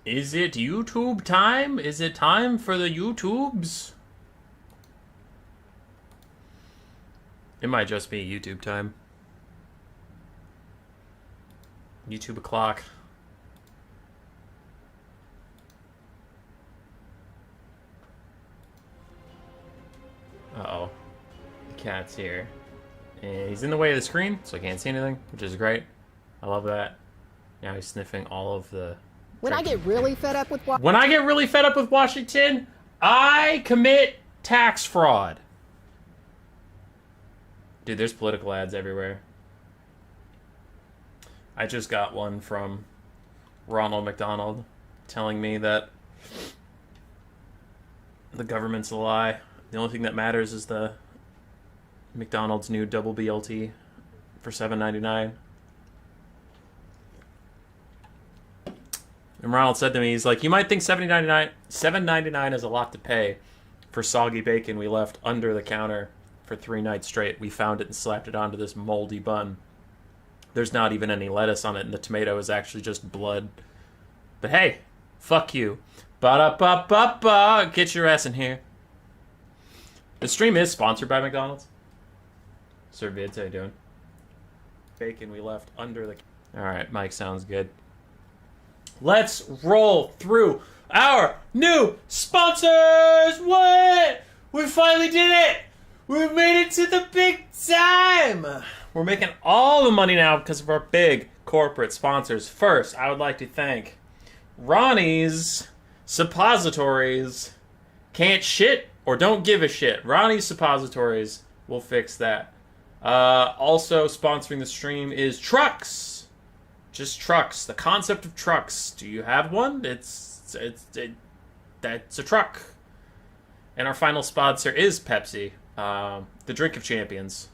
Is it YouTube time? Is it time for the YouTubes? It might just be YouTube time. YouTube o'clock. Uh-oh. The cat's here. And he's in the way of the screen, so I can't see anything, which is great. I love that. Now he's sniffing all of the... When I get really fed up with Washington, I commit tax fraud. Dude, there's political ads everywhere. I just got one from Ronald McDonald telling me that the government's a lie. The only thing that matters is the McDonald's new double BLT for $7.99. And Ronald said to me, he's like, you might think $7.99 is a lot to pay for soggy bacon we left under the counter for 3 nights straight. We found it and slapped it onto this moldy bun. There's not even any lettuce on it, and the tomato is actually just blood. But hey, fuck you. Ba-da-ba-ba-ba. Get your ass in here. The stream is sponsored by McDonald's. Sir Vids, how you doing? Bacon we left under the... Alright, Mike, sounds good. Let's roll through our new sponsors! What? We finally did it! We made it to the big time! We're making all the money now because of our big corporate sponsors. First, I would like to thank Ronnie's Suppositories. Can't shit or don't give a shit. Ronnie's Suppositories will fix that. Also sponsoring the stream is trucks. Just trucks. The concept of trucks. Do you have one? That's a truck. And our final sponsor is Pepsi, the drink of champions.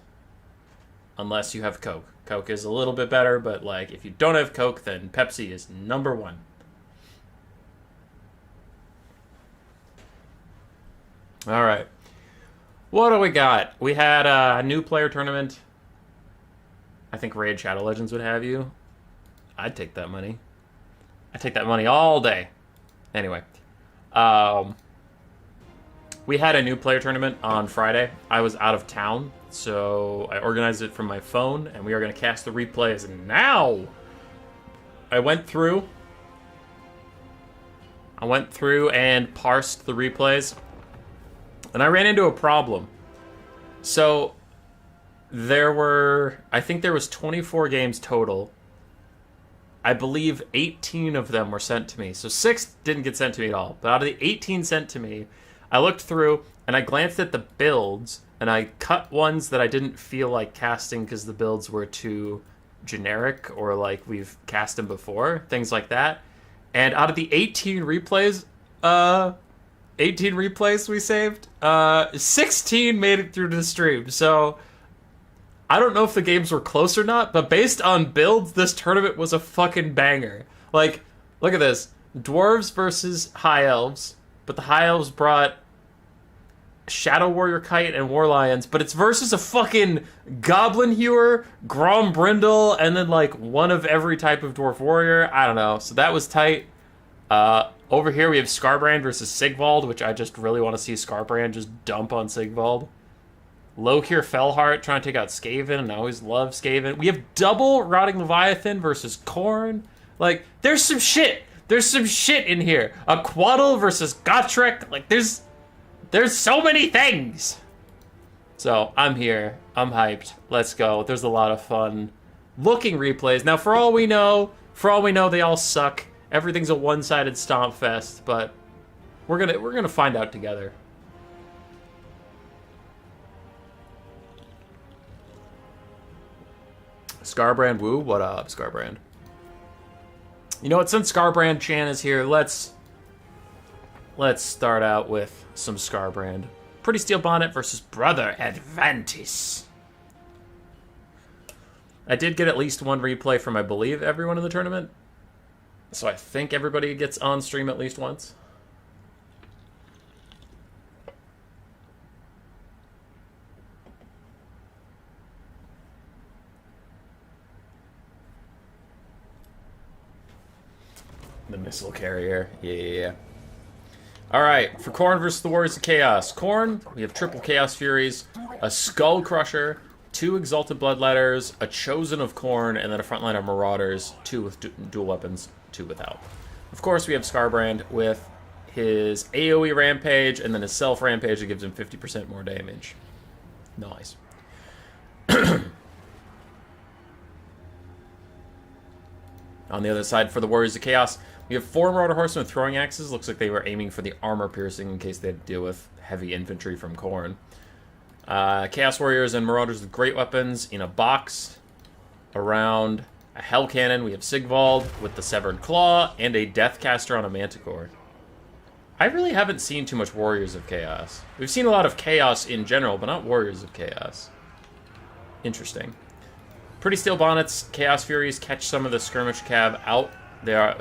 Unless you have Coke. Coke is a little bit better, but like if you don't have Coke, then Pepsi is number one. All right. What do we got? We had a new player tournament. I think Raid Shadow Legends would have you. I'd take that money. I'd take that money all day. Anyway. We had a new player tournament on Friday. I was out of town, so I organized it from my phone, and we are going to cast the replays now. I went through and parsed the replays, and I ran into a problem. So I think there was 24 games total. I believe 18 of them were sent to me. So 6 didn't get sent to me at all. But out of the 18 sent to me, I looked through and I glanced at the builds and I cut ones that I didn't feel like casting because the builds were too generic or like we've cast them before, things like that. And out of the 18 replays we saved, 16 made it through the stream. So I don't know if the games were close or not, but based on builds, this tournament was a fucking banger. Like, look at this. Dwarves versus High Elves, but the High Elves brought Shadow Warrior Kite and War Lions, but it's versus a fucking Goblin Hewer, Grom Brindle, and then like one of every type of Dwarf Warrior. I don't know. So that was tight. Over here we have Scarbrand versus Sigvald, which I just really want to see Scarbrand just dump on Sigvald. Lokir Fellheart trying to take out Skaven, and I always love Skaven. We have double Rotting Leviathan versus Khorne. Like, there's some shit. There's some shit in here. A Quaddle versus Gotrek. Like, there's so many things. So, I'm here. I'm hyped. Let's go. There's a lot of fun looking replays. Now, for all we know, they all suck. Everything's a one-sided stomp fest, but we're gonna find out together. Scarbrand Woo, what up, Scarbrand? You know what, since Scarbrand Chan is here, let's start out with some Scarbrand. Pretty Steel Bonnet versus Brother Advantis. I did get at least one replay from, I believe, everyone in the tournament. So I think everybody gets on stream at least once. Missile carrier. Yeah. Alright, for Khorne versus the Warriors of Chaos. Khorne, we have triple Chaos Furies, a Skull Crusher, 2 Exalted Bloodletters, a Chosen of Khorne, and then a front line of Marauders, 2 with dual weapons, 2 without. Of course, we have Scarbrand with his AoE Rampage, and then his Self Rampage that gives him 50% more damage. Nice. On the other side, for the Warriors of Chaos, we have 4 Marauder Horsemen with throwing axes. Looks like they were aiming for the armor piercing in case they had to deal with heavy infantry from Khorne. Chaos Warriors and Marauders with great weapons in a box. Around a Hell Cannon, we have Sigvald with the Severed Claw and a Deathcaster on a Manticore. I really haven't seen too much Warriors of Chaos. We've seen a lot of Chaos in general, but not Warriors of Chaos. Interesting. Pretty Steel Bonnets, Chaos Furies catch some of the Skirmish Cav out.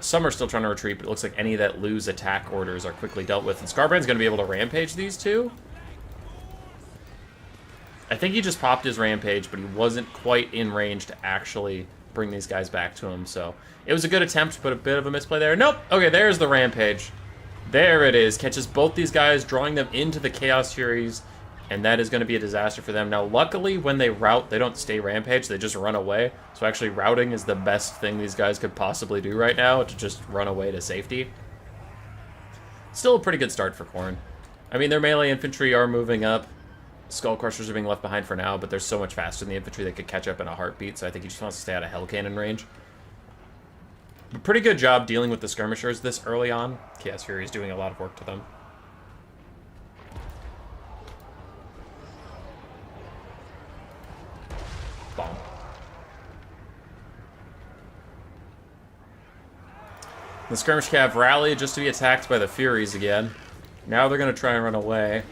Some are still trying to retreat, but it looks like any that lose attack orders are quickly dealt with. And Scarbrand's going to be able to rampage these two. I think he just popped his rampage, but he wasn't quite in range to actually bring these guys back to him. So it was a good attempt, but a bit of a misplay there. Nope. Okay, there's the rampage. There it is. Catches both these guys, drawing them into the Chaos Furies. And that is going to be a disaster for them. Now, luckily, when they rout, they don't stay rampage. They just run away. So actually, routing is the best thing these guys could possibly do right now, to just run away to safety. Still a pretty good start for Khorne. I mean, their melee infantry are moving up. Skull Crushers are being left behind for now, but they're so much faster than the infantry they could catch up in a heartbeat. So I think he just wants to stay out of Hell Cannon range. But pretty good job dealing with the Skirmishers this early on. Chaos Fury is doing a lot of work to them. Bomb. The Skirmish Cav rally just to be attacked by the Furies again. Now they're going to try and run away.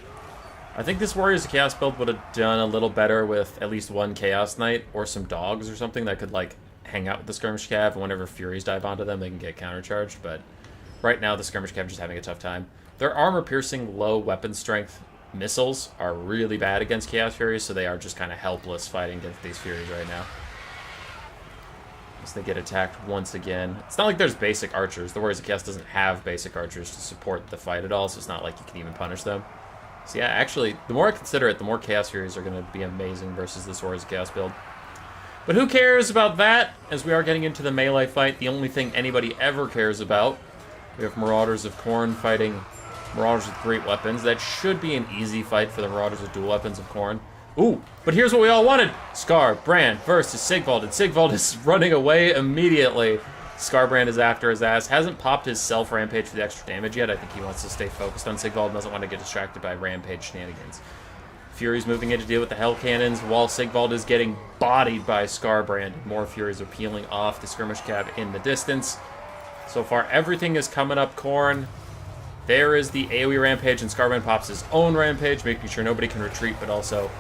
I think this Warriors of Chaos build would have done a little better with at least one Chaos Knight or some dogs or something that could, like, hang out with the Skirmish Cav, and whenever Furies dive onto them, they can get countercharged. But right now, the Skirmish Cav is just having a tough time. Their armor-piercing, low weapon strength missiles are really bad against Chaos Furies, so they are just kind of helpless fighting against these Furies right now. As they get attacked once again. It's not like there's basic archers. The Warriors of Chaos doesn't have basic archers to support the fight at all, so it's not like you can even punish them. So yeah, actually, the more I consider it, the more Chaos Furies are going to be amazing versus this Warriors of Chaos build. But who cares about that, as we are getting into the melee fight, the only thing anybody ever cares about. We have Marauders of Khorne fighting Marauders with great weapons. That should be an easy fight for the Marauders with dual weapons of Khorne. Ooh, but here's what we all wanted. Scarbrand versus Sigvald, and Sigvald is running away immediately. Scarbrand is after his ass. Hasn't popped his self-rampage for the extra damage yet. I think he wants to stay focused on Sigvald and doesn't want to get distracted by rampage shenanigans. Furies moving in to deal with the Hell Cannons, while Sigvald is getting bodied by Scarbrand. More Furies are peeling off the Skirmish Cav in the distance. So far, everything is coming up Khorne. There is the AoE Rampage, and Scarbrand pops his own Rampage, making sure nobody can retreat, but also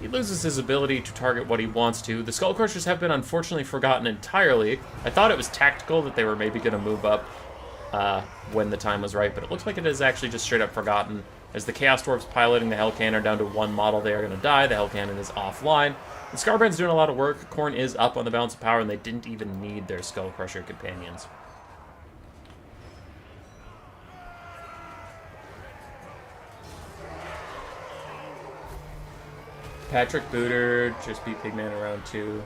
he loses his ability to target what he wants to. The Skull Crushers have been unfortunately forgotten entirely. I thought it was tactical that they were maybe going to move up when the time was right, but it looks like it is actually just straight up forgotten. As the Chaos Dwarfs piloting the Hell Cannon down to one model, they are going to die. The Hell Cannon is offline. And Scarbrand's doing a lot of work. Khorne is up on the balance of power, and they didn't even need their Skull Crusher companions. Patrick Booter just beat Pigman in round 2.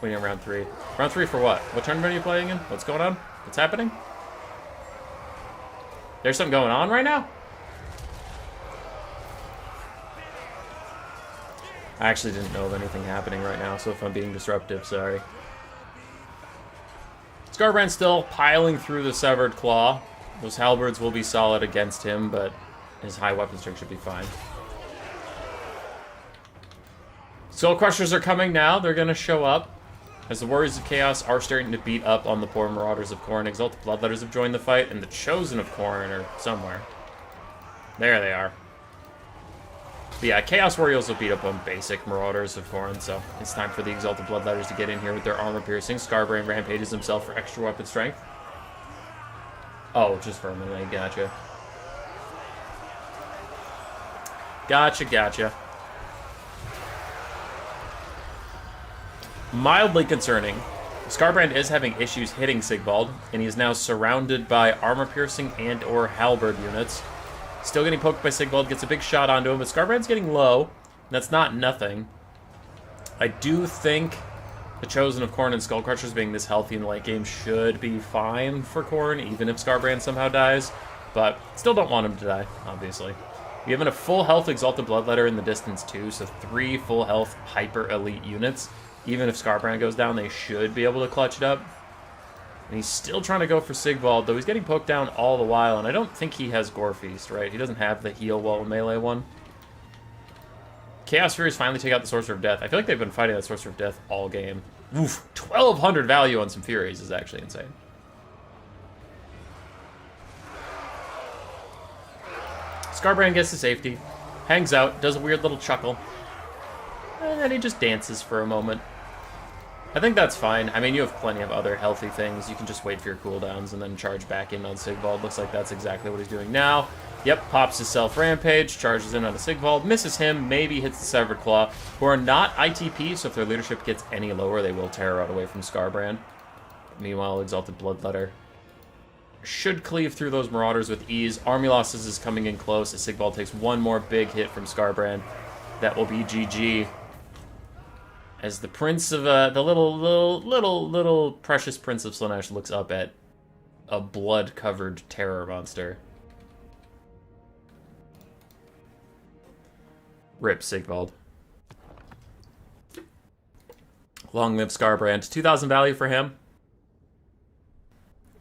Winning in round 3. Round 3 for what? What tournament are you playing in? What's going on? What's happening? There's something going on right now? I actually didn't know of anything happening right now, so if I'm being disruptive, sorry. Scarbrand's still piling through the Severed Claw. Those halberds will be solid against him, but his high weapon strength should be fine. Skull Crushers are coming now. They're going to show up. As the Warriors of Chaos are starting to beat up on the poor Marauders of Khorne. Exalted Bloodletters have joined the fight, and the Chosen of Khorne are somewhere. There they are. But yeah, Chaos Warriors will beat up on basic Marauders of Khorne, so it's time for the Exalted Bloodletters to get in here with their armor piercing. Scarbrand rampages himself for extra weapon strength. Oh, just for a minute. Gotcha. Gotcha. Mildly concerning Scarbrand is having issues hitting Sigvald, and he is now surrounded by armor-piercing and or halberd units. Still getting poked by Sigvald, gets a big shot onto him, but Scarbrand's getting low, and that's not nothing. I do think the Chosen of Khorne and Skullcrushers being this healthy in the late game should be fine for Khorne, even if Scarbrand somehow dies, but still don't want him to die, obviously. We have a full health Exalted Bloodletter in the distance too, so 3 full health hyper elite units. Even if Scarbrand goes down, they should be able to clutch it up. And he's still trying to go for Sigvald, though he's getting poked down all the while, and I don't think he has Gore Feast, right? He doesn't have the heal while melee one. Chaos Furies finally take out the Sorcerer of Death. I feel like they've been fighting that Sorcerer of Death all game. Oof, 1,200 value on some Furies is actually insane. Scarbrand gets to safety, hangs out, does a weird little chuckle, and then he just dances for a moment. I think that's fine. I mean, you have plenty of other healthy things. You can just wait for your cooldowns and then charge back in on Sigvald. Looks like that's exactly what he's doing now. Yep, pops his self-rampage, charges in on a Sigvald, misses him, maybe hits the Severed Claw, who are not ITP, so if their leadership gets any lower, they will tear out away from Scarbrand. Meanwhile, Exalted Bloodletter should cleave through those Marauders with ease. Army Losses is coming in close as Sigvald takes one more big hit from Scarbrand. That will be GG. As the Prince of, the little precious Prince of Slaanesh looks up at a blood-covered terror monster. Rip Sigvald. Long live Scarbrand. 2,000 value for him.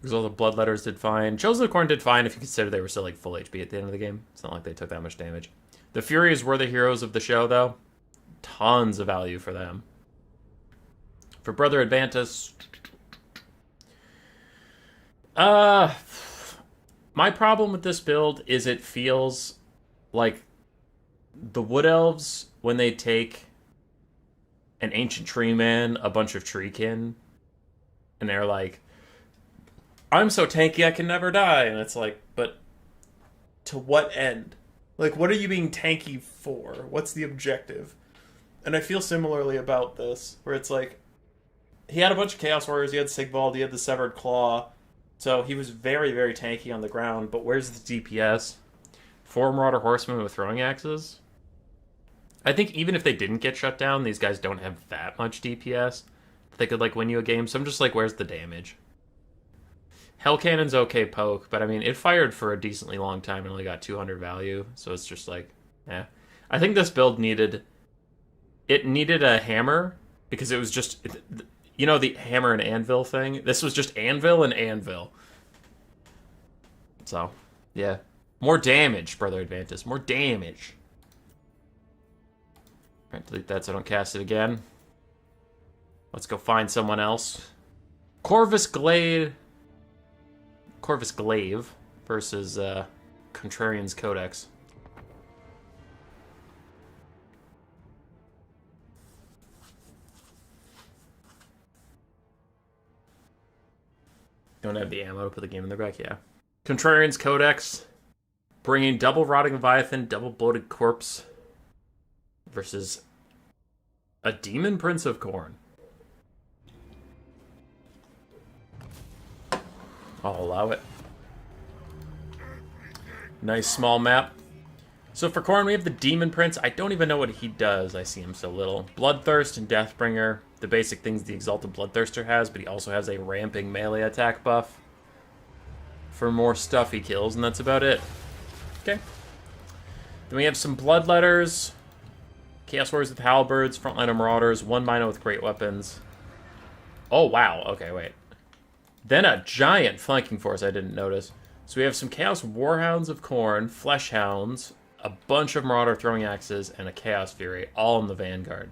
Exalted Bloodletters did fine. Chosen of Khorne did fine if you consider they were still like full HP at the end of the game. It's not like they took that much damage. The Furies were the heroes of the show, though. Tons of value for them. For Brother Advantus, my problem with this build is it feels like the Wood Elves, when they take an Ancient Tree Man, a bunch of Treekin, and they're like, I'm so tanky I can never die. And it's like, but to what end? Like, what are you being tanky for? What's the objective? And I feel similarly about this, where it's like, he had a bunch of Chaos Warriors, he had Sigvald, he had the Severed Claw, so he was very, very tanky on the ground, but where's the DPS? 4 Marauder Horsemen with throwing axes? I think even if they didn't get shut down, these guys don't have that much DPS. They could, like, win you a game, so I'm just like, where's the damage? Hell Cannon's okay poke, but I mean, it fired for a decently long time and only got 200 value, so it's just like, eh. I think this build needed a hammer, because it was just, you know, the hammer and anvil thing? This was just anvil and anvil. So, yeah. More damage, Brother Advantus. More damage. Alright, delete that so I don't cast it again. Let's go find someone else. Corvus Glaive versus Contrarian's Codex. Don't have the ammo to put the game in their back, yeah. Contrarian's Codex, bringing double Rotting Leviathan, double Bloated Corpse, versus a Demon Prince of Khorne. I'll allow it. Nice small map. So for Khorne, we have the Demon Prince. I don't even know what he does. I see him so little. Bloodthirst and Deathbringer. The basic things the Exalted Bloodthirster has, but he also has a ramping melee attack buff for more stuff he kills, and that's about it. Okay. Then we have some Bloodletters, Chaos Warriors with Halberds, Frontline of Marauders, 1 Mino with Great Weapons. Oh, wow. Okay, wait. Then a giant flanking force I didn't notice. So we have some Chaos Warhounds of Khorne, Fleshhounds, a bunch of Marauder Throwing Axes, and a Chaos Fury, all in the Vanguard.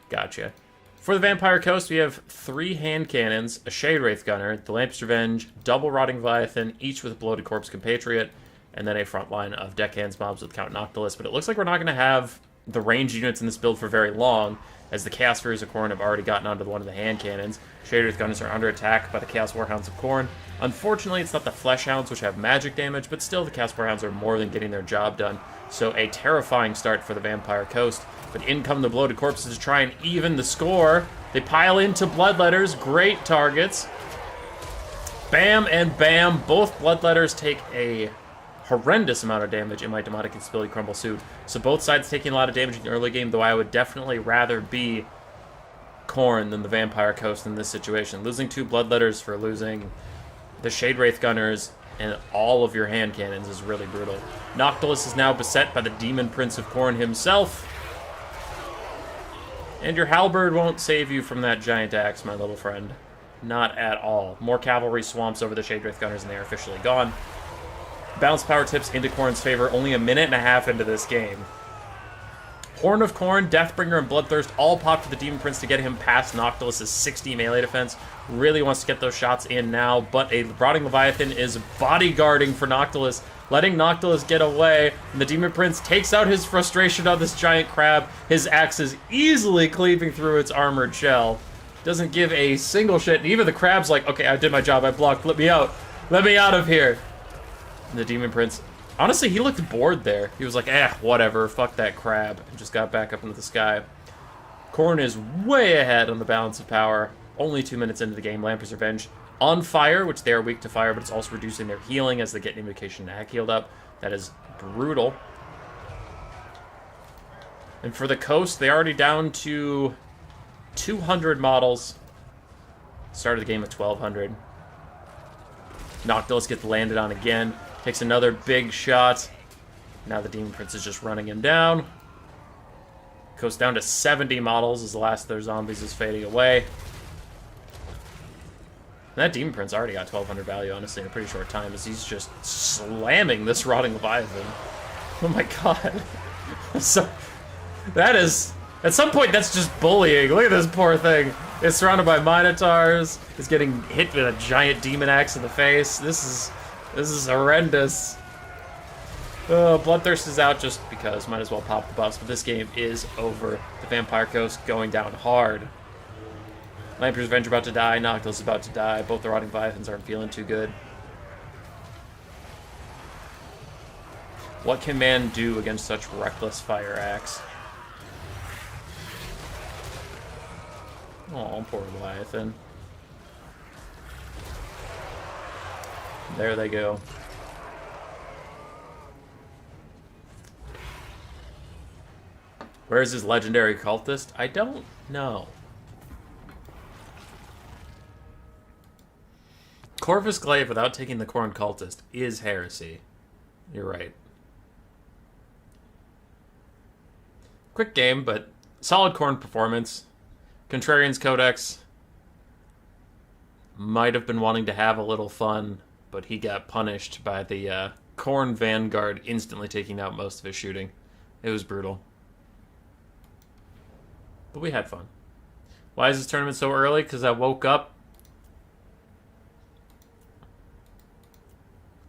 Gotcha. For the Vampire Coast, we have 3 hand cannons, a Shade Wraith Gunner, the Lamp's Revenge, double Rotting Leviathan, each with Bloated Corpse Compatriot, and then a front line of Deckhands mobs with Count Noctilus. But it looks like we're not going to have the range units in this build for very long, as the Chaos Furies of Khorne have already gotten onto one of the hand cannons. Shadewraith Gunners are under attack by the Chaos Warhounds of Khorne. Unfortunately, it's not the Flesh Hounds, which have magic damage, but still the Chaos Warhounds are more than getting their job done. So a terrifying start for the Vampire Coast. But in come the Bloated Corpses to try and even the score. They pile into Bloodletters, great targets. Bam and bam, both Bloodletters take a horrendous amount of damage in my Demonic Instability Crumble suit. So both sides taking a lot of damage in the early game, though I would definitely rather be Khorne than the Vampire Coast in this situation. Losing 2 Bloodletters for losing the Shadewraith Gunners and all of your hand cannons is really brutal. Noctilus is now beset by the Demon Prince of Khorne himself. And your halberd won't save you from that giant axe, my little friend. Not at all. More cavalry swamps over the Shadewraith Gunners and they are officially gone. Bounce power tips into Khorne's favor only a minute and a half into this game. Horn of Khorne, Deathbringer, and Bloodthirst all pop for the Demon Prince to get him past Noctilus's 60 melee defense. Really wants to get those shots in now, but a Rotting Leviathan is bodyguarding for Noctilus, letting Noctilus get away, and the Demon Prince takes out his frustration on this giant crab. His axe is easily cleaving through its armored shell. Doesn't give a single shit, and even the crab's like, okay, I did my job, I blocked, let me out. Let me out of here. And the Demon Prince, honestly, he looked bored there. He was like, whatever, fuck that crab, and just got back up into the sky. Khorne is way ahead on the balance of power. Only 2 minutes into the game, Lampert's Revenge on fire, which they are weak to fire, but it's also reducing their healing as they get an invocation and hack healed up. That is brutal. And for the coast, they're already down to 200 models. Started the game at 1,200. Noctilus gets landed on again. Takes another big shot. Now the Demon Prince is just running him down. Goes down to 70 models as the last of their zombies is fading away. That Demon Prince already got 1,200 value, honestly, in a pretty short time, as he's just slamming this Rotting Leviathan. Oh my god. So, that is... At some point, that's just bullying. Look at this poor thing. It's surrounded by Minotaurs. It's getting hit with a giant demon axe in the face. This is horrendous. Bloodthirst is out just because. Might as well pop the buffs. But this game is over. The Vampire Coast going down hard. Lampert's Revenge about to die. Noctilus is about to die. Both the Rotting Leviathans aren't feeling too good. What can man do against such reckless fire axe? Oh, poor Leviathan. There they go. Where's his legendary cultist? I don't know. Corvus Glaive without taking the Khorne cultist is heresy. You're right. Quick game, but solid Khorne performance. Contrarian's Codex might have been wanting to have a little fun, but he got punished by the Khorne Vanguard instantly taking out most of his shooting. It was brutal. But we had fun. Why is this tournament so early? Because I woke up.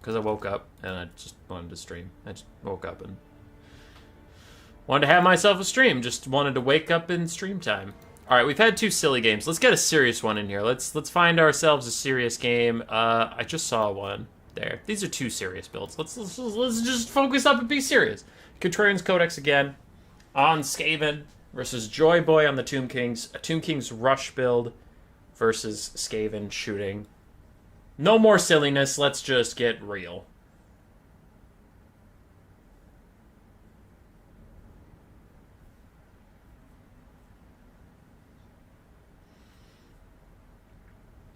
And I just wanted to stream. I just woke up and wanted to have myself a stream. Just wanted to wake up in stream time. All right, we've had 2 silly games. Let's get a serious one in here. Let's find ourselves a serious game. I just saw one there. These are 2 serious builds. Let's just focus up and be serious. Contrarian's Codex again on Skaven versus Joy Boy on the Tomb Kings. A Tomb Kings rush build versus Skaven shooting. No more silliness. Let's just get real.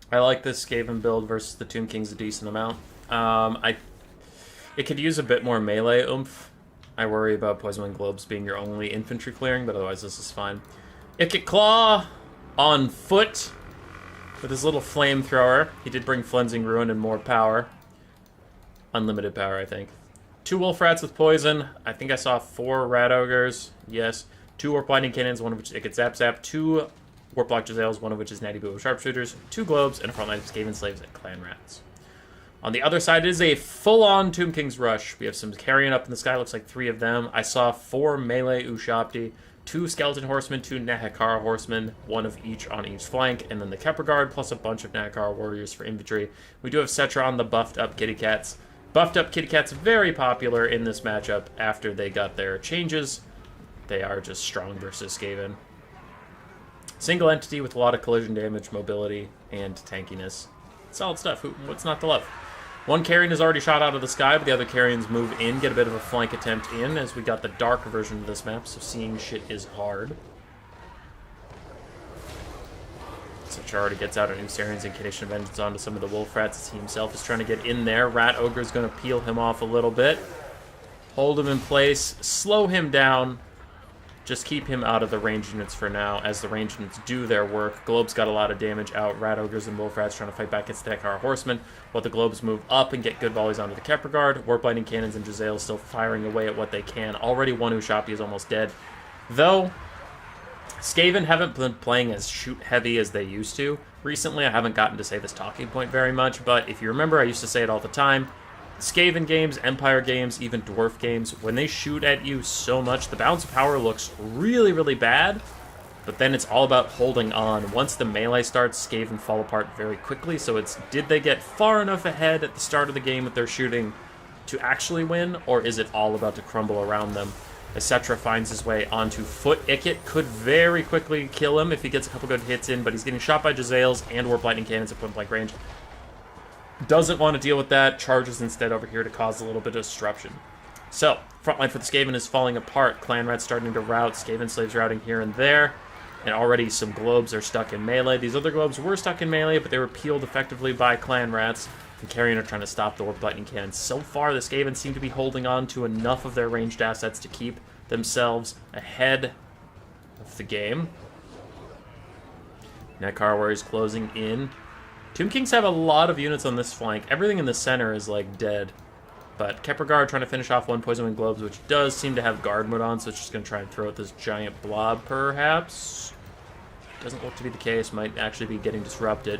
I like this Skaven build versus the Tomb Kings a decent amount. It could use a bit more melee oomph. I worry about Poison Globes being your only infantry clearing, but otherwise this is fine. Ikit Claw on foot with his little flamethrower. He did bring Flensing Ruin and more power. Unlimited power, I think. 2 Wolf Rats with poison. I think I saw 4 Rat Ogres. Yes. 2 Warp Lightning Cannons, one of which Ikit Zap Zap. 2 Warp Lock Jezzails, one of which is Natty Boo with Sharpshooters. 2 Globes, and a front line of Skaven Slaves and Clan Rats. On the other side is a full-on Tomb King's Rush. We have some carrying up in the sky. Looks like 3 of them. I saw 4 melee Ushabti, 2 Skeleton Horsemen, 2 Nehekara Horsemen, 1 of each on each flank, and then the Kepler Guard, plus a bunch of Nehekara Warriors for infantry. We do have Cetra on the buffed up Kitty Cats. Buffed up Kitty Cats very popular in this matchup after they got their changes. They are just strong versus Skaven. Single entity with a lot of collision damage, mobility, and tankiness. Solid stuff. What's not to love? One Carrion is already shot out of the sky, but the other Carrions move in, get a bit of a flank attempt in, as we got the dark version of this map, so seeing shit is hard. Such already gets out a new Saren's Incantation of Vengeance onto some of the Wolf Rats as he himself is trying to get in there. Rat Ogre's going to peel him off a little bit. Hold him in place, slow him down. Just keep him out of the range units for now, as the range units do their work. Globes got a lot of damage out. Rat Ogres and Wolf Rats trying to fight back against the Nehekara Horsemen, while the Globes move up and get good volleys onto the Kepler Guard. Warp Lightning Cannons and Giselle still firing away at what they can. Already one Ushabti is almost dead. Though, Skaven haven't been playing as shoot-heavy as they used to. Recently, I haven't gotten to say this talking point very much, but if you remember, I used to say it all the time. Skaven games, Empire games, even Dwarf games, when they shoot at you so much, the balance of power looks really, really bad, but then it's all about holding on. Once the melee starts, Skaven fall apart very quickly, so it's, did they get far enough ahead at the start of the game with their shooting to actually win, or is it all about to crumble around them? As Cetra finds his way onto foot, Ikit could very quickly kill him if he gets a couple good hits in, but he's getting shot by Giselles and Warp Lightning Cannons at point-blank range. Doesn't want to deal with that, charges instead over here to cause a little bit of disruption. So, frontline for the Skaven is falling apart. Clan Rats starting to rout, Skaven slaves routing here and there, and already some Globes are stuck in melee. These other Globes were stuck in melee, but they were peeled effectively by Clan Rats, and Carrion are trying to stop the Warp Lightning Cannons. So far, the Skaven seem to be holding on to enough of their ranged assets to keep themselves ahead of the game. Nehekara Warriors closing in. Tomb Kings have a lot of units on this flank. Everything in the center is, like, dead. But Kepler Guard trying to finish off one Poison Wing Globes, which does seem to have guard mode on, so it's just going to try and throw out this giant blob, perhaps. Doesn't look to be the case. Might actually be getting disrupted.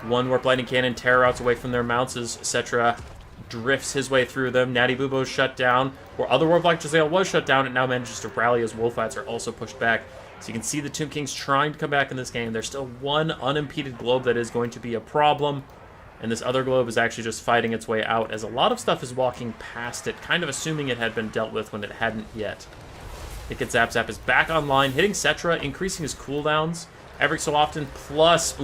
One Warp Lightning Cannon terror routes away from their mounts as Cetra drifts his way through them. Natty Bubo's shut down. Where other Warlock Giselle was shut down, it now manages to rally as Wolf Rats are also pushed back. So you can see the Tomb Kings trying to come back in this game. There's still one unimpeded globe that is going to be a problem. And this other globe is actually just fighting its way out, as a lot of stuff is walking past it, kind of assuming it had been dealt with when it hadn't yet. Ikit Zap Zap is back online, hitting Cetra, increasing his cooldowns every so often, plus,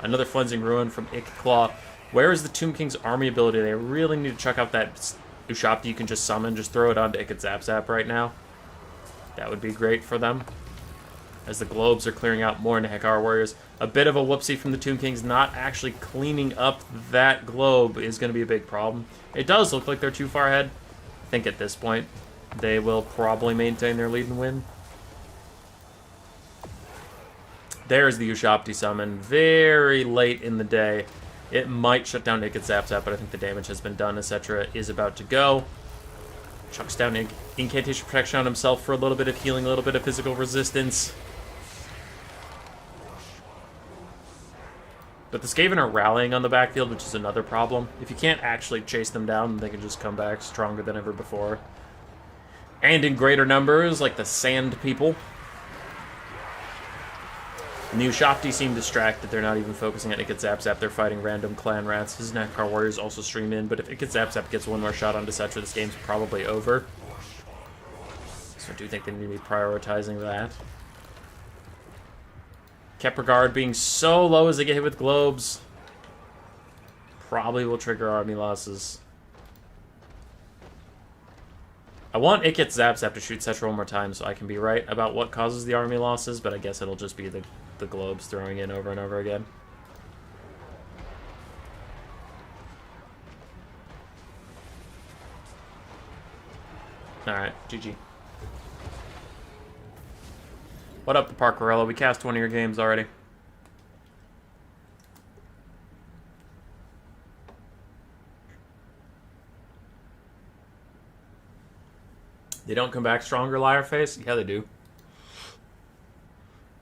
another Flensing Ruin from Ikit Claw. Where is the Tomb King's army ability? They really need to check out that Ushabti you can just summon, just throw it onto Ikit Zap Zap right now. That would be great for them. As the Globes are clearing out more Nehekara Warriors. A bit of a whoopsie from the Tomb Kings, not actually cleaning up that globe is going to be a big problem. It does look like they're too far ahead. I think at this point, they will probably maintain their lead and win. There's the Ushabti summon, very late in the day. It might shut down Ikit Zap Zap, but I think the damage has been done, etc. is about to go. Chucks down Incantation Protection on himself for a little bit of healing, a little bit of physical resistance. But the Skaven are rallying on the backfield, which is another problem. If you can't actually chase them down, they can just come back stronger than ever before. And in greater numbers, like the Sand People. And the Ushabti seem distracted. They're not even focusing on Ikit Zap Zap. They're fighting random Clan Rats. His Nehekara Warriors also stream in, but if Ikit Zap Zap gets one more shot onto Cetra, this game's probably over. So I do think they need to be prioritizing that. Kepler Guard being so low as they get hit with Globes probably will trigger army losses. I want Ikit Zap Zap to shoot Cetra one more time so I can be right about what causes the army losses, but I guess it'll just be the Globes throwing in over and over again. Alright, GG. What up, the Parkerella? We cast one of your games already. They don't come back stronger, Liar Face? Yeah, they do.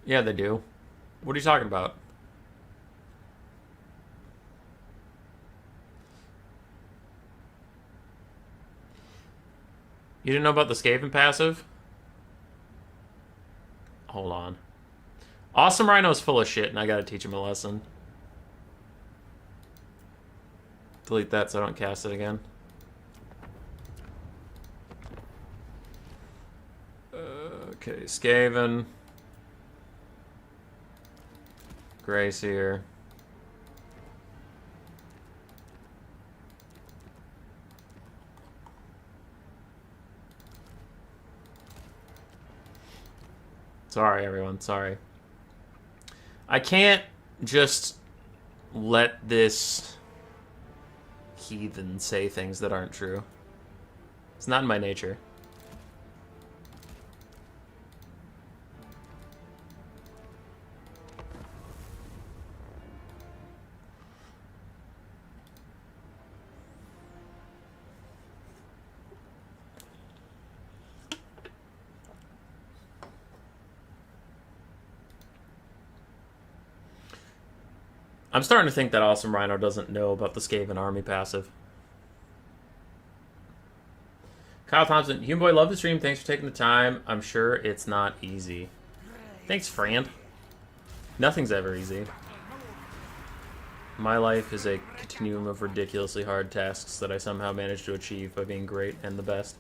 Yeah, they do. What are you talking about? You didn't know about the Skaven passive? Awesome Rhino's full of shit, and I gotta teach him a lesson. Delete that so I don't cast it again. Okay, Skaven. Grace here. Sorry, everyone. Sorry. I can't just let this heathen say things that aren't true. It's not in my nature. I'm starting to think that Awesome Rhino doesn't know about the Skaven army passive. Kyle Thompson, Human Boy, love the stream. Thanks for taking the time. I'm sure it's not easy. Thanks, friend. Nothing's ever easy. My life is a continuum of ridiculously hard tasks that I somehow manage to achieve by being great and the best.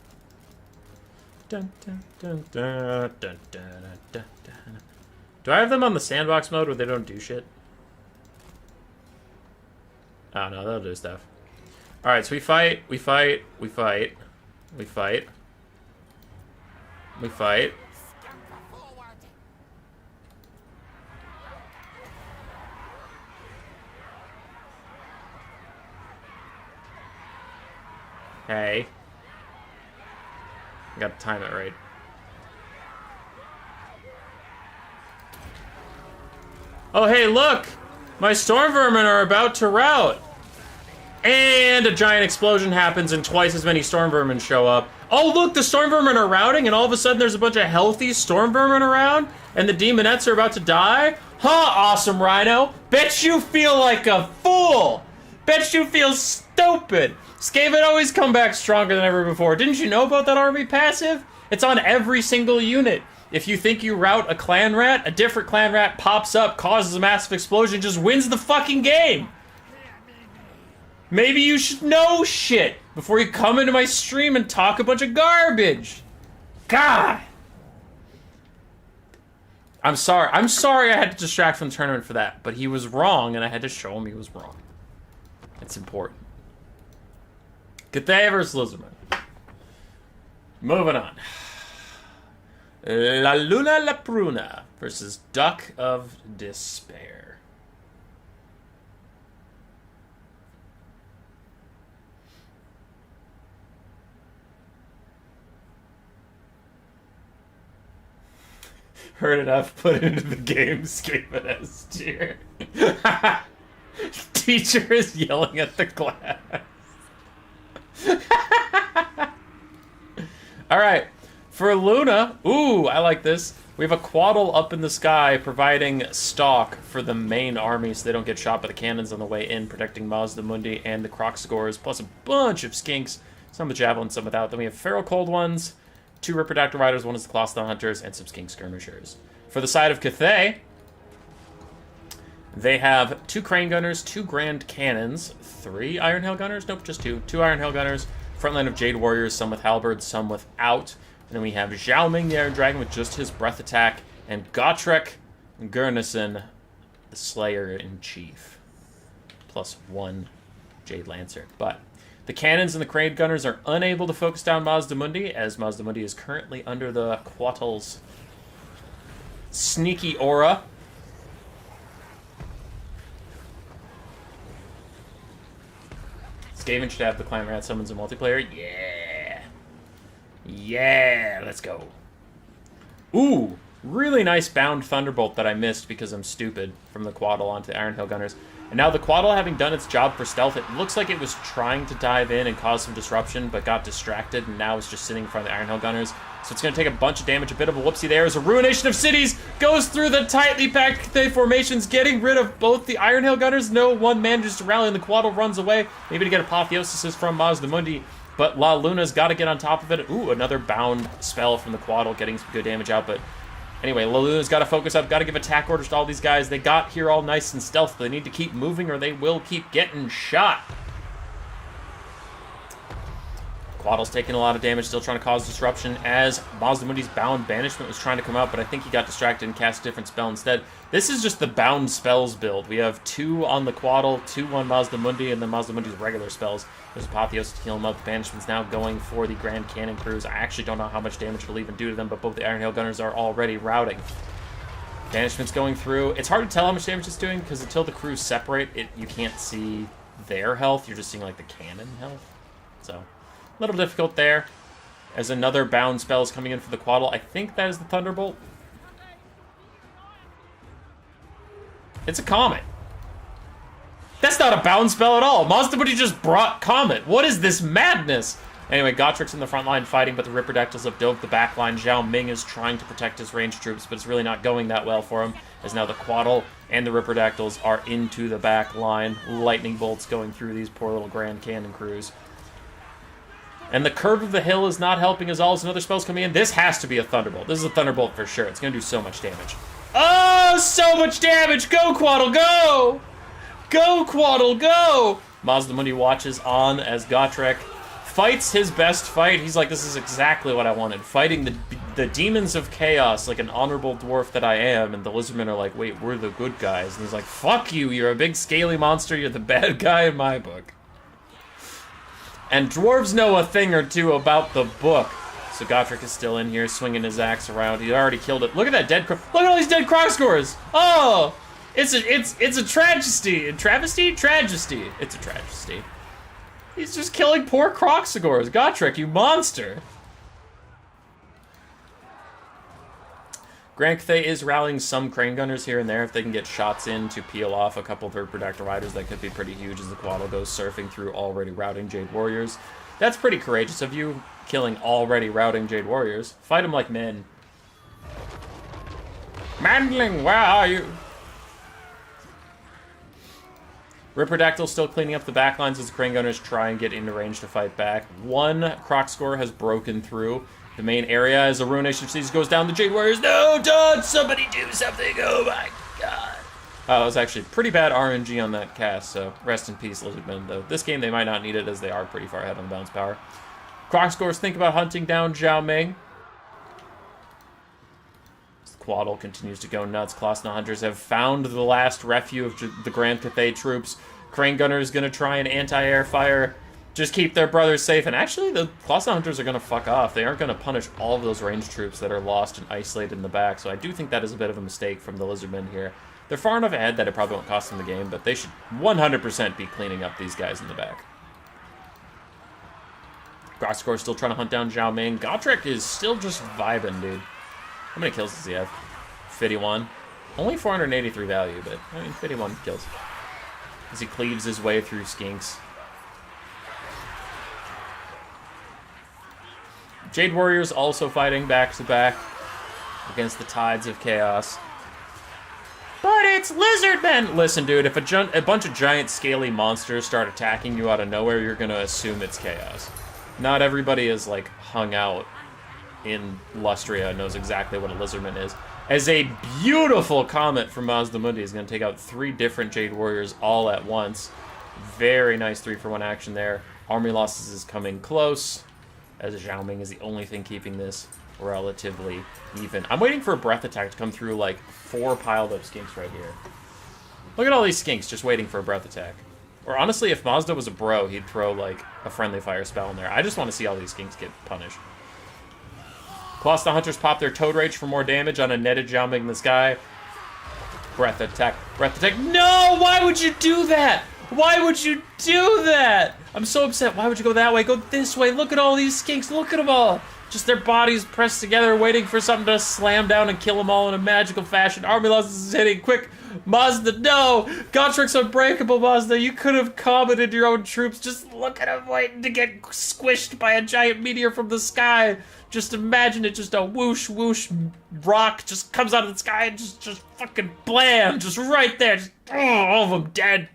Dun, dun, dun, dun, dun, dun, dun, dun. Do I have them on the sandbox mode where they don't do shit? Oh, no, they'll do stuff. Alright, so we fight, we fight, we fight, we fight, we fight. Hey. I gotta time it right. Oh, hey, look! My storm vermin are about to rout! And a giant explosion happens and twice as many storm vermin show up. Oh, look, the storm vermin are routing and all of a sudden there's a bunch of healthy storm vermin around and the demonettes are about to die? Huh, Awesome Rhino? Bet you feel like a fool! Bet you feel stupid! Skaven always come back stronger than ever before. Didn't you know about that army passive? It's on every single unit. If you think you rout a clan rat, a different clan rat pops up, causes a massive explosion, just wins the fucking game! Maybe you should know shit before you come into my stream and talk a bunch of garbage. God! I'm sorry I had to distract from the tournament for that, but he was wrong and I had to show him he was wrong. It's important. Cathay versus Lizardmen. Moving on. La Luna La Pruna versus Duck of Despair. Heard enough, put it into the game, Skaven S tier. Teacher is yelling at the class. Alright, for Luna, ooh, I like this. We have a Quaddle up in the sky providing stalk for the main army so they don't get shot by the cannons on the way in, protecting Mazda Mundi and the Croc Scores, plus a bunch of skinks, some with javelins, some without. Then we have Feral Cold Ones, 2 Ripper Riders, 1 is the Clothstone Hunters, and some Skink Skirmishers. For the side of Cathay, they have 2 Crane Gunners, 2 Grand Cannons, 3 Iron Hail Gunners, nope, just 2. 2 Iron Hail Gunners, front line of Jade Warriors, some with Halberds, some without. And then we have Zhao Ming, the Iron Dragon, with just his breath attack, and Gotrek Gurnison, the Slayer-in-Chief, plus 1 Jade Lancer. But the cannons and the Crane Gunners are unable to focus down Mazda Mundi, as Mazda Mundi is currently under the Quattle's sneaky aura. Skaven should have the Clan Rat summons in multiplayer. Yeah! Yeah! Let's go. Ooh! Really nice bound Thunderbolt that I missed because I'm stupid from the Quaddle onto the Iron Hail Gunners. And now the Quaddle, having done its job for stealth, it looks like it was trying to dive in and cause some disruption, but got distracted, and now it's just sitting in front of the Iron Hail Gunners. So it's going to take a bunch of damage, a bit of a whoopsie there, as a Ruination of Cities goes through the tightly packed Cathay formations, getting rid of both the Iron Hail Gunners. No one manages to rally, and the Quaddle runs away, maybe to get Apotheosis from Mazda Mundi, but La Luna's got to get on top of it. Ooh, another bound spell from the Quaddle, getting some good damage out, but Anyway, Laluna's got to focus up, got to give attack orders to all these guys. They got here all nice and stealth. They need to keep moving or they will keep getting shot. Quaddle's taking a lot of damage, still trying to cause disruption as Mazdamundi's Bound Banishment was trying to come out, but I think he got distracted and cast a different spell instead. This is just the Bound Spells build. We have 2 on the Quaddle, 2 on Mazdamundi, and then Mazdamundi's regular spells. There's Apotheosis to heal him up. The Banishment's now going for the Grand Cannon crews. I actually don't know how much damage it'll even do to them, but both the Iron Hail Gunners are already routing. Banishment's going through. It's hard to tell how much damage it's doing, because until the crews separate, you can't see their health. You're just seeing, like, the cannon health. So... a little difficult there, as another bound spell is coming in for the Quaddle. I think that is the Thunderbolt. It's a Comet. That's not a bound spell at all. Mazdamundi just brought Comet. What is this madness? Anyway, Gotrik's in the front line fighting, but the Ripperdactyls have dove the back line. Zhao Ming is trying to protect his ranged troops, but it's really not going that well for him, as now the Quaddle and the Ripperdactyls are into the back line. Lightning bolts going through these poor little Grand Cannon crews. And the curve of the hill is not helping as all as another spell's coming in. This has to be a Thunderbolt. This is a Thunderbolt for sure. It's going to do so much damage. Oh, so much damage! Go, Quaddle, go! Go, Quaddle, go! Mazdamundi watches on as Gotrek fights his best fight. He's like, this is exactly what I wanted. Fighting the demons of chaos like an honorable dwarf that I am. And the Lizardmen are like, wait, we're the good guys. And he's like, fuck you, you're a big scaly monster. You're the bad guy in my book. And dwarves know a thing or two about the book. So Gotrek is still in here, swinging his axe around. He already killed it. Look at that dead croc. Look at all these dead croc scores. Oh, it's a tragedy. Travesty? Tragedy. It's a tragedy. He's just killing poor croc scores. Gotrek, you monster. Grand Cathay is rallying some Crane Gunners here and there. If they can get shots in to peel off a couple of Ripperdactyl Riders, that could be pretty huge as the Quaddle goes surfing through already routing Jade Warriors. That's pretty courageous of you, killing already routing Jade Warriors. Fight them like men. Mandling, where are you? Ripperdactyl still cleaning up the backlines as the Crane Gunners try and get into range to fight back. One Croc score has broken through the main area as the Ruination Siege goes down. The Jade Warriors, no, don't somebody do something, oh my god. That was actually pretty bad RNG on that cast, so rest in peace, Lizardmen. Though this game they might not need it as they are pretty far ahead on the bounce power. Croc scores think about hunting down Zhao Ming. The Quaddle continues to go nuts. Klosna Hunters have found the last refuge of the Grand Cathay troops. Crane Gunner is going to try and anti-air fire. Just keep their brothers safe. And actually, the Klosna Hunters are going to fuck off. They aren't going to punish all of those ranged troops that are lost and isolated in the back. So I do think that is a bit of a mistake from the Lizardmen here. They're far enough ahead that it probably won't cost them the game, but they should 100% be cleaning up these guys in the back. Groskor still trying to hunt down Zhao Ming. Gotrek is still just vibing, dude. How many kills does he have? 51. Only 483 value, but, I mean, 51 kills. As he cleaves his way through skinks. Jade Warriors also fighting back to back against the Tides of Chaos. But it's Lizardmen! Listen, dude, if a bunch of giant scaly monsters start attacking you out of nowhere, you're gonna assume it's chaos. Not everybody is, like, hung out in Lustria and knows exactly what a Lizardman is. As a beautiful comet from Mazdamundi is gonna take out 3 different Jade Warriors all at once. Very nice 3-for-1 action there. Army losses is coming close, as Zhao Ming is the only thing keeping this relatively even. I'm waiting for a breath attack to come through like 4 piled up skinks right here. Look at all these skinks just waiting for a breath attack. Or honestly, if Mazda was a bro, he'd throw like a friendly fire spell in there. I just want to see all these skinks get punished. Plus the Hunters pop their Toad Rage for more damage on a netted Zhao Ming in the sky. Breath attack. Breath attack. No! Why would you do that? Why would you do that? I'm so upset. Why would you go that way? Go this way. Look at all these skinks. Look at them all. Just their bodies pressed together, waiting for something to slam down and kill them all in a magical fashion. Army losses is hitting. Quick, Mazda, no! Gotrek's unbreakable, Mazda. You could have commented your own troops. Just look at them waiting to get squished by a giant meteor from the sky. Just imagine it, just a whoosh, whoosh rock just comes out of the sky and just fucking blam. Just right there. Just, all of them dead.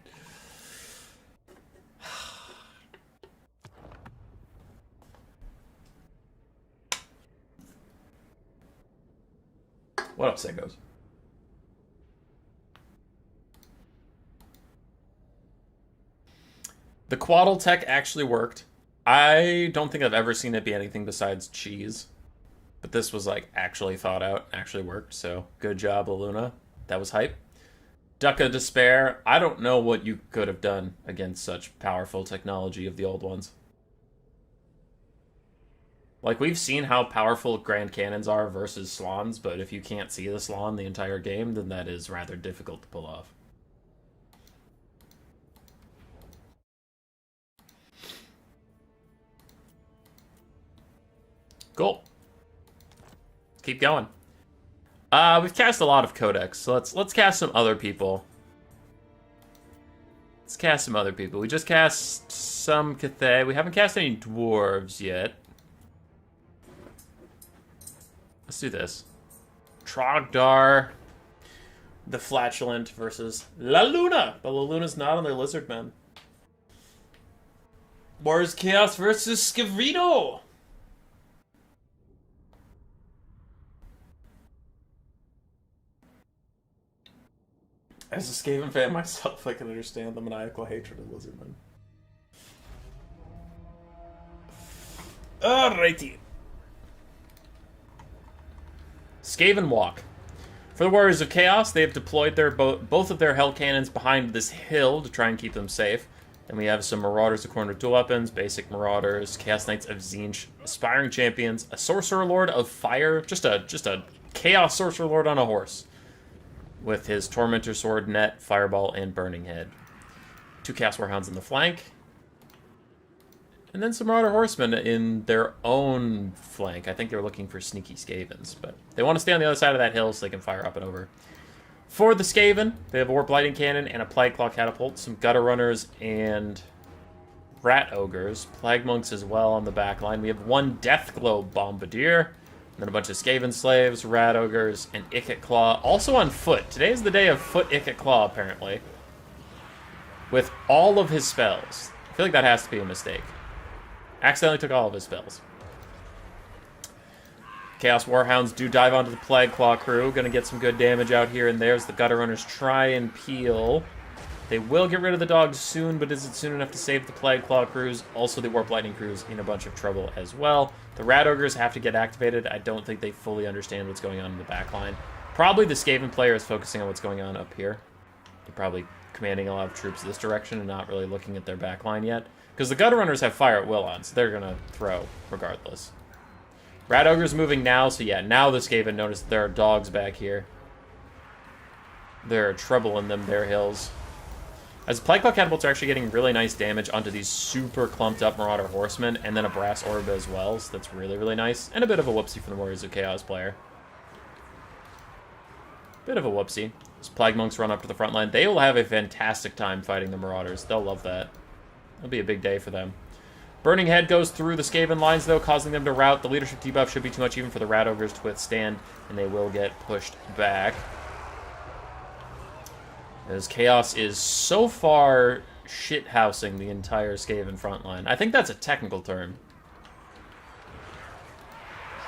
What up, Siggos? The Quaddle tech actually worked. I don't think I've ever seen it be anything besides cheese. But this was, like, actually thought out, actually worked, so good job, Luna. That was hype. Duck of Despair. I don't know what you could have done against such powerful technology of the old ones. Like, we've seen how powerful Grand Cannons are versus Slans, but if you can't see the Slan the entire game, then that is rather difficult to pull off. Cool. Let's keep going. We've cast a lot of Codex, so let's cast some other people. Let's cast some other people. We just cast some Cathay. We haven't cast any Dwarves yet. Let's do this. Trogdar, the Flatulent versus La Luna. But La Luna's not on their Lizardmen. Wars Chaos versus Scavino. As a Skaven fan myself, I can understand the maniacal hatred of Lizardmen. Alrighty. Skaven Walk. For the Warriors of Chaos, they have deployed their both of their Hell Cannons behind this hill to try and keep them safe. Then we have some Marauders of Khorne with dual weapons, basic Marauders, Chaos Knights of Tzeentch, Aspiring Champions, a Sorcerer Lord of Fire, just a Chaos Sorcerer Lord on a horse, with his Tormentor Sword, Net, Fireball, and Burning Head. 2 Chaos Warhounds in the flank. And then some Marauder Horsemen in their own flank. I think they were looking for sneaky Skavens, but they want to stay on the other side of that hill so they can fire up and over. For the Skaven, they have a Warp Lightning Cannon and a Plague Claw Catapult, some Gutter Runners and Rat Ogres, Plague Monks as well on the back line. We have 1 Deathglow Bombardier, and then a bunch of Skaven Slaves, Rat Ogres, and Ikit Claw, also on foot. Today is the day of Foot Ikit Claw, apparently, with all of his spells. I feel like that has to be a mistake. Accidentally took all of his spells. Chaos Warhounds do dive onto the Plague Claw crew. Gonna get some good damage out here and there as the Gutter Runners try and peel. They will get rid of the dogs soon, but is it soon enough to save the Plague Claw crews? Also, the Warp Lightning crews in a bunch of trouble as well. The Rat Ogres have to get activated. I don't think they fully understand what's going on in the back line. Probably the Skaven player is focusing on what's going on up here. They're probably commanding a lot of troops this direction and not really looking at their back line yet. Because the Gutter Runners have Fire at Will on, so they're going to throw regardless. Rat Ogre's moving now, so yeah, now the Skaven notice that there are dogs back here. There are trouble in them, their hills. As Plague Claw Catapults are actually getting really nice damage onto these super clumped up Marauder Horsemen, and then a Brass Orb as well, so that's really, really nice. And a bit of a whoopsie from the Warriors of Chaos player. Bit of a whoopsie. As Plague Monks run up to the front line, they will have a fantastic time fighting the Marauders. They'll love that. It'll be a big day for them. Burning Head goes through the Skaven lines, though, causing them to rout. The leadership debuff should be too much even for the Rat Ogres to withstand, and they will get pushed back. As Chaos is so far shithousing the entire Skaven front line. I think that's a technical term.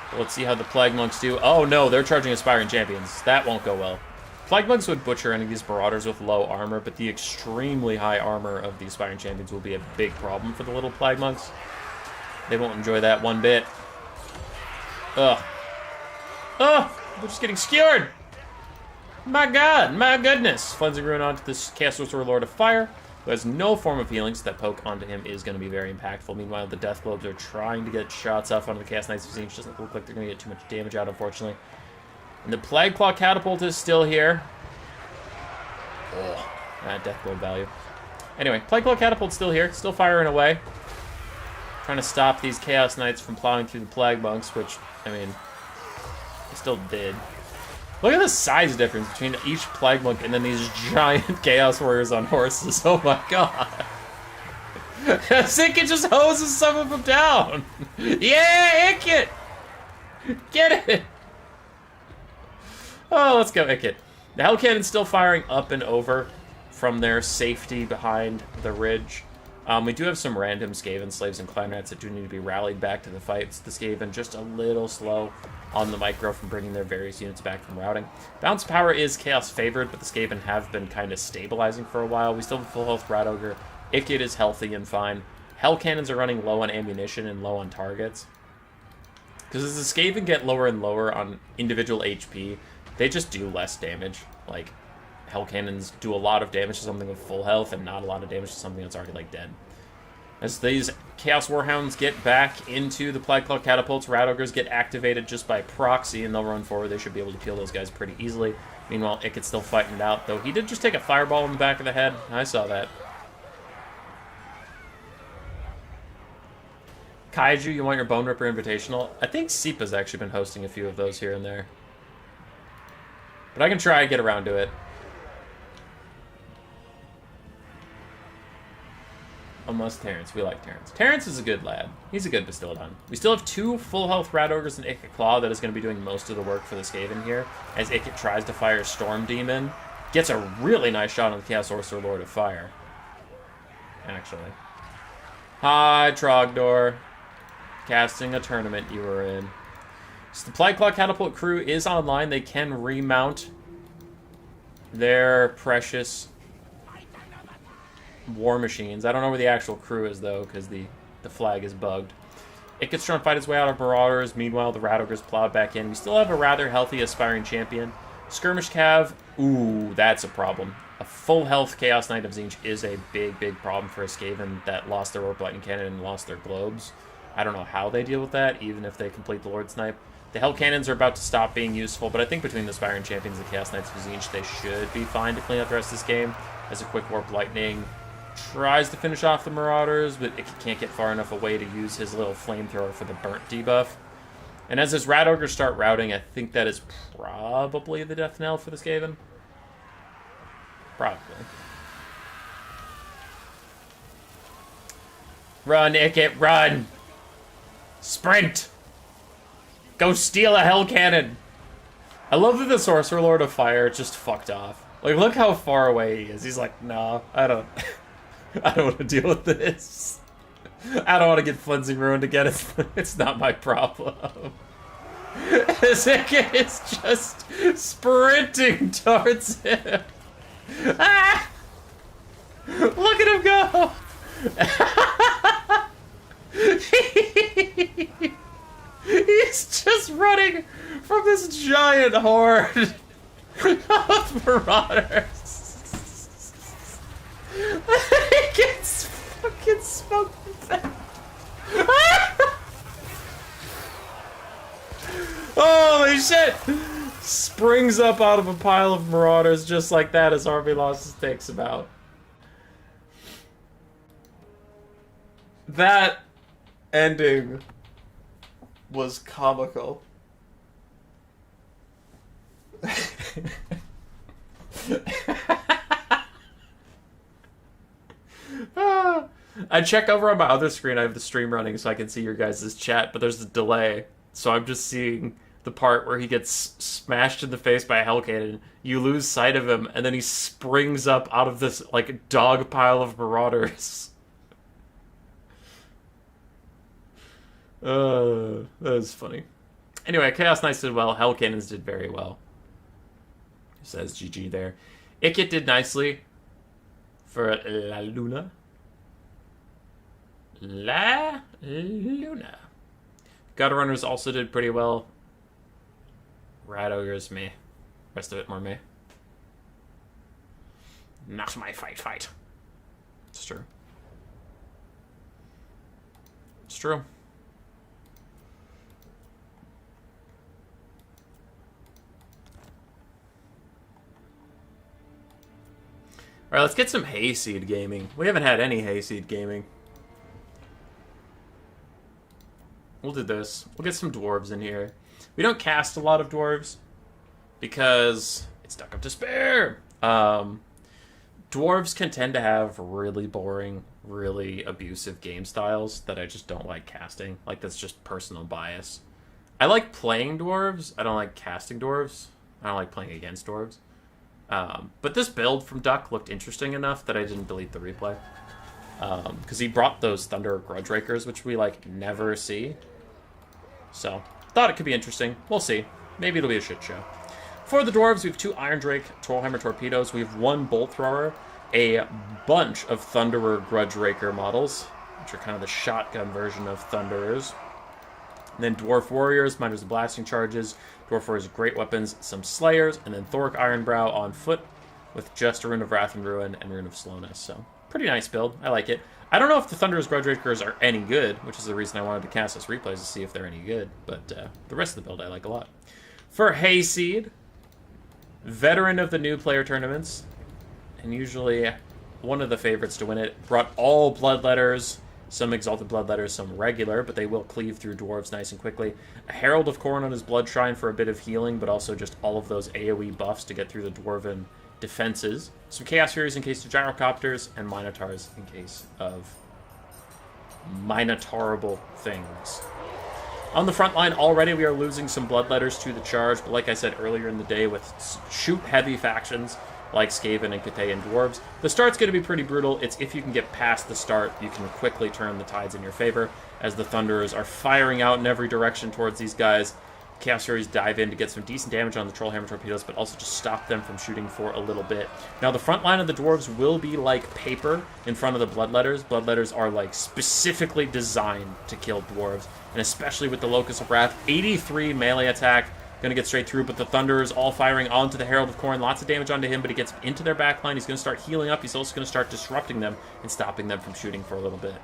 But let's see how the Plague Monks do. Oh no, they're charging Aspiring Champions. That won't go well. Plague Monks would butcher any of these Marauders with low armor, but the extremely high armor of the Aspiring Champions will be a big problem for the little Plague Monks. They won't enjoy that one bit. Ugh. Ugh! They're just getting skewered! My god, my goodness! Cleansing Rune onto this Chaos Sorcerer Lord of Fire, who has no form of healing, so that poke onto him is going to be very impactful. Meanwhile, the Death Globes are trying to get shots off onto the Chaos Knights of Tzeentch. Doesn't look like they're going to get too much damage out, unfortunately. And the Plague Claw Catapult is still here. Oh, that Death Globe value. Anyway, Plague Claw Catapult's still here, still firing away. Trying to stop these Chaos Knights from plowing through the Plague Monks, which, I mean, they still did. Look at the size difference between each Plague Monk and then these giant Chaos Warriors on horses. Oh my god. Ikit just hoses some of them down. Yeah, Ikit! Get it! Oh, let's go, Ikit. The Hell Cannon's still firing up and over from their safety behind the ridge. We do have some random Skaven slaves and clarinets that do need to be rallied back to the fights. The Skaven just a little slow on the micro from bringing their various units back from routing. Bounce power is Chaos favored, but the Skaven have been kind of stabilizing for a while. We still have a full health Rat Ogre. Ikit is healthy and fine. Hell Cannons are running low on ammunition and low on targets. Because as the Skaven get lower and lower on individual HP, they just do less damage. Like, Hell Cannons do a lot of damage to something with full health and not a lot of damage to something that's already, like, dead. As these Chaos Warhounds get back into the Plague Claw Catapults, Rat Ogres get activated just by proxy, and they'll run forward. They should be able to kill those guys pretty easily. Meanwhile, Ikit's still fighting it out, though he did just take a fireball in the back of the head. I saw that. Kaiju, you want your Bone Ripper Invitational? I think Seepa's actually been hosting a few of those here and there. But I can try and get around to it. Unless Terrence. We like Terrence. Terrence is a good lad. He's a good Bastildon. We still have 2 full health Rat Ogres and Ikit Claw that is going to be doing most of the work for the Skaven here. As Ikit tries to fire Storm Demon. Gets a really nice shot on the Chaos Sorcerer Lord of Fire. Actually. Hi, Trogdor. Casting a tournament you were in. So the Plague Claw Catapult crew is online. They can remount their precious war machines. I don't know where the actual crew is, though, because the flag is bugged. Ikit's trying to fight his way out of Marauders. Meanwhile, the Rat Ogres plowed back in. We still have a rather healthy Aspiring Champion. Skirmish Cav, ooh, that's a problem. A full health Chaos Knight of Tzeentch is a big, big problem for a Skaven that lost their Warp Lightning Cannon and lost their globes. I don't know how they deal with that, even if they complete the Lord Snipe. The Hell Cannons are about to stop being useful, but I think between the Aspiring Champions and Chaos Knights of Tzeentch, they should be fine to clean up the rest of this game. As a quick Warp Lightning tries to finish off the Marauders, but it can't get far enough away to use his little flamethrower for the burnt debuff. And as his Rat Ogres start routing, I think that is probably the death knell for the Skaven. Probably. Run, Ikit, run! Sprint! Go steal a Hell Cannon! I love that the Sorcerer Lord of Fire just fucked off. Like, look how far away he is. He's like, nah, I don't want to deal with this. I don't want to get Cleansing Ruined again. It's not my problem. Ikit is just sprinting towards him. Ah! Look at him go! He's just running from this giant horde of Marauders. He gets fucking smoked back. Holy shit! Springs up out of a pile of Marauders just like that as Army Losses takes him out. That ending was comical. I check over on my other screen. I have the stream running so I can see your guys' chat, but there's a delay. So I'm just seeing the part where he gets smashed in the face by a Hell Cannon. You lose sight of him, and then he springs up out of this, like, dog pile of Marauders. That was funny. Anyway, Chaos Knights did well. Hell Cannons did very well. Says GG there. Ikit did nicely for La Luna. La Luna. Gutter Runners also did pretty well. Rat Ogres, meh. Rest of it, more meh. Not my fight. It's true. It's true. Alright, let's get some Hayseed gaming. We haven't had any Hayseed gaming. We'll do this. We'll get some Dwarves in here. We don't cast a lot of Dwarves because it's Duck of Despair. Dwarves can tend to have really boring, really abusive game styles that I just don't like casting. Like, that's just personal bias. I like playing Dwarves. I don't like casting Dwarves. I don't like playing against Dwarves. But this build from Duck looked interesting enough that I didn't delete the replay. Because he brought those Thunder Grudge Rakers, which we, like, never see. So, thought it could be interesting. We'll see. Maybe it'll be a shit show. For the Dwarves, we have 2 Iron Drake Trollhammer Torpedoes. We have 1 Bolt Thrower, a bunch of Thunderer Grudge Raker models, which are kind of the shotgun version of Thunderers. And then Dwarf Warriors, minus the blasting charges. Dwarf Warriors, great weapons, some Slayers, and then Thoric Ironbrow on foot with just a Rune of Wrath and Ruin and Rune of Slowness. So, pretty nice build. I like it. I don't know if the Thunderers Grudge Rakers are any good, which is the reason I wanted to cast this replays to see if they're any good. But the rest of the build I like a lot. For Hayseed, veteran of the new player tournaments, and usually one of the favorites to win it, brought all Bloodletters, some Exalted Bloodletters, some regular, but they will cleave through Dwarves nice and quickly. A Herald of Khorne on his Blood Shrine for a bit of healing, but also just all of those AoE buffs to get through the Dwarven defenses. Some Chaos Furies in case of Gyrocopters, and Minotaurs in case of Minotaurable things. On the front line, already we are losing some Bloodletters to the charge, but like I said earlier in the day, with shoot-heavy factions like Skaven and Cathay and Dwarves, the start's going to be pretty brutal. It's if you can get past the start, you can quickly turn the tides in your favor, as the Thunderers are firing out in every direction towards these guys. Chaos Furies dive in to get some decent damage on the Trollhammer Torpedoes, but also just stop them from shooting for a little bit. Now, the front line of the Dwarves will be like paper in front of the Bloodletters. Bloodletters are, like, specifically designed to kill Dwarves, and especially with the Locust of Wrath. 83 melee attack, gonna get straight through, but the Thunderers all firing onto the Herald of Khorne. Lots of damage onto him, but he gets into their backline. He's gonna start healing up. He's also gonna start disrupting them and stopping them from shooting for a little bit.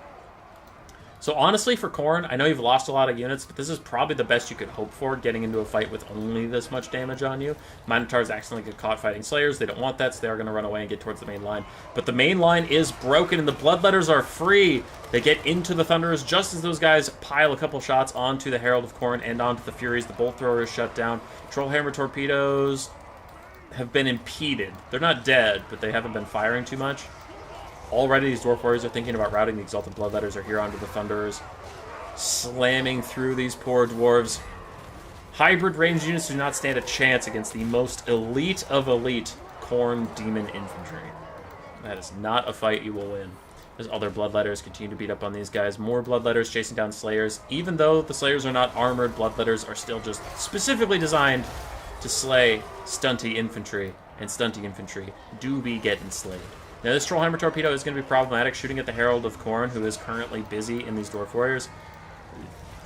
So honestly, for Khorne, I know you've lost a lot of units, but this is probably the best you could hope for, getting into a fight with only this much damage on you. Minotaurs accidentally get caught fighting Slayers. They don't want that, so they are going to run away and get towards the main line. But the main line is broken, and the Bloodletters are free. They get into the Thunderers just as those guys pile a couple shots onto the Herald of Khorne and onto the Furies. The Bolt Thrower is shut down. Trollhammer Torpedoes have been impeded. They're not dead, but they haven't been firing too much. Already, these Dwarf Warriors are thinking about routing. The Exalted Bloodletters are here onto the Thunderers, slamming through these poor Dwarves. Hybrid ranged units do not stand a chance against the most elite of elite Khorne Demon Infantry. That is not a fight you will win. As other Bloodletters continue to beat up on these guys. More Bloodletters chasing down Slayers. Even though the Slayers are not armored, Bloodletters are still just specifically designed to slay stunty infantry, and stunty infantry do be getting slayed. Now, this Trollhammer Torpedo is going to be problematic, shooting at the Herald of Khorne, who is currently busy in these Dwarf Warriors.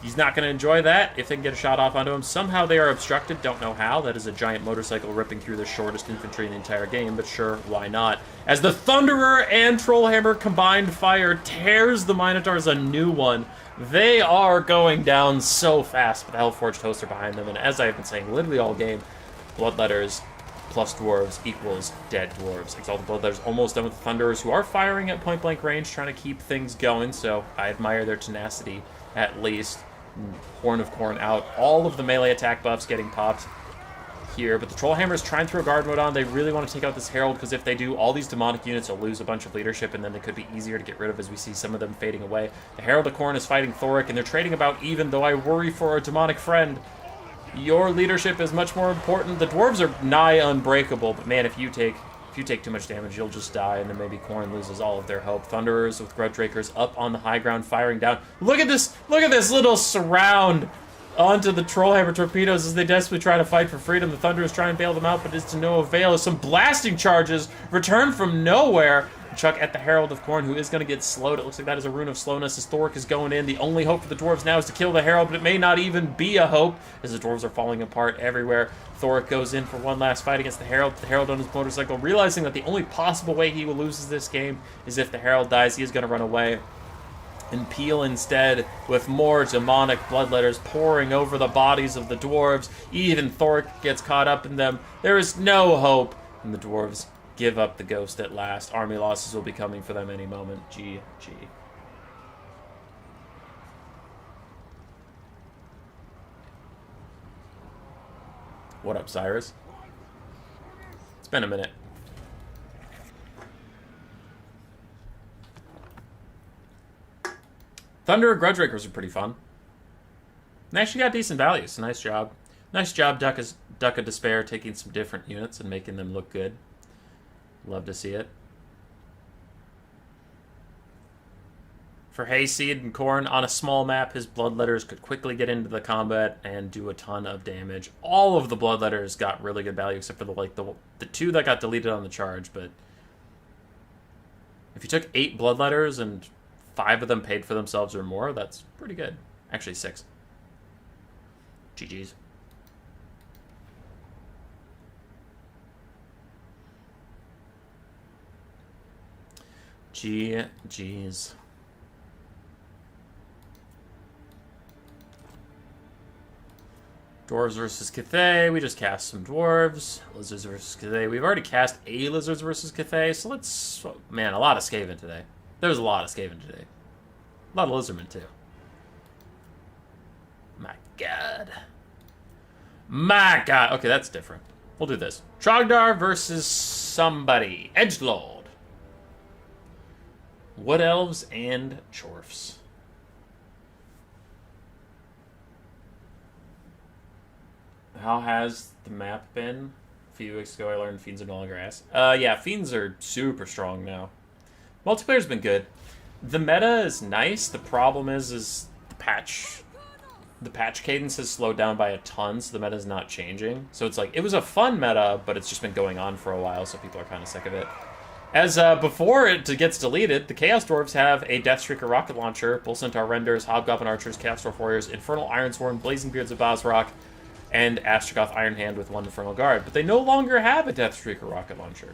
He's not going to enjoy that if they can get a shot off onto him. Somehow they are obstructed, don't know how. That is a giant motorcycle ripping through the shortest infantry in the entire game, but sure, why not? As the Thunderer and Trollhammer combined fire tears the Minotaurs a new one. They are going down so fast, but the Hellforged hosts are behind them, and as I've been saying literally all game, Bloodletters plus Dwarves equals dead Dwarves. Exalted Bloodletters almost done with the Thunderers, who are firing at point-blank range, trying to keep things going, so I admire their tenacity, at least. Horn of Khorne out. All of the melee attack buffs getting popped here, but the Trollhammer is trying to throw guard mode on. They really want to take out this Herald, because if they do, all these demonic units will lose a bunch of leadership, and then they could be easier to get rid of as we see some of them fading away. The Herald of Khorne is fighting Thoric, and they're trading about even, though I worry for our demonic friend. Your leadership is much more important. The Dwarves are nigh unbreakable, but man, if you take too much damage, you'll just die, and then maybe Khorne loses all of their hope. Thunderers with Grudge Rakers up on the high ground, firing down. Look at this little surround onto the Trollhammer Torpedoes as they desperately try to fight for freedom. The Thunderers try and bail them out, but it's to no avail. Some blasting charges return from nowhere. Chuck at the Herald of Khorne, who is going to get slowed. It looks like that is a Rune of Slowness as Thoric is going in. The only hope for the Dwarves now is to kill the Herald, but it may not even be a hope, as the Dwarves are falling apart everywhere. Thoric goes in for one last fight against the Herald. The Herald on his motorcycle, realizing that the only possible way he will lose this game is if the Herald dies. He is going to run away and peel instead, with more demonic Bloodletters pouring over the bodies of the Dwarves. Even Thoric gets caught up in them. There is no hope, and the Dwarves give up the ghost at last. Army losses will be coming for them any moment. GG. What up, Cyrus? It's been a minute. Thunder Grudge Rakers are pretty fun. They actually got decent value, so nice job. Nice job, Duck of Despair, taking some different units and making them look good. Love to see it. For Hayseed and Khorne, on a small map, his Bloodletters could quickly get into the combat and do a ton of damage. All of the Bloodletters got really good value, except for the two that got deleted on the charge. But if you took 8 Bloodletters and 5 of them paid for themselves or more, that's pretty good. Actually, 6. GG's. GG's. Dwarves versus Cathay. We just cast some Dwarves. Lizards versus Cathay. We've already cast a Lizards versus Cathay, so let's... Man, a lot of Skaven today. There's a lot of Skaven today. A lot of Lizardmen, too. My god. My god. Okay, that's different. We'll do this. Trogdor versus somebody. Edgelord. Wood Elves and Dwarfs. How has the map been? A few weeks ago I learned Fiends are no longer ass. Yeah, Fiends are super strong now. Multiplayer's been good. The meta is nice. The problem is the patch cadence has slowed down by a ton, so the meta is not changing. So it's like, it was a fun meta, but it's just been going on for a while, so people are kind of sick of it. As before it gets deleted, the Chaos Dwarves have a Deathstreaker rocket launcher, Bull Centaur Renders, Hobgoblin Archers, Chaos Dwarf Warriors, Infernal Ironsworn, Blazing Beards of Bosrock, and Astragoth Iron Hand with 1 Infernal Guard. But they no longer have a Deathstreaker rocket launcher.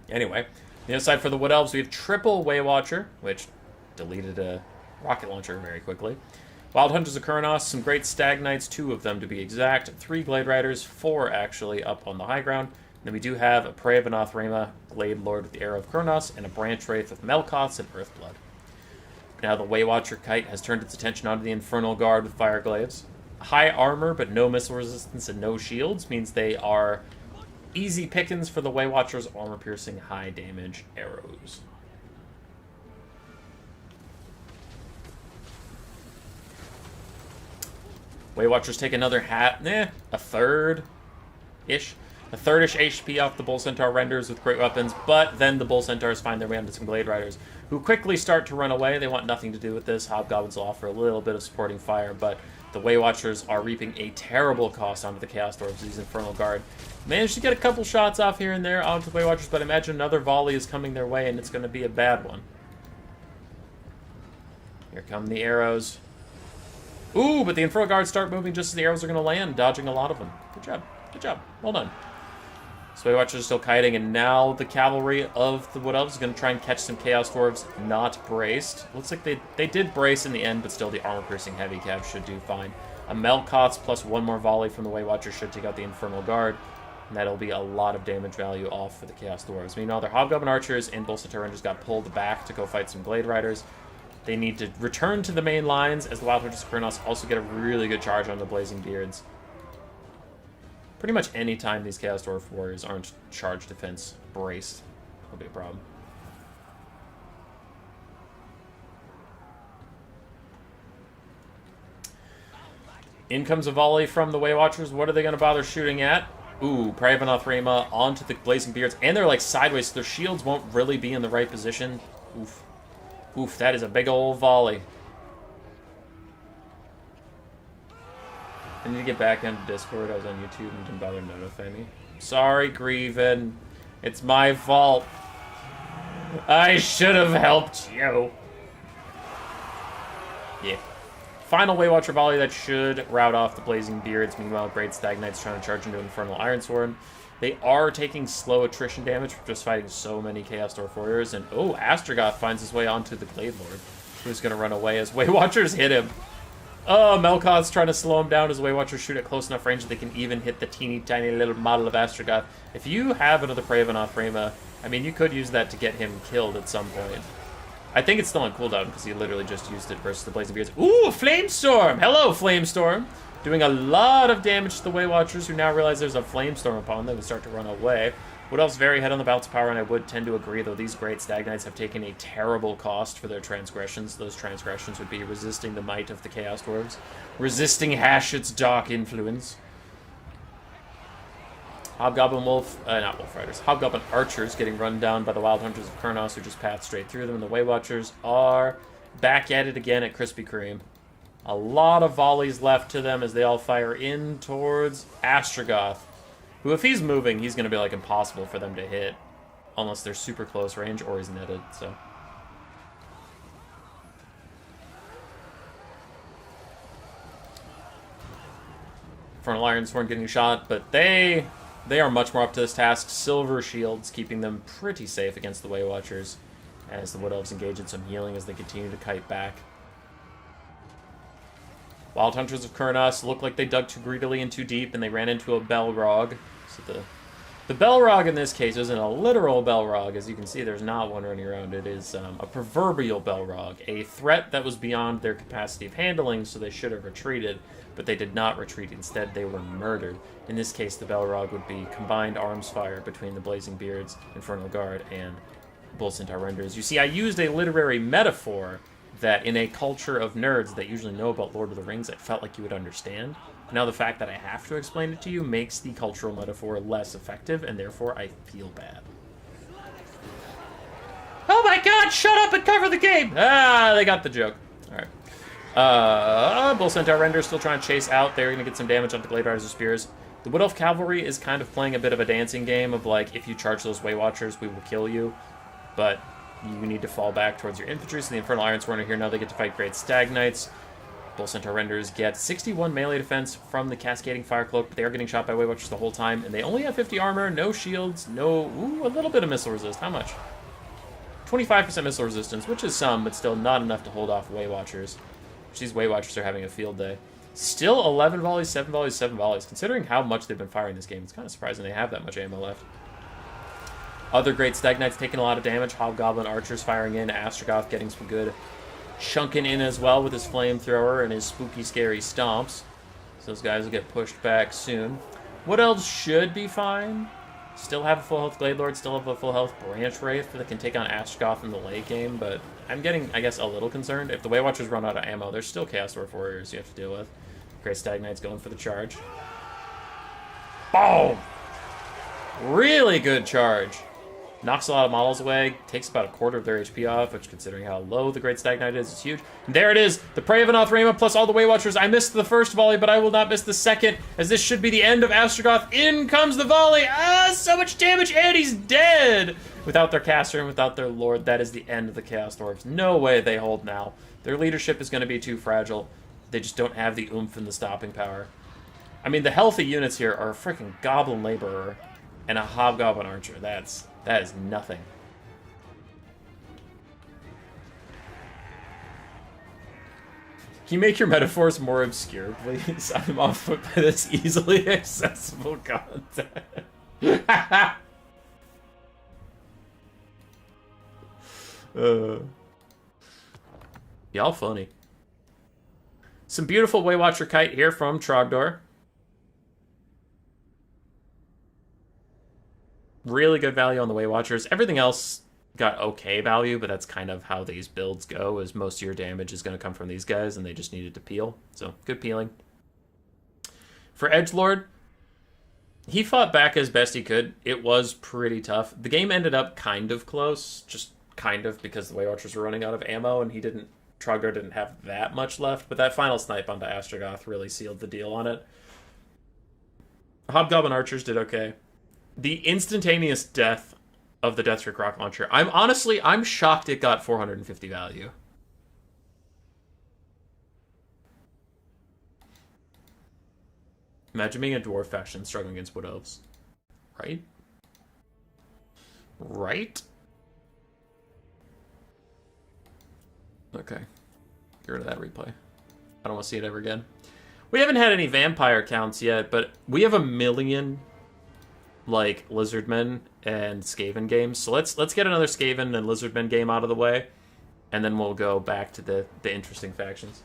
Anyway, the other side for the Wood Elves, we have triple Waywatcher, which deleted a rocket launcher very quickly. Wild Hunters of Kurnos, some great Stag Knights, 2 of them to be exact, 3 Glade Riders, 4 actually up on the high ground. And then we do have a Prey of Anothrema, Glade Lord with the Arrow of Kurnos, and a Branch Wraith with Melkoths and Earthblood. Now the Waywatcher Kite has turned its attention onto the Infernal Guard with Fireglaves. High armor, but no missile resistance and no shields, means they are easy pickings for the Waywatcher's armor-piercing, high-damage arrows. Waywatchers take another a third-ish. A third-ish HP off the Bull Centaur Renders with great weapons, but then the Bull Centaurs find their way onto some Glade Riders, who quickly start to run away. They want nothing to do with this. Hobgoblins will offer a little bit of supporting fire, but the Waywatchers are reaping a terrible cost onto the Chaos Dwarves using Infernal Guard. Managed to get a couple shots off here and there onto the Waywatchers, but imagine another volley is coming their way, and it's going to be a bad one. Here come the arrows. Ooh, but the Infernal Guards start moving just as the arrows are going to land, dodging a lot of them. Good job. Good job. Well done. So Waywatchers are still kiting, and now the cavalry of the Wood Elves is going to try and catch some Chaos Dwarves not braced. Looks like they did brace in the end, but still the armor-piercing heavy cav should do fine. A Melkoths plus 1 more volley from the Waywatchers should take out the Infernal Guard, and that'll be a lot of damage value off for the Chaos Dwarves. Meanwhile, their Hobgoblin Archers and Bull Centaur Rangers got pulled back to go fight some Glade Riders. They need to return to the main lines, as the Wild Hunters of Kurnos also get a really good charge on the Blazing Beards. Pretty much any time these Chaos Dwarf Warriors aren't charge defense braced, will be a problem. In comes a volley from the Waywatchers. What are they going to bother shooting at? Ooh, Prey of Anothrema onto the Blazing Beards, and they're like sideways, so their shields won't really be in the right position. Oof. Oof, that is a big old volley. I need to get back into Discord. I was on YouTube and didn't bother notifying me. Sorry, Grieven. It's my fault. I should have helped you. Yeah. Final Waywatcher volley that should rout off the Blazing Beards. Meanwhile, Great Stag Knight's trying to charge into Infernal Ironsworn. They are taking slow attrition damage for just fighting so many Chaos Dwarf Warriors. And, oh, Astragoth finds his way onto the Glade Lord, who's going to run away as Waywatchers hit him. Oh, Melkoth's trying to slow him down as Waywatchers shoot at close enough range that they can even hit the teeny tiny little model of Astragoth. If you have another Prey of Anothrema, I mean, you could use that to get him killed at some point. I think it's still on cooldown because he literally just used it versus the Blazing Beards. Ooh, Flamestorm! Hello, Flamestorm! Doing a lot of damage to the Waywatchers, who now realize there's a Flamestorm upon them and start to run away. Wood Elves very ahead on the bounce power, and I would tend to agree, though these Great Stag Knights have taken a terrible cost for their transgressions. Those transgressions would be resisting the might of the Chaos Dwarves, resisting Hashit's dark influence. Hobgoblin not Wolf Riders. Hobgoblin Archers getting run down by the Wild Hunters of Khorne, who just path straight through them. And the Way Watchers are back at it again at Krispy Kreme. A lot of volleys left to them as they all fire in towards Astrogoth, who, if he's moving, he's going to be, like, impossible for them to hit. Unless they're super close range or he's netted, so... Infernal Ironsworn getting shot, but they are much more up to this task. Silver shields keeping them pretty safe against the Way Watchers as the Wood Elves engage in some healing as they continue to kite back. Wild Hunters of Khorne look like they dug too greedily and too deep, and they ran into a Belrog. So the Belrog in this case isn't a literal Belrog. As you can see, there's not one running around. It is a proverbial Belrog, a threat that was beyond their capacity of handling, so they should have retreated. But they did not retreat. Instead, they were murdered. In this case, the Belrog would be combined arms fire between the Blazing Beards, Infernal Guard, and Bull Centaur Renders. You see, I used a literary metaphor that in a culture of nerds that usually know about Lord of the Rings, I felt like you would understand. Now the fact that I have to explain it to you makes the cultural metaphor less effective, and therefore I feel bad. Oh my god, shut up and cover the game! Ah, they got the joke. Alright. Bull Centaur Render still trying to chase out. They're going to get some damage on the Glade Riders of Spears. The Wood Elf Cavalry is kind of playing a bit of a dancing game of like, if you charge those Way Watchers, we will kill you. But you need to fall back towards your infantry. So the Infernal Ironsworn are here now. They get to fight Great Stag Knights. Bull Centaur Renders get 61 melee defense from the Cascading Fire Cloak, but they are getting shot by Way Watchers the whole time. And they only have 50 armor, no shields, a little bit of missile resist. How much? 25% missile resistance, which is some, but still not enough to hold off Way Watchers. These Way Watchers are having a field day. Still 11 volleys, 7 volleys, 7 volleys. Considering how much they've been firing this game, it's kind of surprising they have that much ammo left. Other Great Stag Knights taking a lot of damage. Hobgoblin Archers firing in. Astrogoth getting some good chunking in as well with his flamethrower and his spooky, scary stomps. So those guys will get pushed back soon. Wood Elves should be fine. Still have a full health Glade Lord, still have a full health Branch Wraith that can take on Astrogoth in the late game, but I'm getting, I guess, a little concerned. If the Way Watchers run out of ammo, there's still Chaos Dwarf Warriors you have to deal with. Great Stag Knight's going for the charge. Boom! Really good charge. Knocks a lot of models away, takes about a quarter of their HP off, which, considering how low the Great Stag Knight is huge. And there it is, the Prey of Anathema plus all the Way Watchers. I missed the first volley, but I will not miss the second, as this should be the end of Astrogoth. In comes the volley! Ah, so much damage, and he's dead! Without their caster and without their lord, that is the end of the Chaos Dwarves. No way they hold now. Their leadership is going to be too fragile. They just don't have the oomph and the stopping power. I mean, the healthy units here are a freaking Goblin Laborer and a Hobgoblin Archer. That is nothing. Can you make your metaphors more obscure, please? I'm off put by this easily accessible content. Y'all funny. Some beautiful Way Watcher kite here from Trogdor. Really good value on the Way Watchers. Everything else got okay value, but that's kind of how these builds go, is most of your damage is going to come from these guys, and they just needed to peel. So, good peeling. For Edgelord, he fought back as best he could. It was pretty tough. The game ended up kind of close, just kind of, because the Way Watchers were running out of ammo, and Trogdor didn't have that much left, but that final snipe onto Astrogoth really sealed the deal on it. Hobgoblin Archers did okay. The instantaneous death of the Deathstroke rocket launcher. I'm shocked it got 450 value. Imagine being a dwarf faction struggling against Wood Elves. Right? Right? Okay. Get rid of that replay. I don't want to see it ever again. We haven't had any vampire counts yet, but we have 1 million like Lizardmen and Skaven games. So let's get another Skaven and Lizardmen game out of the way, and then we'll go back to the interesting factions.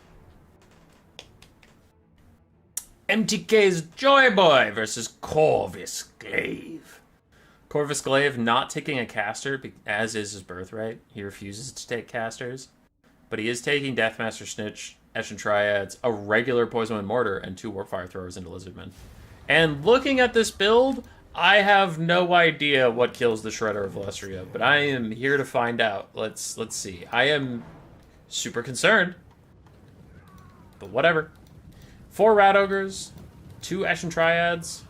MTK's Joyboy versus Corvus Glaive. Corvus Glaive not taking a caster, as is his birthright. He refuses to take casters, but he is taking Deathmaster Snitch, Eshin Triads, a regular Poison Wind Mortar, and 2 Warp Fire Throwers into Lizardmen. And looking at this build, I have no idea what kills the Shredder of Lustria, but I am here to find out. Let's see. I am super concerned, but whatever. 4 Rat Ogres, 2 Ashen Triads,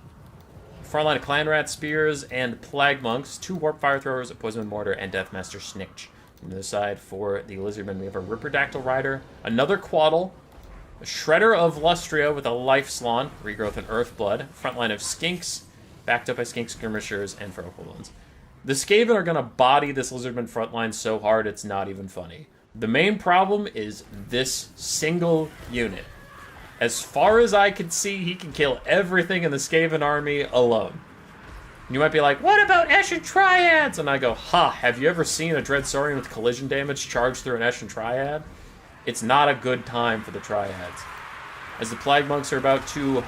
front line of Clan Rat Spears, and Plague Monks, 2 Warp Fire Throwers, a Poison Mortar, and Deathmaster Snitch. On the other side, for the Lizardmen, we have a Ripperdactyl Rider, another Quaddle, a Shredder of Lustria with a Life Slawn, Regrowth and Earthblood, front line of Skinks, backed up by Skink Skirmishers and Feral Ones. The Skaven are going to body this Lizardman frontline so hard it's not even funny. The main problem is this single unit. As far as I can see, he can kill everything in the Skaven army alone. You might be like, what about Ashen Triads? And I go, have you ever seen a Dread Saurian with collision damage charge through an Ashen Triad? It's not a good time for the Triads. As the Plague Monks are about to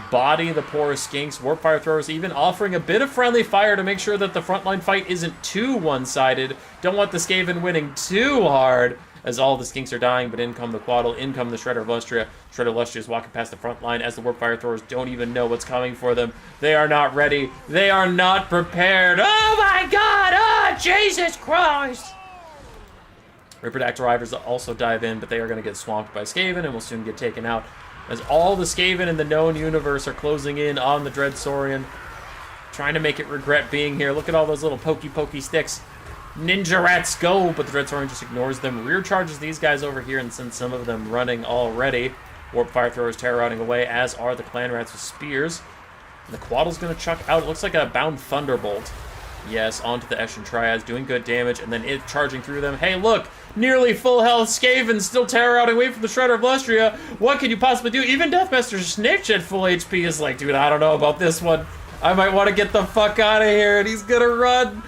body the poor Skinks, Warp Fire Throwers even offering a bit of friendly fire to make sure that the frontline fight isn't too one-sided. Don't want the Skaven winning too hard, as all the Skinks are dying, but in come the Quaddle, in come the Shredder of Lustria. Shredder of Lustria is walking past the front line as the Warp Fire Throwers don't even know what's coming for them. They are not ready. They are not prepared. Oh my god! Oh, Jesus Christ! Ripperdactyl Riders also dive in, but they are going to get swamped by Skaven and will soon get taken out, as all the Skaven in the known universe are closing in on the Dread Saurian, trying to make it regret being here. Look at all those little pokey sticks. Ninja Rats go, but the Dread Saurian just ignores them. Rear charges these guys over here and sends some of them running already. Warp Fire Throwers terror routing away, as are the Clan Rats with spears. And the Quaddle's going to chuck out, it looks like a Bound Thunderbolt. Yes, onto the Ashen Triads, doing good damage, and then it charging through them. Hey, look! Nearly full health Skaven still terror routing away from the Shredder of Lustria. What can you possibly do? Even Deathmaster Snitch at full HP is like, dude, I don't know about this one. I might want to get the fuck out of here, and he's gonna run.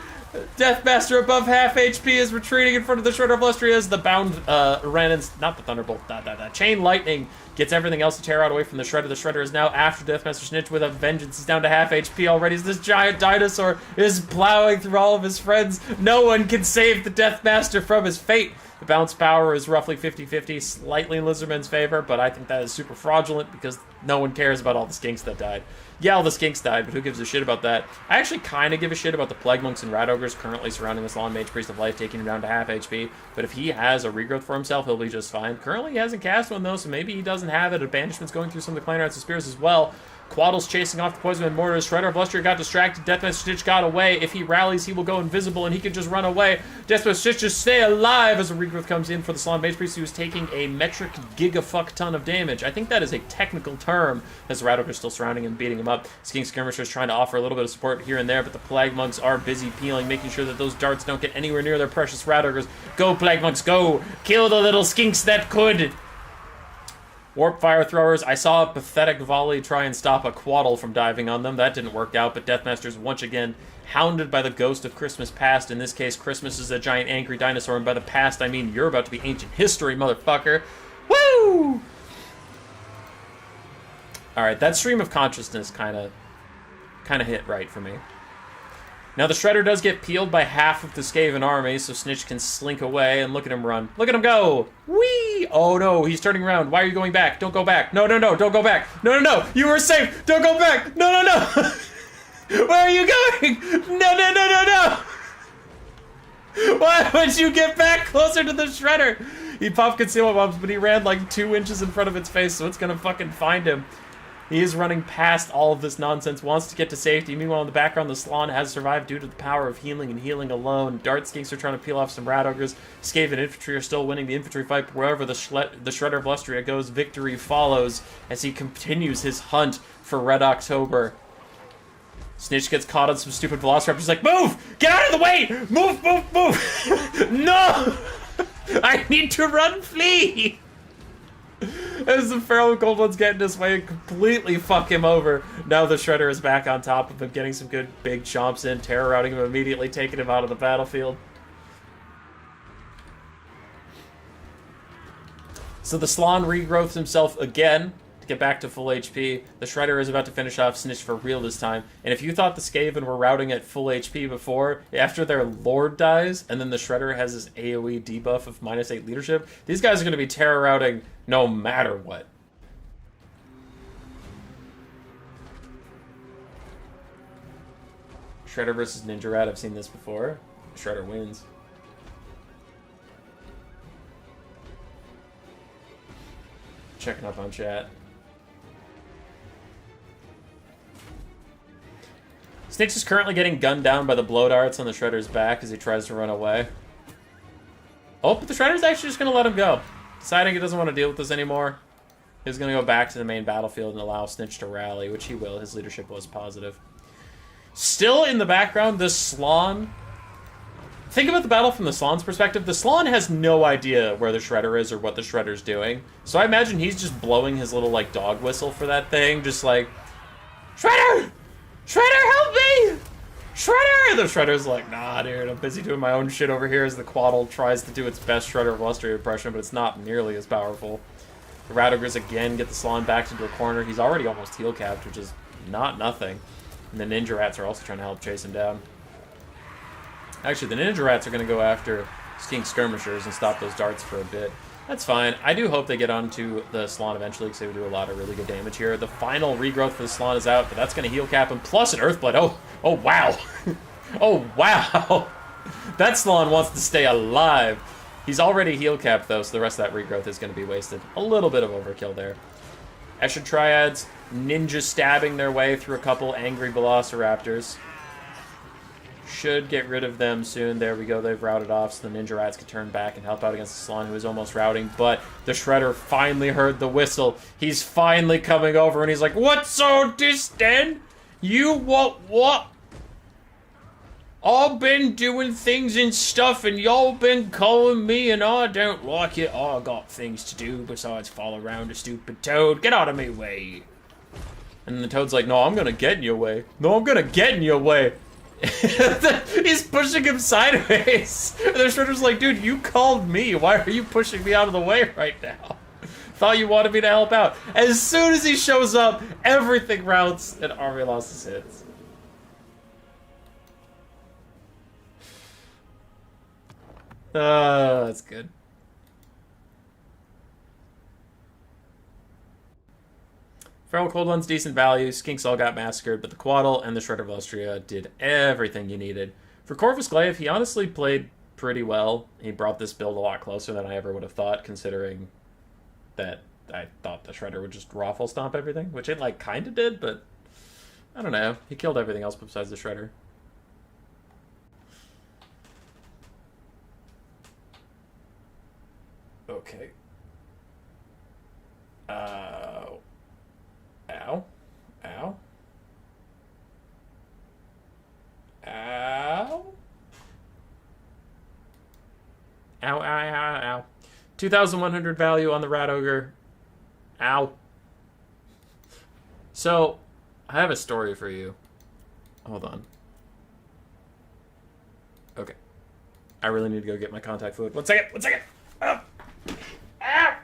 Deathmaster above half HP is retreating in front of the Shredder of Lustria as the Bound not the Thunderbolt, the Chain Lightning gets everything else to tear out away from the Shredder. The Shredder is now after Deathmaster Snitch with a vengeance. He's down to half HP already as this giant dinosaur is plowing through all of his friends. No one can save the Deathmaster from his fate. The bounce power is roughly 50-50, slightly in Lizardmen's favor, but I think that is super fraudulent because no one cares about all the Skinks that died. Yeah, all the Skinks died, but who gives a shit about that? I actually kind of give a shit about the Plague Monks and Rat Ogres currently surrounding this Lawn Mage Priest of Life, taking him down to half HP, but if he has a regrowth for himself, he'll be just fine. Currently, he hasn't cast one, though, so maybe he doesn't have it. A banishment's going through some of the Clan Rats and Spears as well. Quaddle's chasing off the Poison and Mortars. Shredder of Lustria got distracted. Deathmaster Stitch got away. If he rallies, he will go invisible, and he can just run away. Deathmaster Stitch just stay alive as a regrowth comes in for the Salon Mage Priest, who is taking a metric gigafuck ton of damage. I think that is a technical term, as the Rat Ogre is still surrounding him, beating him up. Skink Skirmisher is trying to offer a little bit of support here and there, but the Plague Monks are busy peeling, making sure that those darts don't get anywhere near their precious Rat Ogres. Go, Plague Monks, go! Kill the little skinks that could! Warp Fire Throwers, I saw a pathetic volley try and stop a Quaddle from diving on them. That didn't work out, but Deathmaster's once again hounded by the ghost of Christmas past. In this case, Christmas is a giant angry dinosaur, and by the past, I mean you're about to be ancient history, motherfucker. Woo! Alright, that stream of consciousness kind of hit right for me. Now, the Shredder does get peeled by half of the Skaven army, so Snitch can slink away, and look at him run. Look at him go! Whee! Oh no, he's turning around. Why are you going back? Don't go back. No, don't go back. No, you were safe. Don't go back. No. Where are you going? No. Why would you get back closer to the Shredder? He popped concealment bombs, but he ran like 2 inches in front of its face, so it's gonna fucking find him. He is running past all of this nonsense, wants to get to safety. Meanwhile, in the background, the Slann has survived due to the power of healing and healing alone. Dart Skinks are trying to peel off some Rat Ogres. Skaven infantry are still winning the infantry fight, but wherever the Shredder of Lustria goes, victory follows as he continues his hunt for Red October. Snitch gets caught on some stupid Velociraptor. He's like, move! Get out of the way! Move! No! I need to run, flee! As the Feral Gold Ones get in his way and completely fuck him over. Now the Shredder is back on top of him, getting some good big chomps in, terror routing him immediately, taking him out of the battlefield. So the Slann regrowths himself again to get back to full HP. The Shredder is about to finish off Snitch for real this time. And if you thought the Skaven were routing at full HP before, after their Lord dies, and then the Shredder has his AoE debuff of -8 leadership, these guys are going to be terror routing no matter what. Shredder versus Ninja Rat. I've seen this before. Shredder wins. Checking up on chat. Snitch is currently getting gunned down by the blow darts on the Shredder's back as he tries to run away. Oh, but the Shredder's actually just going to let him go. Deciding he doesn't want to deal with this anymore. He's going to go back to the main battlefield and allow Snitch to rally, which he will. His leadership was positive. Still in the background, the Slon. Think about the battle from the Slon's perspective. The Slon has no idea where the Shredder is or what the Shredder's doing. So I imagine he's just blowing his little, like, dog whistle for that thing. Just like, Shredder! Shredder, help me! Shredder! The Shredder's like, nah, dude, I'm busy doing my own shit over here as the Quaddle tries to do its best Shredder Bluster impression, but it's not nearly as powerful. The Rat Ogres again get the Slon backed into a corner. He's already almost heel capped, which is not nothing. And the Ninja Rats are also trying to help chase him down. Actually, the Ninja Rats are going to go after King Skirmishers and stop those darts for a bit. That's fine. I do hope they get onto the Slon eventually because they would do a lot of really good damage here. The final regrowth for the Slon is out, but that's going to heal cap him, plus an Earthblood. Oh wow. Oh, wow. That Slon wants to stay alive. He's already heal capped, though, so the rest of that regrowth is going to be wasted. A little bit of overkill there. Escher Triads ninja stabbing their way through a couple angry Velociraptors. Should get rid of them soon. There we go. They've routed off, so the Ninja Rats can turn back and help out against the Slon, who is almost routing. But the Shredder finally heard the whistle. He's finally coming over, and he's like, "What's so distant? You what? I've been doing things and stuff, and y'all been calling me, and I don't like it. I got things to do besides follow around a stupid toad. Get out of my way." And the Toad's like, "No, I'm gonna get in your way. No, I'm gonna get in your way." He's pushing him sideways. And the Shredder's like, "Dude, you called me. Why are you pushing me out of the way right now? Thought you wanted me to help out." As soon as he shows up, everything routes, and Army loses hits. That's good. Feral Cold One's decent value. Skinks all got massacred, but the Quaddle and the Shredder of Austria did everything you needed. For Corvus Glaive, he honestly played pretty well. He brought this build a lot closer than I ever would have thought, considering that I thought the Shredder would just raffle stomp everything, which it, like, kind of did, but I don't know. He killed everything else besides the Shredder. Okay. Ow. Ow. Ow. Ow. Ow, ow, ow, ow. 2,100 value on the Rat Ogre. Ow. So, I have a story for you. Hold on. Okay. I really need to go get my contact fluid. 1 second. 1 second. Oh. Ah.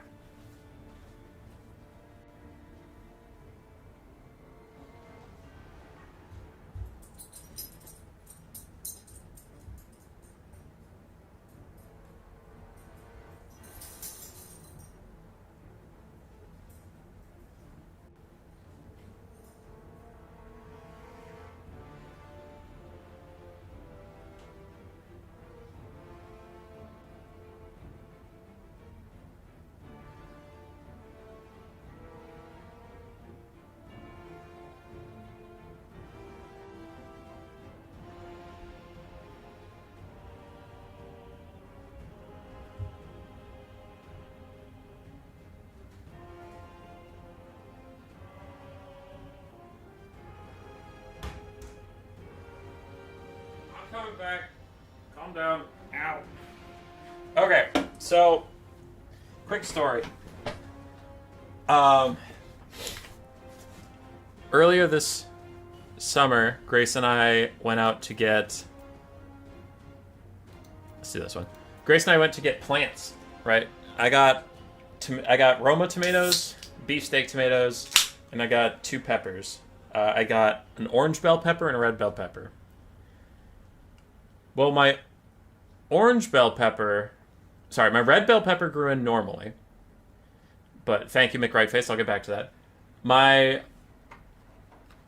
Coming back. Calm down. Ow. Okay, so quick story. Earlier this summer, Grace and I went out to get. Let's do this one. Grace and I went to get plants. Right. I got Roma tomatoes, beefsteak tomatoes, and I got 2 peppers. I got an orange bell pepper and a red bell pepper. Well, my orange bell pepper... Sorry, my red bell pepper grew in normally. But thank you, McRightface. I'll get back to that. My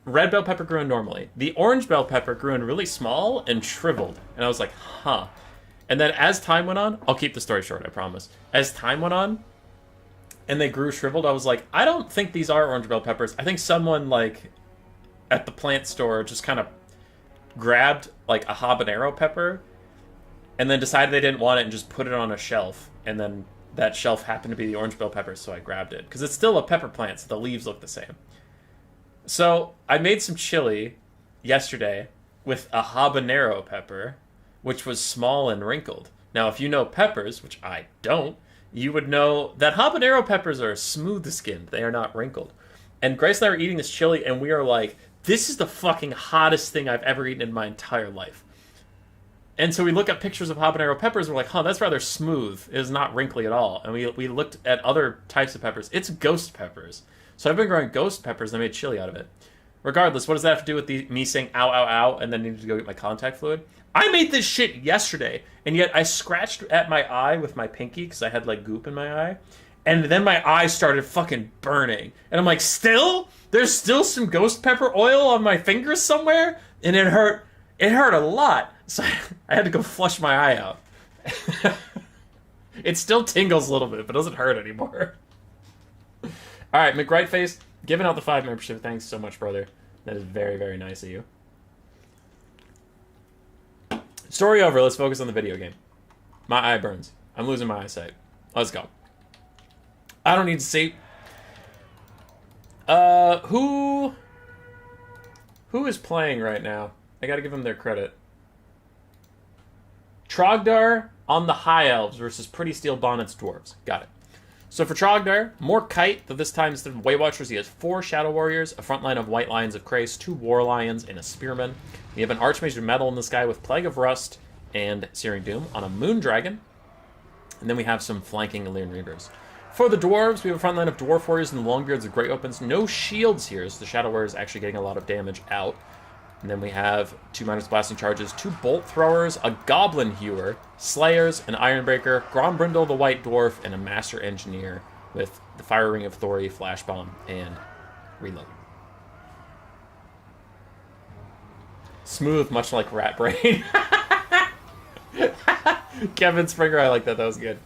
red bell pepper grew in normally. The orange bell pepper grew in really small and shriveled. And I was like, huh. And then as time went on, I'll keep the story short, I promise. As time went on, and they grew shriveled, I was like, I don't think these are orange bell peppers. I think someone, like, at the plant store just kind of grabbed, like, a habanero pepper and then decided they didn't want it and just put it on a shelf. And then that shelf happened to be the orange bell pepper, so I grabbed it. Because it's still a pepper plant, so the leaves look the same. So I made some chili yesterday with a habanero pepper, which was small and wrinkled. Now, if you know peppers, which I don't, you would know that habanero peppers are smooth-skinned. They are not wrinkled. And Grace and I are eating this chili, and we are like, this is the fucking hottest thing I've ever eaten in my entire life. And so we look at pictures of habanero peppers, and we're like, huh, that's rather smooth. It is not wrinkly at all. And we looked at other types of peppers. It's ghost peppers. So I've been growing ghost peppers, and I made chili out of it. Regardless, what does that have to do with me saying ow, ow, ow, and then needing to go get my contact fluid? I made this shit yesterday, and yet I scratched at my eye with my pinky, because I had, like, goop in my eye, and then my eye started fucking burning. And I'm like, still? There's still some ghost pepper oil on my fingers somewhere? And it hurt. It hurt a lot. So I had to go flush my eye out. It still tingles a little bit, but doesn't hurt anymore. Alright, McGrightface, giving out the 5 membership. Thanks so much, brother. That is very, very nice of you. Story over. Let's focus on the video game. My eye burns. I'm losing my eyesight. Let's go. I don't need to see. Who is playing right now? I gotta give them their credit. Trogdar on the High Elves versus Pretty Steel Bonnet's Dwarves. Got it. So for Trogdar, more kite, though this time instead of Weight Watchers, he has 4 Shadow Warriors, a front line of White Lions of Krace, 2 War Lions, and a Spearman. We have an Archmage of Metal in the sky with Plague of Rust and Searing Doom on a Moon Dragon. And then we have some flanking Illyrian Reavers. For the Dwarves, we have a front line of Dwarf Warriors and Longbeards of Great Opens. No shields here, so the Shadow Warriors actually getting a lot of damage out. And then we have 2 Miners Blasting Charges, 2 Bolt Throwers, a Goblin Hewer, Slayers, an Ironbreaker, Grombrindle the White Dwarf, and a Master Engineer with the Fire Ring of Thori, Flash Bomb, and Reload. Smooth, much like Rat Brain. Kevin Springer, I like that. That was good.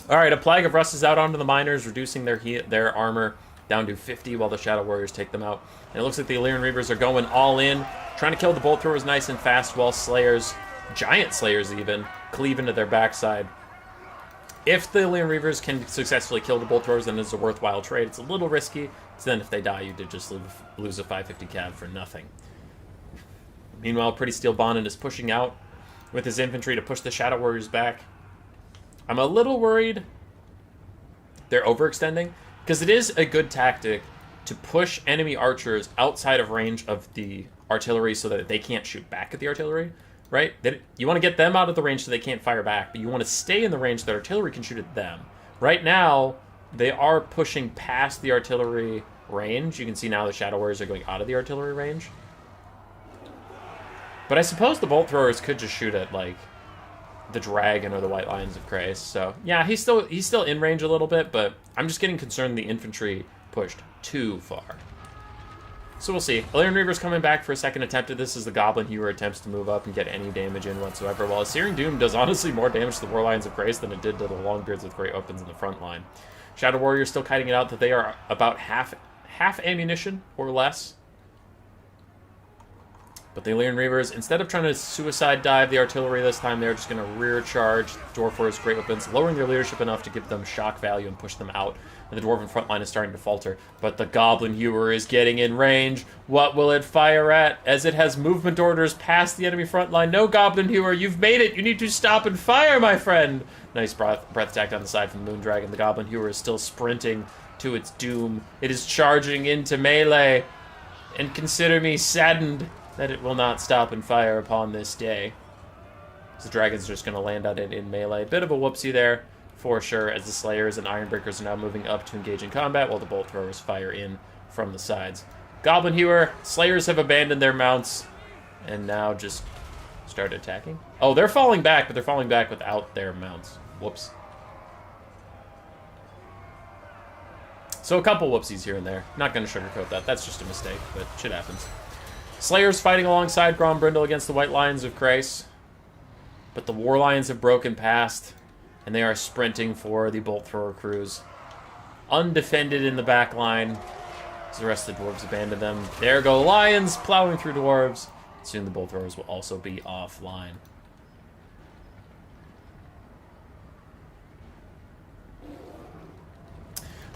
Alright, a Plague of Rust is out onto the Miners, reducing their armor down to 50 while the Shadow Warriors take them out. And it looks like the Illyrian Reavers are going all in, trying to kill the Bolt Throwers nice and fast while Slayers, giant Slayers even, cleave into their backside. If the Illyrian Reavers can successfully kill the Bolt Throwers, then it's a worthwhile trade. It's a little risky, so then if they die, you did just lose a 550 cav for nothing. Meanwhile, Pretty Steel Bonnet is pushing out with his infantry to push the Shadow Warriors back. I'm a little worried they're overextending, because it is a good tactic to push enemy archers outside of range of the artillery so that they can't shoot back at the artillery, right? You want to get them out of the range so they can't fire back, but you want to stay in the range so that artillery can shoot at them. Right now, they are pushing past the artillery range. You can see now the Shadow Warriors are going out of the artillery range. But I suppose the Bolt Throwers could just shoot at, like, the Dragon or the White Lions of Krace. So, yeah, he's still in range a little bit, but I'm just getting concerned the infantry pushed too far. So we'll see. Illyrian Reaver's coming back for a second attempt at this as the Goblin Hewer attempts to move up and get any damage in whatsoever, while Searing Doom does honestly more damage to the War Lions of Krace than it did to the Longbeards with Great Opens in the front line. Shadow Warriors still kiting it out that they are about half ammunition or less. But the Illyrian Reavers, instead of trying to suicide dive the artillery this time, they're just going to rear charge Dwarf Warriors' Great Opens, lowering their leadership enough to give them shock value and push them out. And the Dwarven front line is starting to falter. But the Goblin Hewer is getting in range. What will it fire at? As it has movement orders past the enemy front line. No, Goblin Hewer, you've made it. You need to stop and fire, my friend. Nice breath attack down the side from the Moon Dragon. The Goblin Hewer is still sprinting to its doom. It is charging into melee. And consider me saddened that it will not stop and fire upon this day. So the Dragon's just going to land on it in melee. Bit of a whoopsie there, for sure, as the Slayers and Ironbreakers are now moving up to engage in combat, while the Bolt Throwers fire in from the sides. Goblin Hewer, Slayers have abandoned their mounts, and now just start attacking. Oh, they're falling back, but they're falling back without their mounts. Whoops. So a couple whoopsies here and there. Not going to sugarcoat that. That's just a mistake, but shit happens. Slayers fighting alongside Grombrindle against the White Lions of Krace. But the War Lions have broken past, and they are sprinting for the Bolt Thrower crews. Undefended in the back line, as the rest of the Dwarves abandon them. There go Lions, plowing through Dwarves. Soon the Bolt Throwers will also be offline.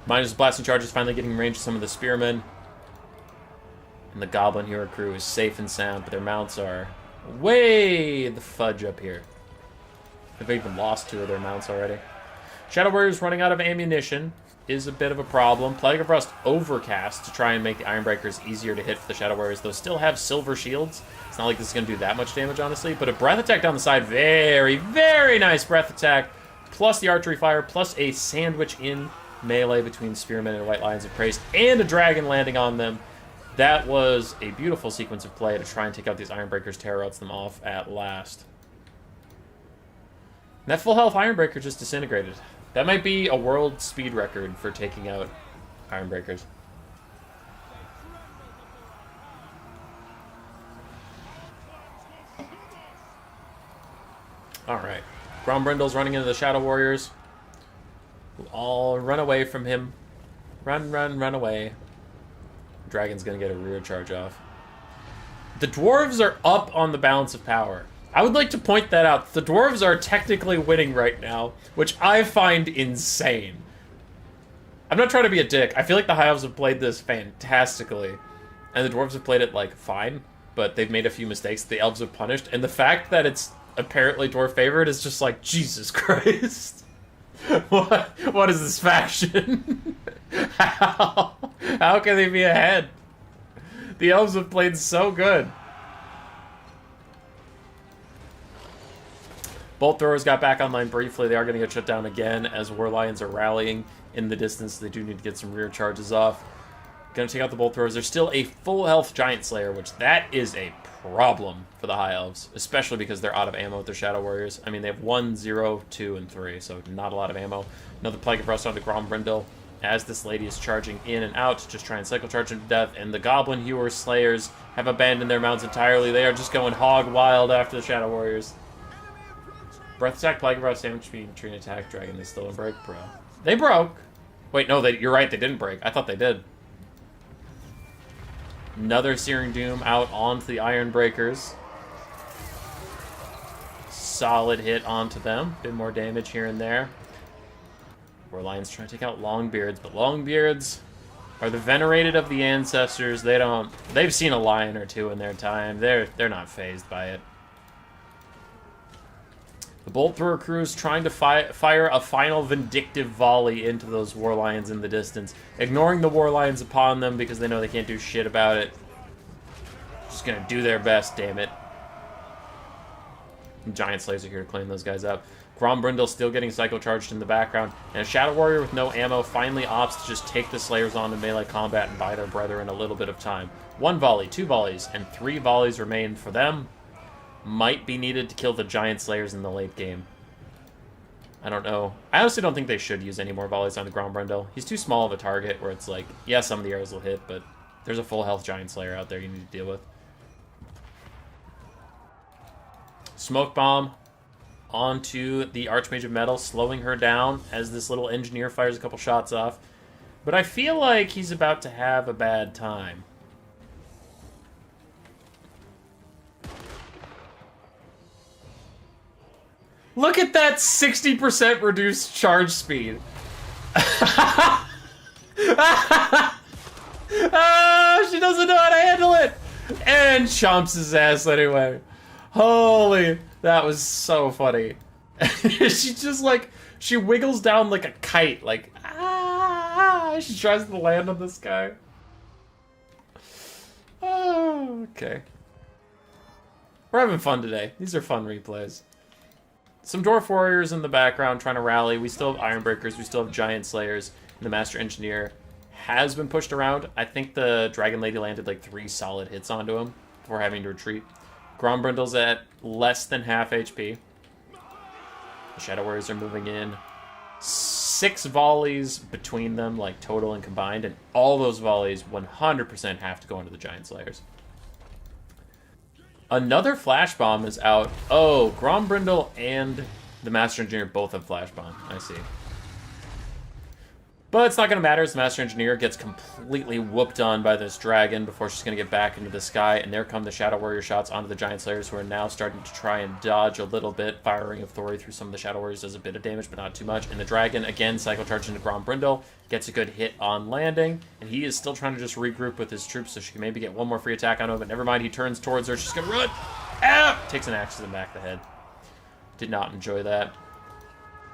Miners' blasting charges finally getting range to some of the spearmen. And the Goblin Hero crew is safe and sound, but their mounts are way the fudge up here. They've even lost 2 of their mounts already. Shadow Warriors running out of ammunition is a bit of a problem. Plague of Rust overcast to try and make the Ironbreakers easier to hit for the Shadow Warriors. Those still have silver shields. It's not like this is going to do that much damage, honestly. But a breath attack down the side, very, very nice breath attack. Plus the archery fire, plus a sandwich in melee between Spearmen and White Lions of Krace, and a dragon landing on them. That was a beautiful sequence of play to try and take out these Ironbreakers, tear outs them off at last. And that full health Ironbreaker just disintegrated. That might be a world speed record for taking out Ironbreakers. Alright. Grombrindle's running into the Shadow Warriors. Who all run away from him. Run, run, run away. Dragon's gonna get a rear charge off. The Dwarves are up on the balance of power. I would like to point that out. The Dwarves are technically winning right now, which I find insane. I'm not trying to be a dick. I feel like the High Elves have played this fantastically. And the Dwarves have played it, like, fine. But they've made a few mistakes the Elves have punished. And the fact that it's apparently Dwarf favored is just like, Jesus Christ. What is this faction? How can they be ahead? The Elves have played so good. Bolt Throwers got back online briefly. They are going to get shut down again as War Lions are rallying in the distance. They do need to get some rear charges off. Going to take out the Bolt Throwers. There's still a full health Giant Slayer, which that is a problem for the High Elves, especially because they're out of ammo with their Shadow Warriors. I mean, they have 1, 0, 2, and 3, so not a lot of ammo. Another Plague of Rust onto Grombrindle as this lady is charging in and out to just try and cycle charge him to death, and the Goblin Hewer Slayers have abandoned their mounts entirely. They are just going hog wild after the Shadow Warriors. Breath attack, Plague of Rust, damage speed, train attack, dragon. They still don't break, bro. They broke. Wait, no, you're right. They didn't break. I thought they did. Another Searing Doom out onto the Iron Breakers. Solid hit onto them. Bit more damage here and there. War Lions trying to take out Longbeards, but Longbeards are the venerated of the ancestors. They've seen a lion or two in their time. They're not fazed by it. The Bolt Thrower crew is trying to fire a final vindictive volley into those War Lions in the distance, ignoring the War Lions upon them because they know they can't do shit about it. Just gonna do their best, damn it. Giant Slayers are here to clean those guys up. Grombrindle still getting cycle charged in the background, and a Shadow Warrior with no ammo finally opts to just take the Slayers on to melee combat and buy their brethren a little bit of time. 1 volley, 2 volleys, and 3 volleys remain for them. Might be needed to kill the Giant Slayers in the late game. I don't know. I honestly don't think they should use any more volleys on the Grombrindle. He's too small of a target where it's like, yeah, some of the arrows will hit, but there's a full health Giant Slayer out there you need to deal with. Smoke Bomb onto the Archmage of Metal, slowing her down as this little engineer fires a couple shots off. But I feel like he's about to have a bad time. Look at that 60% reduced charge speed. She doesn't know how to handle it. And chomps his ass anyway. Holy, that was so funny. She just like, she wiggles down like a kite. Like, she tries to land on this guy. Oh, okay. We're having fun today. These are fun replays. Some Dwarf Warriors in the background trying to rally. We still have Ironbreakers. We still have Giant Slayers. And the Master Engineer has been pushed around. I think the Dragon Lady landed like 3 solid hits onto him before having to retreat. Grombrindle's at less than half HP. The Shadow Warriors are moving in. 6 volleys between them, like total and combined, and all those volleys 100% have to go into the Giant Slayers. Another Flash Bomb is out. Oh, Grombrindle and the Master Engineer both have Flash Bomb. I see. But it's not going to matter as the Master Engineer gets completely whooped on by this dragon before she's going to get back into the sky. And there come the Shadow Warrior shots onto the Giant Slayers, who are now starting to try and dodge a little bit. Firing of Thori through some of the Shadow Warriors does a bit of damage, but not too much. And the dragon, again, cycle charge into Grombrindle, gets a good hit on landing. And he is still trying to just regroup with his troops so she can maybe get one more free attack on him. But never mind, he turns towards her. She's going to run. Ah! Takes an axe to the back of the head. Did not enjoy that.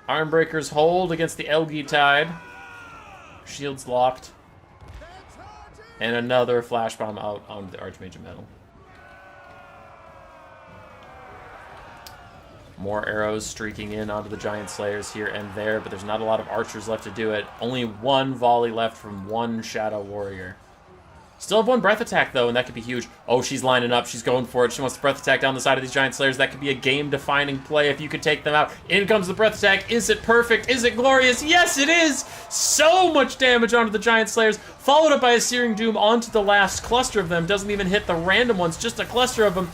Ironbreaker's hold against the Elgi Tide. Shields locked. And another Flash Bomb out onto the Archmage of Metal. More arrows streaking in onto the Giant Slayers here and there, but there's not a lot of archers left to do it. Only one volley left from one Shadow Warrior. Still have one breath attack, though, and that could be huge. Oh, she's lining up. She's going for it. She wants the breath attack down the side of these Giant Slayers. That could be a game-defining play if you could take them out. In comes the breath attack. Is it perfect? Is it glorious? Yes, it is! So much damage onto the Giant Slayers, followed up by a Searing Doom onto the last cluster of them. Doesn't even hit the random ones, just a cluster of them.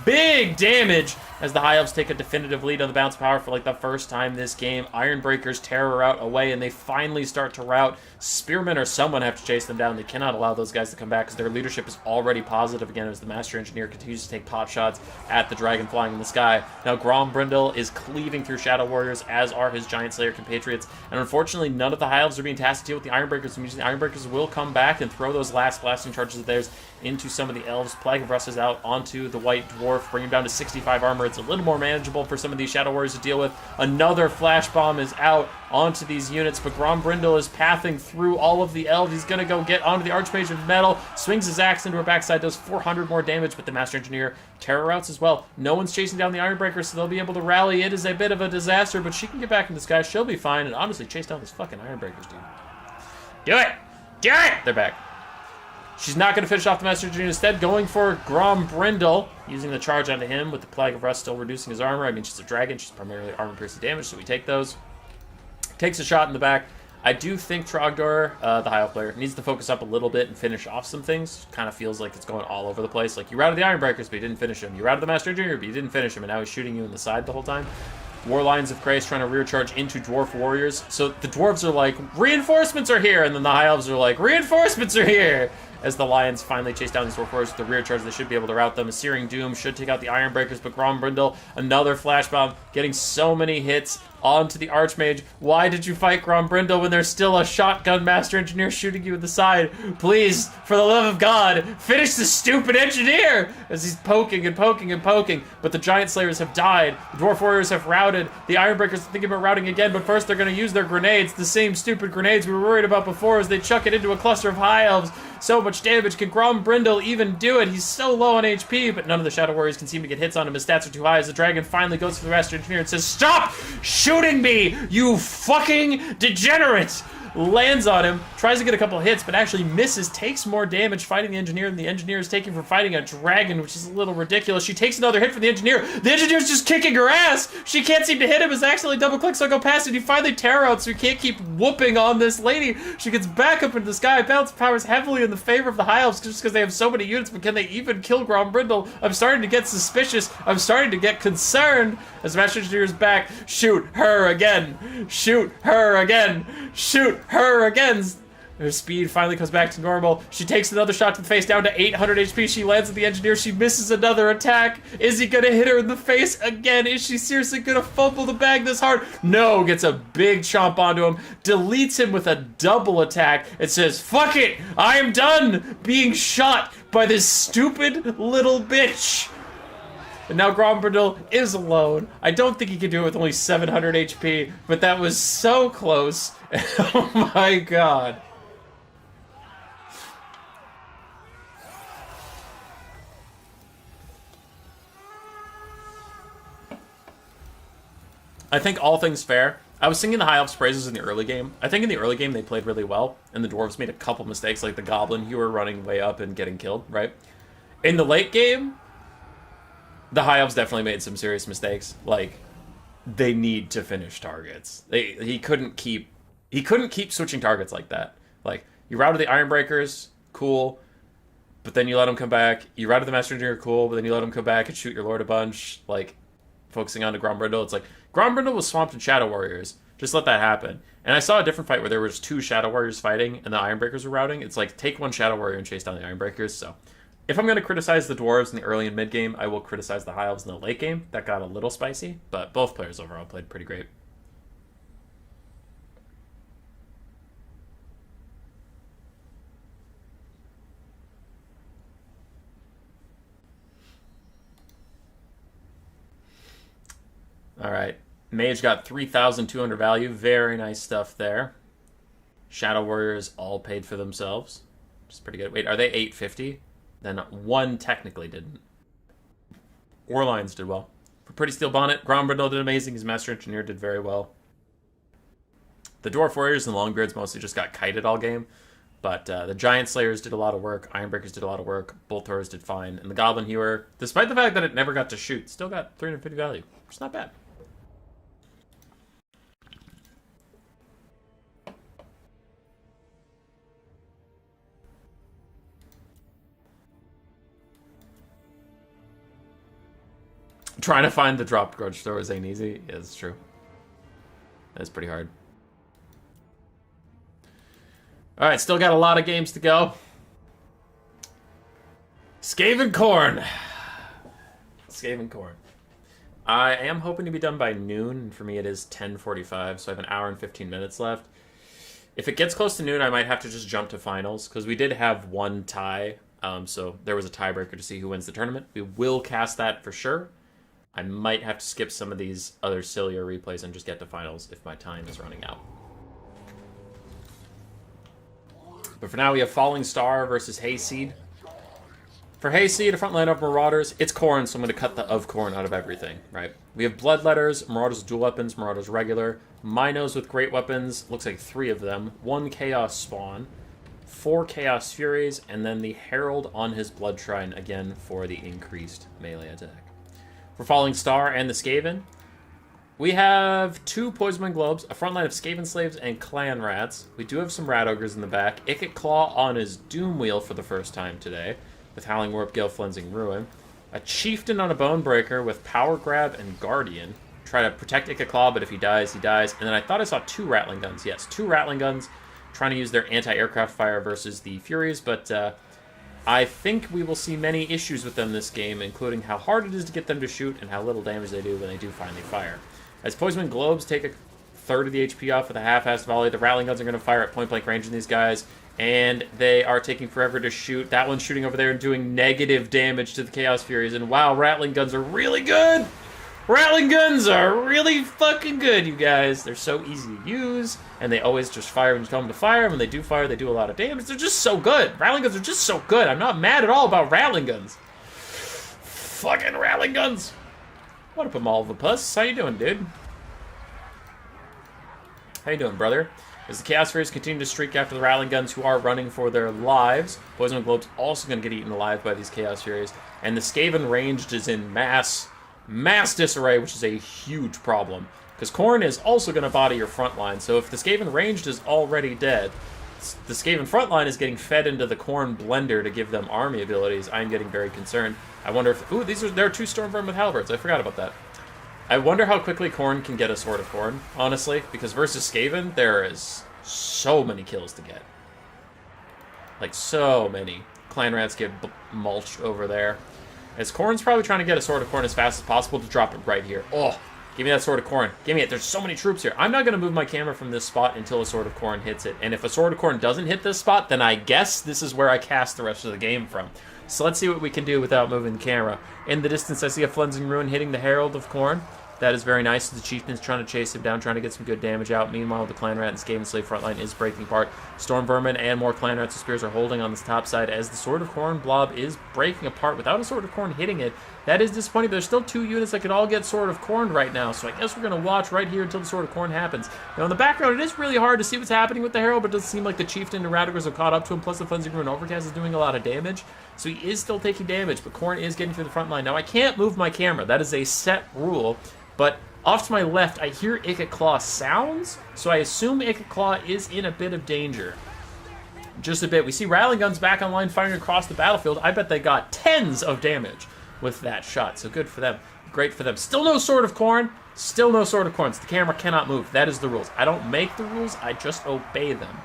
Big damage as the High Elves take a definitive lead on the bounce power for like the first time this game. Ironbreakers tear her out away, and they finally start to rout. Spearmen or someone have to chase them down. They cannot allow those guys to come back because their leadership is already positive again as the Master Engineer continues to take pot shots at the dragon flying in the sky. Now Grombrindle is cleaving through Shadow Warriors, as are his Giant Slayer compatriots, and unfortunately none of the High Elves are being tasked to deal with the Ironbreakers, which means the Ironbreakers will come back and throw those last blasting charges of theirs into some of the Elves. Plague of Rust is out onto the White Dwarf, bring him down to 65 armor. It's a little more manageable for some of these Shadow Warriors to deal with. Another Flash Bomb is out onto these units, but Grombrindle is pathing through all of the Elves. He's going to go get onto the Archmage of Metal, swings his axe into her backside, does 400 more damage, but the Master Engineer terror routes as well. No one's chasing down the Ironbreaker, so they'll be able to rally. It is a bit of a disaster, but she can get back in the sky. She'll be fine, and honestly, chase down these fucking Ironbreakers, dude. Do it! Do it! They're back. She's not going to finish off the Master Engineer, instead going for Grombrindle, using the charge onto him with the Plague of Rust still reducing his armor. I mean, she's a dragon. She's primarily armor-piercing damage, so we take those. Takes a shot in the back. I do think Trogdor, the High Elf player, needs to focus up a little bit and finish off some things. Kind of feels like it's going all over the place. Like, you routed the Ironbreakers, but you didn't finish him. You routed the Master Engineer, but you didn't finish him, and now he's shooting you in the side the whole time. War Lions of Christ trying to rear charge into Dwarf Warriors. So the Dwarves are like, reinforcements are here! And then the High Elves are like, reinforcements are here! As the Lions finally chase down these Dwarf Warriors with the rear charge, they should be able to rout them. A Searing Doom should take out the Ironbreakers, but Grombrindle, another Flash Bomb, getting so many hits onto the Archmage. Why did you fight Grombrindle when there's still a shotgun Master Engineer shooting you in the side? Please, for the love of God, finish the stupid Engineer! As he's poking and poking and poking, but the Giant Slayers have died. The Dwarf Warriors have routed. The Ironbreakers are thinking about routing again, but first they're going to use their grenades, the same stupid grenades we were worried about before, as they chuck it into a cluster of High Elves. So much damage. Can Grombrindle even do it? He's so low on HP, but none of the Shadow Warriors can seem to get hits on him. His stats are too high as the dragon finally goes for the Master Engineer and says, "Stop shooting me, you fucking degenerate!" Lands on him, tries to get a couple hits, but actually misses, takes more damage fighting the Engineer than the Engineer is taking from fighting a dragon, which is a little ridiculous. She takes another hit from the Engineer. The Engineer's just kicking her ass! She can't seem to hit him as accidentally double-clicks, so I go past it. He finally tear out, so he can't keep whooping on this lady. She gets back up into the sky. Balance powers heavily in the favor of the High Elves just because they have so many units, but can they even kill Grombrindle? I'm starting to get suspicious. I'm starting to get concerned. As Master Engineer's back, shoot her again. Shoot her again. Shoot her again. Her speed finally comes back to normal. She takes another shot to the face, down to 800 HP. She lands at the Engineer. She misses another attack. Is he gonna hit her in the face again? Is she seriously gonna fumble the bag this hard? No, gets a big chomp onto him, deletes him with a double attack. It says, "Fuck it, I am done being shot by this stupid little bitch." And now Grombrindle is alone. I don't think he can do it with only 700 HP, but that was so close. Oh my god. I think all things fair. I was singing the High Elves' praises in the early game. I think in the early game they played really well, and the Dwarves made a couple mistakes, like the Goblin, you were running way up and getting killed, right? In the late game, the High Elves definitely made some serious mistakes. Like, they need to finish targets. He couldn't keep switching targets like that. Like, you routed the Ironbreakers, cool, but then you let them come back. You routed the Master Engineer, cool, but then you let them come back and shoot your Lord a bunch. Like, focusing on the Grombrindle, it's like Grombrindle was swamped in Shadow Warriors. Just let that happen. And I saw a different fight where there was 2 Shadow Warriors fighting and the Ironbreakers were routing. It's like, take 1 Shadow Warrior and chase down the Ironbreakers. So, if I'm going to criticize the Dwarves in the early and mid game, I will criticize the High Elves in the late game. That got a little spicy, but both players overall played pretty great. All right. Mage got 3,200 value. Very nice stuff there. Shadow Warriors all paid for themselves. Which is pretty good. Wait, are they 850? Then 1 technically didn't. Warlines did well. For Pretty Steel Bonnet, Grombrindle did amazing. His Master Engineer did very well. The Dwarf Warriors and Longbeards mostly just got kited all game. But the Giant Slayers did a lot of work. Ironbreakers did a lot of work. Bolt Throwers did fine. And the Goblin Hewer, despite the fact that it never got to shoot, still got 350 value. Which is not bad. Trying to find the dropped grudge throwers ain't easy. Yeah, it's true. That's pretty hard. Alright, still got a lot of games to go. Skaven Khorne. Skaven Khorne. I am hoping to be done by noon. For me, it is 10:45, so I have an hour and 15 minutes left. If it gets close to noon, I might have to just jump to finals, because we did have 1 tie, so there was a tiebreaker to see who wins the tournament. We will cast that for sure. I might have to skip some of these other sillier replays and just get to finals if my time is running out. But for now, we have Falling Star versus Hayseed. For Hayseed, a front line of Marauders, it's Khorne, so I'm going to cut the of Khorne out of everything, right? We have Bloodletters, Marauders with dual weapons, Marauders regular, Minos with great weapons, looks like 3 of them, 1 Chaos Spawn, 4 Chaos Furies, and then the Herald on his Blood Shrine, again, for the increased melee attack. For Falling Star and the Skaven, we have 2 Poisonman Globes, a front line of Skaven Slaves and Clan Rats. We do have some Rat Ogres in the back. Ikit Claw on his Doom Wheel for the first time today, with Howling Warp, Gale Flensing Ruin. A Chieftain on a Bonebreaker with Power Grab and Guardian. Try to protect Ikit Claw, but if he dies, he dies. And then I thought I saw 2 Rattling Guns. Yes, 2 Rattling Guns trying to use their anti-aircraft fire versus the Furies, but I think we will see many issues with them this game, including how hard it is to get them to shoot and how little damage they do when they do finally fire. As Poisonman Globes take a third of the HP off with a half-assed volley, the Rattling Guns are going to fire at point-blank range on these guys, and they are taking forever to shoot. That one's shooting over there and doing negative damage to the Chaos Furies, and wow, Rattling Guns are really good! Rattling Guns are really fucking good, you guys. They're so easy to use, and they always just fire when you tell them to fire. When they do fire, they do a lot of damage. They're just so good. Rattling Guns are just so good. I'm not mad at all about Rattling Guns. Fucking Rattling Guns. What up, Amalvapus? How you doing, dude? How you doing, brother? As the Chaos Furies continue to streak after the Rattling Guns, who are running for their lives, Poison Globe's also going to get eaten alive by these Chaos Furies, and the Skaven ranged is in mass disarray, which is a huge problem, because Khorne is also going to body your front line. So if the Skaven ranged is already dead, the Skaven front line is getting fed into the Khorne blender to give them army abilities. I'm getting very concerned. I wonder if... Ooh, there are 2 Stormvermin with halberds. I forgot about that. I wonder how quickly Khorne can get a Sword of Khorne, honestly, because versus Skaven, there is so many kills to get. Like, so many. Clan Rats get mulched over there. As Khorne's probably trying to get a Sword of Khorne as fast as possible to drop it right here. Oh, give me that Sword of Khorne. Give me it. There's so many troops here. I'm not going to move my camera from this spot until a Sword of Khorne hits it. And if a Sword of Khorne doesn't hit this spot, then I guess this is where I cast the rest of the game from. So let's see what we can do without moving the camera. In the distance, I see a Flensing Ruin hitting the Herald of Khorne. That is very nice. The Chieftain's trying to chase him down, trying to get some good damage out. Meanwhile, the Clan Rat and Skaven Slave frontline is breaking apart. Storm Vermin and more Clan Rats and Spears are holding on this top side as the Sword of Khorne blob is breaking apart without a Sword of Khorne hitting it. That is disappointing, but there's still 2 units that could all get Sword of Khorne right now, so I guess we're going to watch right here until the Sword of Khorne happens. Now, in the background, it is really hard to see what's happening with the Herald, but it doesn't seem like the Chieftain and Radagers have caught up to him, plus the Flensing Ruin Overcast is doing a lot of damage, so he is still taking damage, but Khorne is getting through the front line. Now, I can't move my camera. That is a set rule, but Off to my left, I hear Ikit sounds, so I assume Ikit is in a bit of danger. Just a bit. We see Rattling Guns back online firing across the battlefield. I bet they got tens of damage with that shot, so good for them. Great for them. Still no Sword of Khorne. Still no Sword of Khorne. So the camera cannot move. That is the rules. I don't make the rules, I just obey them.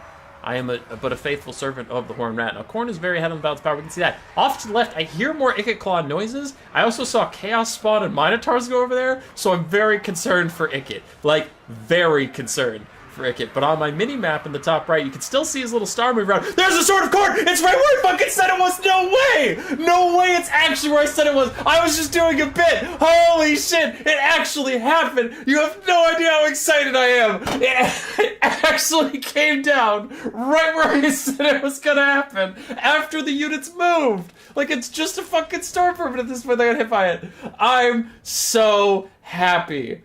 I am but a faithful servant of the Horned Rat. Now, Khorne is very ahead on the balance power. We can see that. Off to the left, I hear more Ikit noises. I also saw Chaos Spawn and Minotaurs go over there, so I'm very concerned for Ikit. Like, very concerned for Ikit. But on my mini-map in the top right, you can still see his little star move around. There's the Sword of Khorne! It's right where I fucking said it was! No way! No way it's actually where I said it was! I was just doing a bit! Holy shit! It actually happened! You have no idea how excited I am! It actually came down right where I said it was gonna happen after the units moved! Like, it's just a fucking storm permit at this point. They got hit by it. I'm so happy.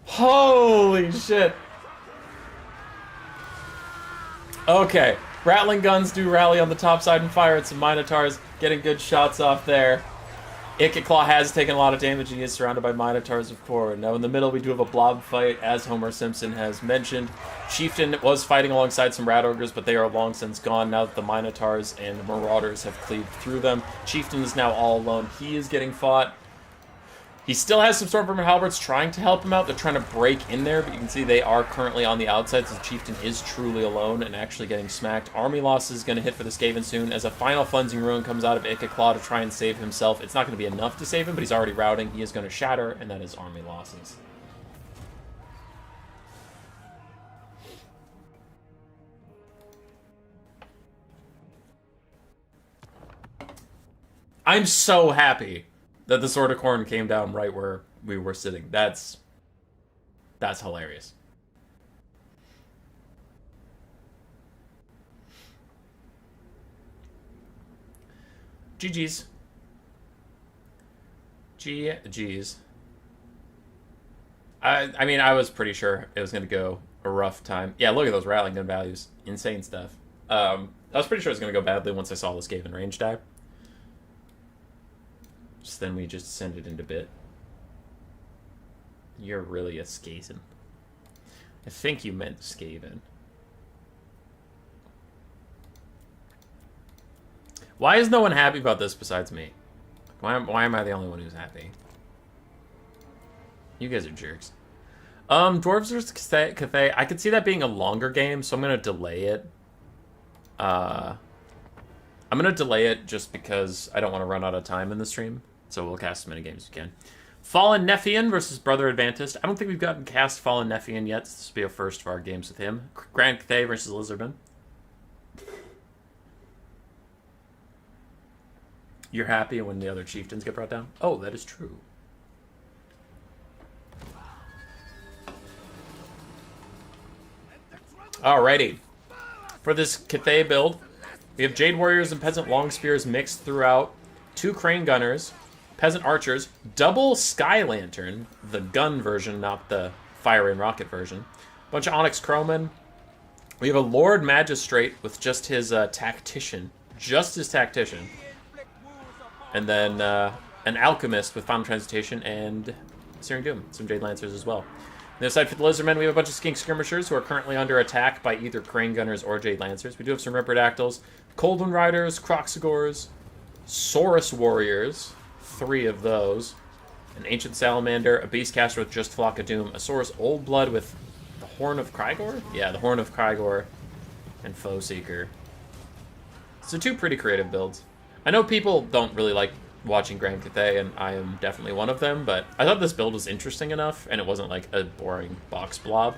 Holy shit. Okay, Rattling Guns do rally on the top side and fire at some Minotaurs, getting good shots off there. Ikit has taken a lot of damage and he is surrounded by Minotaurs of Khorne. Now in the middle we do have a blob fight, as Homer Simpson has mentioned. Chieftain was fighting alongside some Rat Ogres, but they are long since gone now that the Minotaurs and the Marauders have cleaved through them. Chieftain is now all alone. He is getting fought. He still has some Stormbringer Halberds trying to help him out. They're trying to break in there, but you can see they are currently on the outside, so the Chieftain is truly alone and actually getting smacked. Army loss is going to hit for the Skaven soon, as a final Cleansing Ruin comes out of Ikit to try and save himself. It's not going to be enough to save him, but he's already routing. He is going to shatter, and that is army losses. I'm so happy that the Sword of Khorne came down right where we were sitting. That's hilarious. GG's. GG's. I mean, I was pretty sure it was going to go a rough time. Yeah, look at those Rattling Gun values. Insane stuff. I was pretty sure it was going to go badly once I saw the Skaven range die. So then we just send it into bit. You're really a Skaven. I think you meant Skaven. Why is no one happy about this besides me? Why am I the only one who's happy? You guys are jerks. Dwarves vs. Cathay. I could see that being a longer game, so I'm going to delay it. I'm going to delay it just because I don't want to run out of time in the stream. So we'll cast as many games as we can. Fallen Nephian versus Brother Advantist. I don't think we've gotten cast Fallen Nephian yet. This will be a first for our games with him. Grand Cathay versus Lizardmen. You're happy when the other chieftains get brought down? Oh, that is true. Alrighty. For this Cathay build, we have Jade Warriors and Peasant Long Spears mixed throughout. 2 Crane Gunners. Peasant Archers, double Sky Lantern, the gun version, not the fire and rocket version. Bunch of Onyx Crowmen. We have a Lord Magistrate with just his Tactician. Just his Tactician. And then an Alchemist with Final Transmutation and Searing Doom. Some Jade Lancers as well. On the other side for the Lizardmen, we have a bunch of Skink Skirmishers who are currently under attack by either Crane Gunners or Jade Lancers. We do have some Ripperdactyls, Coldwind Riders, Croxagores, Saurus Warriors, 3 of those, an Ancient Salamander, a Beastcaster with just Flock of Doom, a Saurus Old Blood with the Horn of Krygor? Yeah, the Horn of Krygor, and Foe Seeker. So 2 pretty creative builds. I know people don't really like watching Grand Cathay, and I am definitely one of them, but I thought this build was interesting enough, and it wasn't like a boring box blob,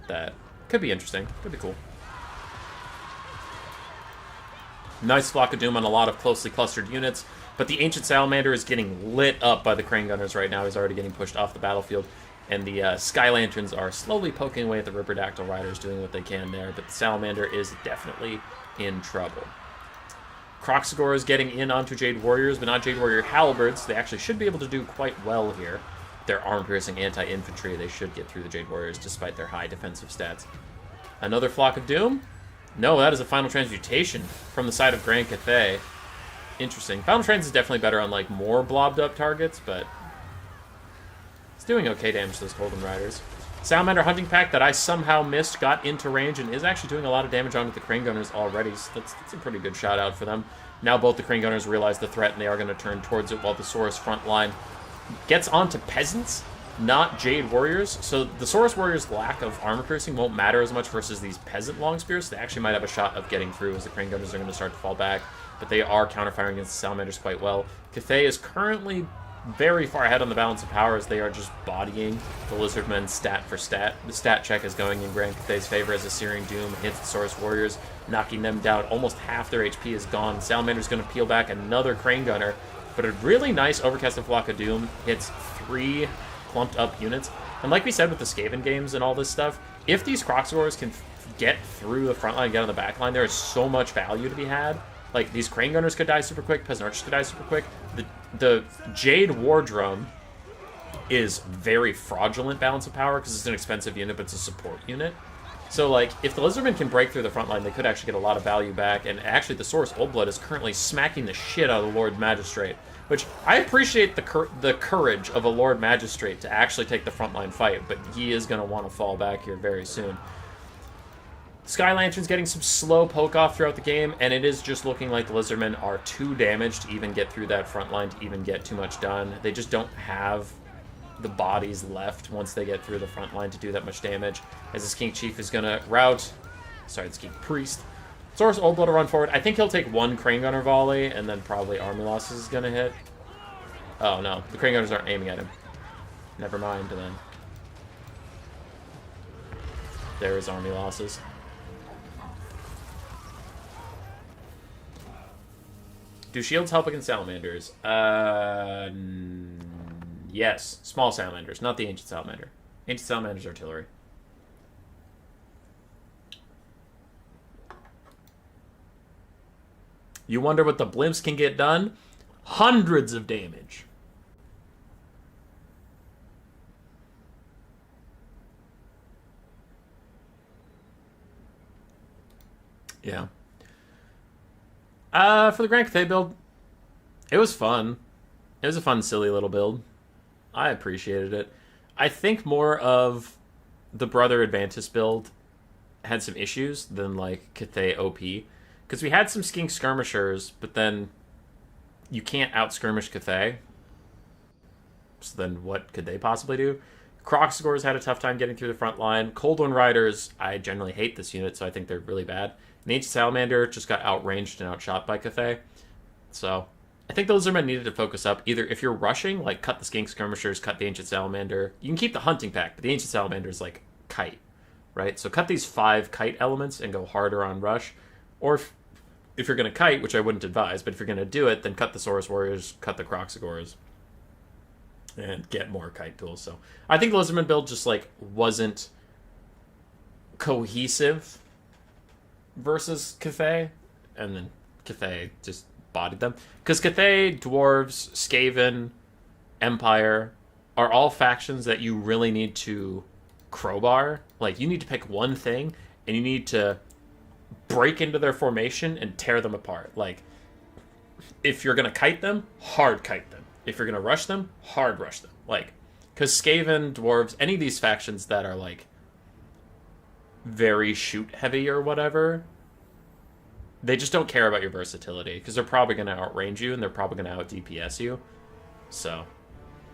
that could be interesting, could be cool. Nice Flock of Doom on a lot of closely clustered units, but the Ancient Salamander is getting lit up by the Crane Gunners right now. He's already getting pushed off the battlefield, and the Sky Lanterns are slowly poking away at the Ripperdactyl Riders, doing what they can there, but the Salamander is definitely in trouble. Croxagore is getting in onto Jade Warriors, but not Jade Warrior Halberds. They actually should be able to do quite well here. Their arm-piercing anti-infantry, they should get through the Jade Warriors despite their high defensive stats. Another Flock of Doom? No, that is a Final Transmutation from the side of Grand Cathay. Interesting. Final Trans is definitely better on, like, more blobbed-up targets, but doing okay damage to those Golden Riders. Salamander Hunting Pack that I somehow missed got into range and is actually doing a lot of damage onto the Crane Gunners already, so that's a pretty good shout out for them. Now both the Crane Gunners realize the threat and they are going to turn towards it while the Saurus front line gets onto Peasants, not Jade Warriors. So the Saurus Warriors' lack of armor piercing won't matter as much versus these Peasant Long Spears. They actually might have a shot of getting through as the Crane Gunners are going to start to fall back, but they are counterfiring against the Salamanders quite well. Cathay is currently very far ahead on the balance of power as they are just bodying the Lizardmen stat for stat. The stat check is going in Grand Cathay's favor as the Searing Doom hits the Saurus Warriors, knocking them down. Almost half their HP is gone. Salamander's going to peel back another Crane Gunner, but a really nice Overcast of Flock of Doom hits 3 clumped up units. And like we said with the Skaven games and all this stuff, if these Croxagors can get through the front line and get on the back line, there is so much value to be had. Like, these Crane Gunners could die super quick, Peasant Archers could die super quick. The Jade War Drum is very fraudulent balance of power because it's an expensive unit, but it's a support unit. So, like, if the Lizardmen can break through the front line, they could actually get a lot of value back. And actually, the Saurus Old Blood is currently smacking the shit out of the Lord Magistrate, which I appreciate the courage of a Lord Magistrate to actually take the frontline fight, but he is going to want to fall back here very soon. Sky Lantern's getting some slow poke off throughout the game, and it is just looking like the Lizardmen are too damaged to even get through that front line, to even get too much done. They just don't have the bodies left once they get through the front line to do that much damage. As the Skink Chief is going to rout... Sorry, the Skink Priest. Saurus Old Blood will run forward. I think he'll take 1 Crane Gunner volley, and then probably Army Losses is going to hit. Oh, no. The Crane Gunners aren't aiming at him. Never mind, then. There is Army Losses. Do shields help against salamanders? Yes. Small salamanders, not the ancient salamander. Ancient salamander's artillery. You wonder what the blimps can get done? Hundreds of damage. Yeah. For the Grand Cathay build, it was fun. It was a fun, silly little build. I appreciated it. I think more of the Brother Advantis build had some issues than, like, Cathay OP. Because we had some Skink Skirmishers, but then you can't out-skirmish Cathay. So then what could they possibly do? Croxagors had a tough time getting through the front line. Cold One Riders, I generally hate this unit, so I think they're really bad. And Ancient Salamander just got outranged and outshot by Cathay. So I think the Lizardmen needed to focus up. Either if you're rushing, like cut the Skink Skirmishers, cut the Ancient Salamander. You can keep the Hunting Pack, but the Ancient Salamander is like kite, right? So cut these 5 kite elements and go harder on rush. Or if you're going to kite, which I wouldn't advise, but if you're going to do it, then cut the Saurus Warriors, cut the Croxagors, and get more kite tools. So I think the Lizardman build just like wasn't cohesive versus Cathay, and then Cathay just bodied them. Because Cathay, Dwarves, Skaven, Empire are all factions that you really need to crowbar. Like, you need to pick one thing, and you need to break into their formation and tear them apart. Like, if you're going to kite them, hard kite them. If you're going to rush them, hard rush them. Like, because Skaven, Dwarves, any of these factions that are, like, very shoot heavy or whatever, they just don't care about your versatility because they're probably going to outrange you and they're probably going to out DPS you. So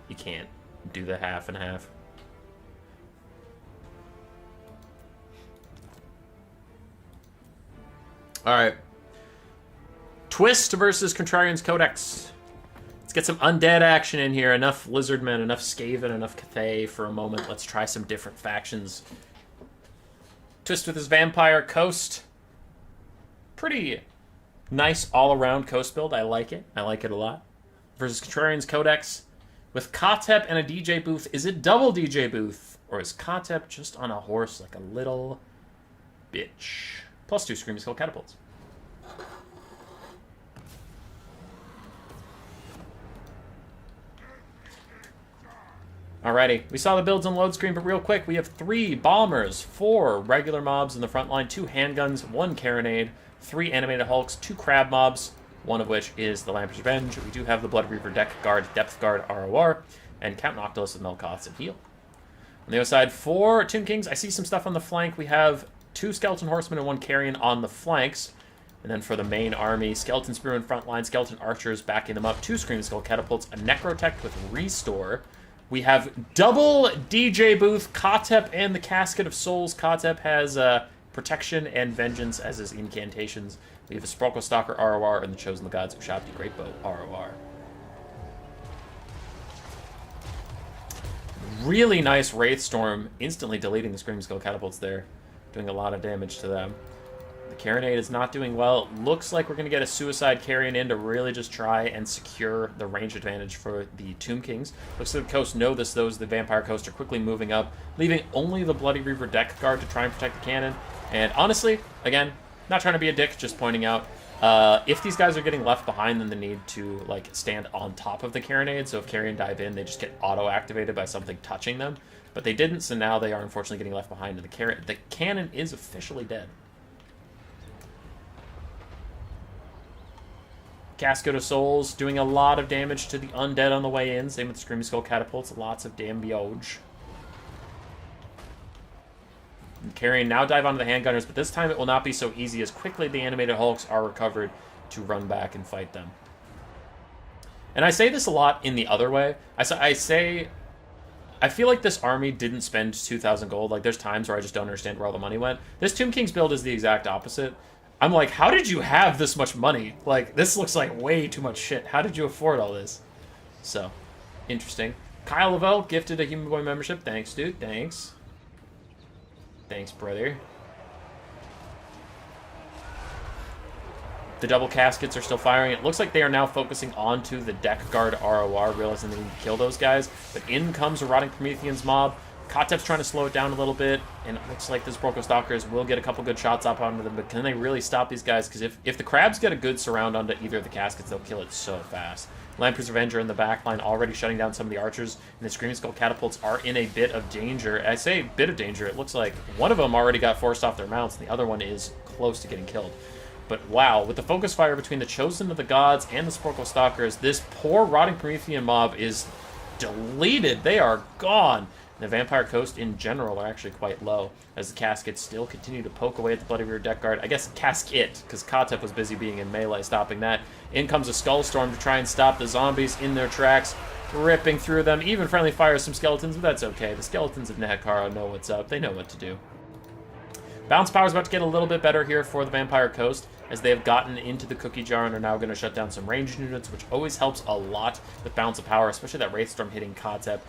you can't do the half and half. All right. Twist versus Contrarian's Codex. Let's get some undead action in here. Enough Lizardmen, enough Skaven, enough Cathay for a moment. Let's try some different factions. Twist with his Vampire Coast. Pretty nice all-around Coast build. I like it. I like it a lot. Versus Contrarian's Codex. With Kotep and a DJ booth. Is it double DJ booth? Or is Kotep just on a horse like a little bitch? +2 Scream Skill Catapults. Alrighty, we saw the builds on load screen, but real quick, we have 3 bombers, 4 regular mobs in the front line, 2 handguns, 1 carronade, 3 animated hulks, 2 crab mobs, one of which is the Lamper's Revenge. We do have the Blood Reaver Deck Guard, Depth Guard, ROR, and Count Noctilus with Melkoths and heal. On the other side, for Tomb Kings, I see some stuff on the flank. We have 2 Skeleton Horsemen and 1 Carrion on the flanks. And then for the main army, Skeleton Spearmen front line, Skeleton Archers backing them up, 2 Screaming Skull Catapults, a Necrotect with Restore. We have double DJ Booth, Kotep, and the Casket of Souls. Kotep has Protection and Vengeance as his incantations. We have a Sporkle Stalker ROR and the Chosen of the Gods, Ushabti Greatbow ROR. Really nice Wraith Storm, instantly deleting the Screaming Skull Catapults there, doing a lot of damage to them. The Carronade is not doing well. It looks like we're going to get a Suicide Carrion in to really just try and secure the range advantage for the Tomb Kings. Looks like the coast know this, though, as the Vampire Coast are quickly moving up, leaving only the Bloody Reaver Deck Guard to try and protect the cannon. And honestly, again, not trying to be a dick, just pointing out, if these guys are getting left behind, then the need to like stand on top of the Carronade. So if Carrion dive in, they just get auto-activated by something touching them. But they didn't, so now they are unfortunately getting left behind, and the cannon is officially dead. Casket of Souls doing a lot of damage to the undead on the way in. Same with the Screaming Skull Catapults. Lots of damage. And Carrion now dive onto the handgunners, but this time it will not be so easy as quickly the animated hulks are recovered to run back and fight them. And I say this a lot in the other way. I feel like this army didn't spend 2,000 gold. Like, there's times where I just don't understand where all the money went. This Tomb King's build is the exact opposite. I'm like, how did you have this much money? Like, this looks like way too much shit. How did you afford all this? So, interesting. Kyle Lavelle gifted a Human Boy membership. Thanks, dude. Thanks. Thanks, brother. The double caskets are still firing. It looks like they are now focusing onto the Deck Guard ROR, realizing they need to kill those guys. But in comes a Rotting Promethean's mob. Kotep's trying to slow it down a little bit, and it looks like the Sporkle Stalkers will get a couple good shots up onto them, but can they really stop these guys? Because if the Crabs get a good surround onto either of the caskets, they'll kill it so fast. Lamprey's Revenger in the back line already shutting down some of the archers, and the Screaming Skull Catapults are in a bit of danger. I say bit of danger, it looks like one of them already got forced off their mounts, and the other one is close to getting killed. But wow, with the focus fire between the Chosen of the Gods and the Sporkle Stalkers, this poor Rotting Promethean mob is deleted. They are gone. The Vampire Coast in general are actually quite low, as the Caskets still continue to poke away at the Bloody Rear Deck Guard. I guess Casket, because Kotep was busy being in melee, stopping that. In comes a Skull Storm to try and stop the zombies in their tracks, ripping through them. Even friendly fires some skeletons, but that's okay. The skeletons of Nehekara know what's up. They know what to do. Bounce power is about to get a little bit better here for the Vampire Coast, as they have gotten into the cookie jar and are now going to shut down some ranged units, which always helps a lot with Bounce of Power, especially that Wraithstorm hitting Kotep.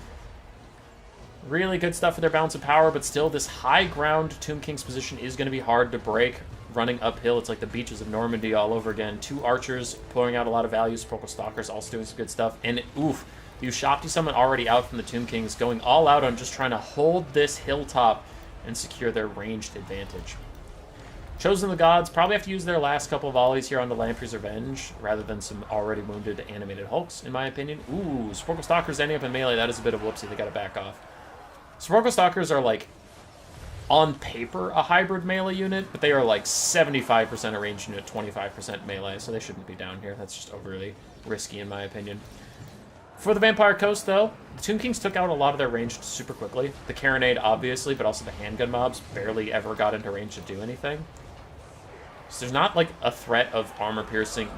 Really good stuff for their Bounce of Power, but still this high ground Tomb King's position is going to be hard to break. Running uphill, it's like the beaches of Normandy all over again. 2 archers pouring out a lot of value. Sporkle Stalkers also doing some good stuff. And oof, the Ushabti Summon already out from the Tomb Kings, going all out on just trying to hold this hilltop and secure their ranged advantage. Chosen of the Gods probably have to use their last couple of volleys here on the Lamprey's Revenge, rather than some already wounded animated hulks, in my opinion. Ooh, Sporkle Stalkers ending up in melee. That is a bit of a whoopsie. They got to back off. Sporkle Stalkers are, like, on paper, a hybrid melee unit, but they are, like, 75% a ranged unit, 25% melee, so they shouldn't be down here. That's just overly risky, in my opinion. For the Vampire Coast, though, the Tomb Kings took out a lot of their ranged super quickly. The Carronade, obviously, but also the handgun mobs barely ever got into range to do anything. So there's not, like, a threat of armor-piercing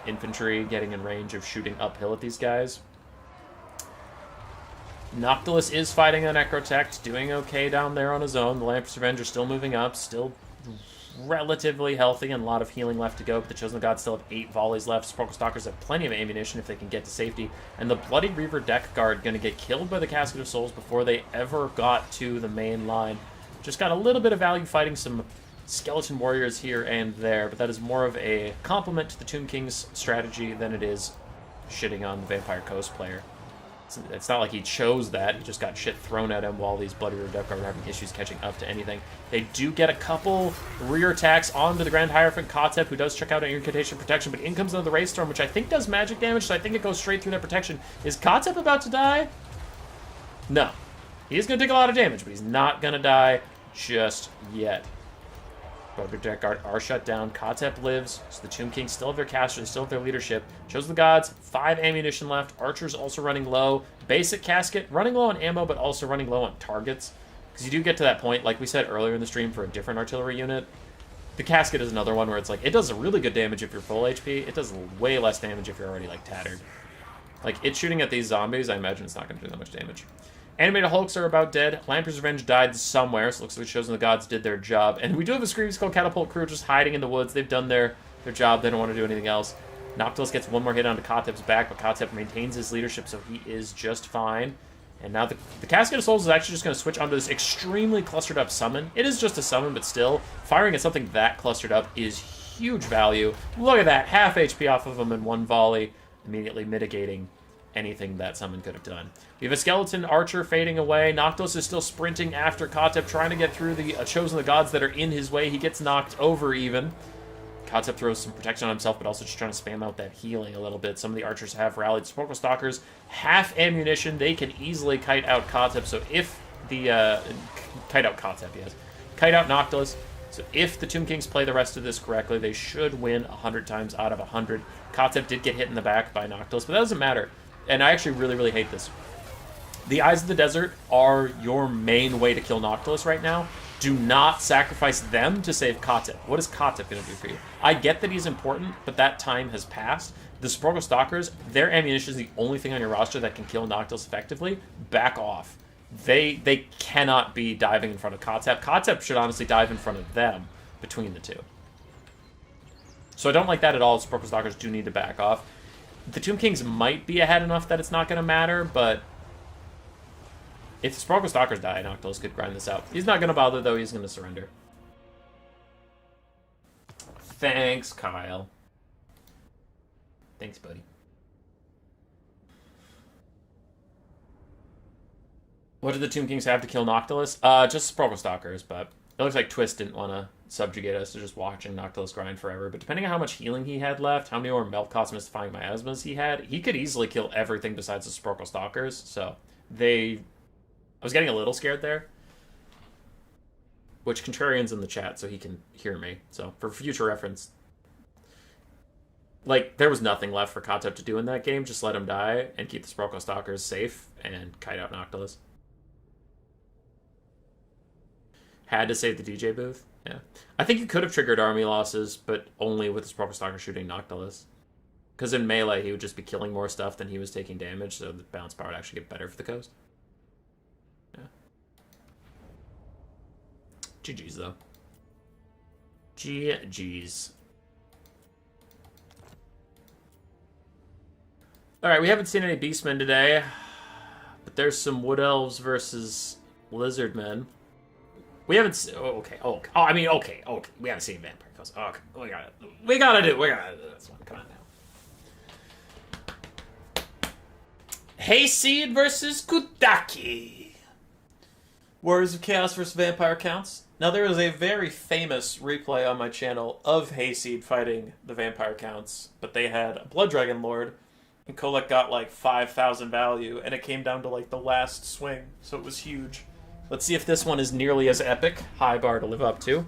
infantry getting in range of shooting uphill at these guys. Noctilus is fighting a Necrotect, doing okay down there on his own. The Lamprey's Revenge are still moving up, still relatively healthy, and a lot of healing left to go, but the Chosen of God still have 8 volleys left. Sporkle Stalkers have plenty of ammunition if they can get to safety, and the Bloody Reaver Deck Guard going to get killed by the Casket of Souls before they ever got to the main line. Just got a little bit of value fighting some skeleton warriors here and there, but that is more of a compliment to the Tomb King's strategy than it is shitting on the Vampire Coast player. It's not like he chose that. He just got shit thrown at him while these Bloody Rear Deck Guard are having issues catching up to anything. They do get a couple rear attacks onto the Grand Hierophant Kotep, who does check out an Incantation Protection, but in comes another Wraithstorm, which I think does magic damage, so I think it goes straight through their protection. Is Kotep about to die? No. He is going to take a lot of damage, but he's not going to die just yet. Deck Guard are shut down. Katep lives, so the Tomb Kings still have their caster, they still have their leadership. Chose the Gods, 5 ammunition left. Archers also running low. Basic Casket, running low on ammo, but also running low on targets. Because you do get to that point, like we said earlier in the stream, for a different artillery unit. The Casket is another one where it's like, it does really good damage if you're full HP. It does way less damage if you're already, like, tattered. Like, it's shooting at these zombies, I imagine it's not going to do that much damage. Animated Hulks are about dead. Lamprey's Revenge died somewhere, so it looks like Chosen the Gods did their job. And we do have a Scream Skull Catapult crew just hiding in the woods. They've done their job. They don't want to do anything else. Noctilus gets one more hit onto Katep's back, but Katep maintains his leadership, so he is just fine. And now the Casket of Souls is actually just going to switch onto this extremely clustered up summon. It is just a summon, but still, firing at something that clustered up is huge value. Look at that, half HP off of him in one volley, immediately mitigating anything that summon could have done. We have a Skeleton Archer fading away. Noctilus is still sprinting after Katep, trying to get through the Chosen the Gods that are in his way. He gets knocked over even. Katep throws some protection on himself, but also just trying to spam out that healing a little bit. Some of the archers have rallied. Smoker Stalkers, half ammunition. They can easily kite out Katep. So if the... kite out Katep, yes. Kite out Noctilus. So if the Tomb Kings play the rest of this correctly, they should win 100 times out of 100. Katep did get hit in the back by Noctilus, but that doesn't matter. And I actually really, really hate this. The Eyes of the Desert are your main way to kill Noctilus right now. Do not sacrifice them to save Katep. What is Katep going to do for you? I get that he's important, but that time has passed. The Sepulchral Stalkers, their ammunition is the only thing on your roster that can kill Noctilus effectively. Back off. They cannot be diving in front of Katep. Katep should honestly dive in front of them between the two. So I don't like that at all. The Sepulchral Stalkers do need to back off. The Tomb Kings might be ahead enough that it's not going to matter, but if the Sepulchral Stalkers die, Noctilus could grind this out. He's not going to bother, though. He's going to surrender. Thanks, Kyle. Thanks, buddy. What did the Tomb Kings have to kill Noctilus? Just Sepulchral Stalkers, but it looks like Twist didn't want to subjugate us to just watching Noctilus grind forever. But depending on how much healing he had left, how many more Melt Cost Mystifying Miasmas he had, he could easily kill everything besides the Sepulchral Stalkers. So I was getting a little scared there. Which Contrarian's in the chat, so he can hear me. So for future reference, like, there was nothing left for Katep to do in that game. Just let him die and keep the Sepulchral Stalkers safe and kite out Noctilus. Had to save the DJ booth. Yeah. I think you could have triggered army losses, but only with the Sepulchral Stalker shooting Noctilus. Because in melee, he would just be killing more stuff than he was taking damage, so the balance power would actually get better for the coast. Yeah. GG's, though. GG's. Alright, we haven't seen any Beastmen today, but there's some Wood Elves versus Lizardmen. We haven't seen... okay. We haven't seen Vampire Coast. Okay. We gotta do this one. Come on now. Hayseed versus Kudaki. Warriors of Chaos versus Vampire Counts. Now, there is a very famous replay on my channel of Hayseed fighting the Vampire Counts, but they had a Blood Dragon Lord, and Kolek got like 5,000 value, and it came down to like the last swing, so it was huge. Let's see if this one is nearly as epic. High bar to live up to.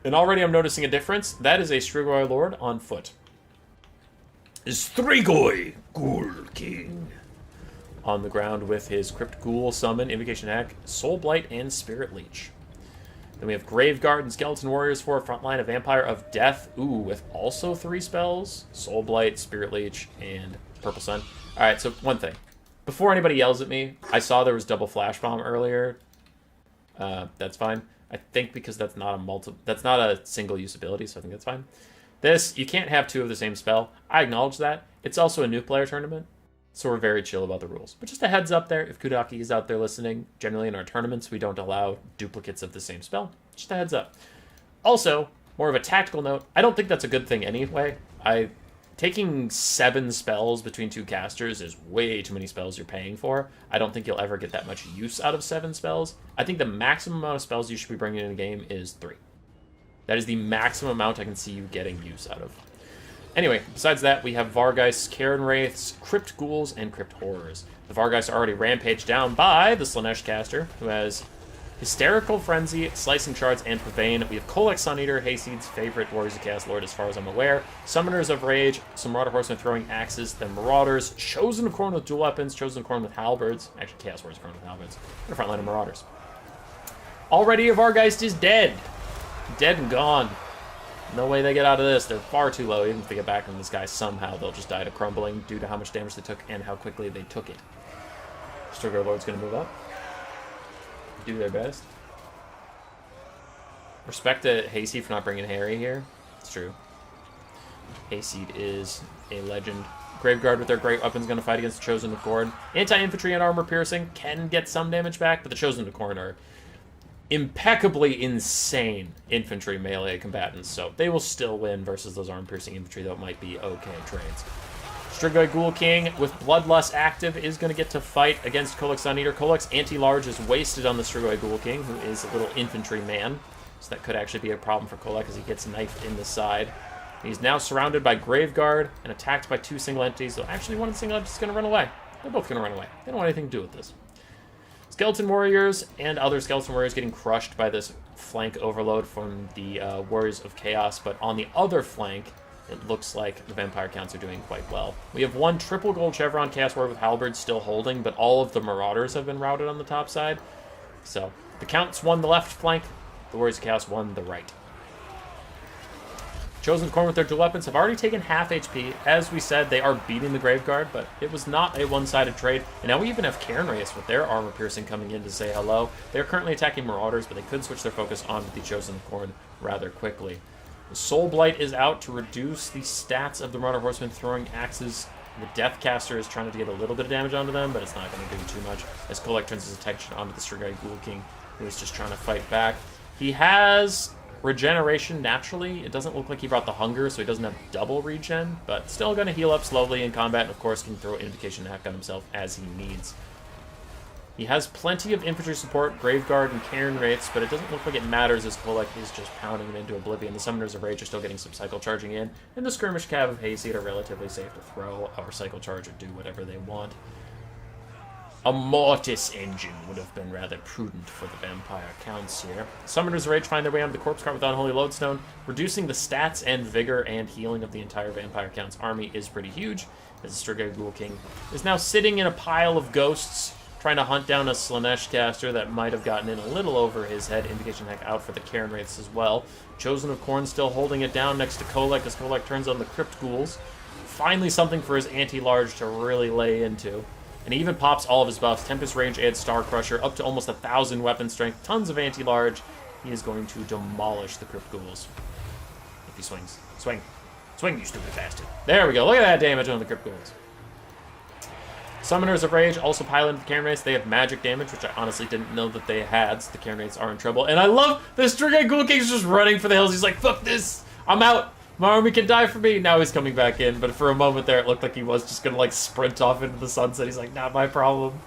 And already I'm noticing a difference. That is a Strigoi Lord on foot. Strigoi Ghoul King. On the ground with his Crypt Ghoul summon, Invocation Hack, Soul Blight, and Spirit Leech. Then we have Graveguard and Skeleton Warriors for a frontline of Vampire of Death. Ooh, with also 3 spells. Soul Blight, Spirit Leech, and Purple Sun. Alright, so one thing. Before anybody yells at me, I saw there was double flash bomb earlier. That's fine. I think because that's not a single use ability, so I think that's fine. This, you can't have 2 of the same spell. I acknowledge that. It's also a new player tournament, so we're very chill about the rules. But just a heads up there, if Kudaki is out there listening, generally in our tournaments we don't allow duplicates of the same spell. Just a heads up. Also, more of a tactical note, I don't think that's a good thing anyway. Taking 7 spells between 2 casters is way too many spells you're paying for. I don't think you'll ever get that much use out of 7 spells. I think the maximum amount of spells you should be bringing in a game is 3. That is the maximum amount I can see you getting use out of. Anyway, besides that, we have Vargeists, Karen Wraiths, Crypt Ghouls, and Crypt Horrors. The Vargeists are already rampaged down by the Slanesh caster, who has Hysterical Frenzy, Slicing Shards, and Pavane. We have Kolek Suneater, Hayseed's favorite Warriors of Chaos Lord as far as I'm aware. Summoners of Rage, some Marauder Horsemen throwing axes, then Marauders. Chosen of Khorne with dual weapons, Chosen of Khorne with halberds. Actually, Chaos Warriors Khorne with halberds. And a front line of Marauders. Already Vargeist is dead. Dead and gone. No way they get out of this. They're far too low. Even if they get back from this guy somehow, they'll just die to crumbling due to how much damage they took and how quickly they took it. Strigoi Lord's going to move up. Do their best. Respect to Hayseed for not bringing Harry here. It's true. Hayseed is a legend. Graveguard with their great weapons going to fight against the Chosen of Khorne. Anti-infantry and armor piercing can get some damage back, but the Chosen of Khorne are impeccably insane infantry melee combatants, so they will still win versus those armor-piercing infantry that might be okay trades. Strigoi Ghoul King with Bloodlust active is going to get to fight against Kolek Suneater. Kolek's anti-large is wasted on the Strigoi Ghoul King, who is a little infantry man, so that could actually be a problem for Kolek as he gets knifed in the side. He's now surrounded by Graveguard and attacked by two single entities, so actually one of the single entities is going to run away. They're both going to run away. They don't want anything to do with this. Skeleton Warriors and other Skeleton Warriors getting crushed by this flank overload from the Warriors of Chaos, but on the other flank, it looks like the Vampire Counts are doing quite well. We have one triple gold Chevron Chaos Warrior with Halberd still holding, but all of the Marauders have been routed on the top side. So, the Counts won the left flank, the Warriors of Chaos won the right. Chosen Khorne with their dual weapons have already taken half HP. As we said, they are beating the Graveguard, but it was not a one-sided trade. And now we even have Cairn Wraiths with their armor piercing coming in to say hello. They're currently attacking Marauders, but they could switch their focus onto the Chosen Khorne rather quickly. The Soul Blight is out to reduce the stats of the Marauder Horsemen throwing axes. The Deathcaster is trying to get a little bit of damage onto them, but it's not going to do too much, as Kolek turns his attention onto the Strigoi Ghoul King, who is just trying to fight back. He has regeneration naturally. It doesn't look like he brought the hunger, so he doesn't have double regen, but still going to heal up slowly in combat, and of course can throw Invocation Hack on himself as he needs. He has plenty of infantry support, Graveguard and Cairn Wraiths, but it doesn't look like it matters as Kolek is just pounding him into oblivion. The Summoners of Rage are still getting some Cycle Charging in, and the Skirmish Cav of Hayseed are relatively safe to throw or Cycle Charge or do whatever they want. A Mortis Engine would have been rather prudent for the Vampire Counts here. Summoners of Rage find their way onto the Corpse Cart with Unholy Lodestone. Reducing the stats and vigor and healing of the entire Vampire Counts army is pretty huge, as the Strigoi Ghoul King is now sitting in a pile of ghosts, trying to hunt down a Slanesh caster that might have gotten in a little over his head. Invocation Hack out for the Cairn Wraiths as well. Chosen of Khorne still holding it down next to Kolek as Kolek turns on the Crypt Ghouls. Finally something for his anti-large to really lay into. And he even pops all of his buffs. Tempest Range adds Star Crusher, up to almost 1,000 weapon strength, tons of anti-large. He is going to demolish the Crypt Ghouls. If he swings. Swing. Swing, you stupid bastard. There we go. Look at that damage on the Crypt Ghouls. Summoners of Rage also piloted the Cairn Wraiths. They have magic damage, which I honestly didn't know that they had, so the Cairn Wraiths are in trouble. And I love this Strigoi Ghoul King's just running for the hills. He's like, fuck this. I'm out. My army can die for me. Now he's coming back in, but for a moment there, it looked like he was just gonna like sprint off into the sunset. He's like, not my problem.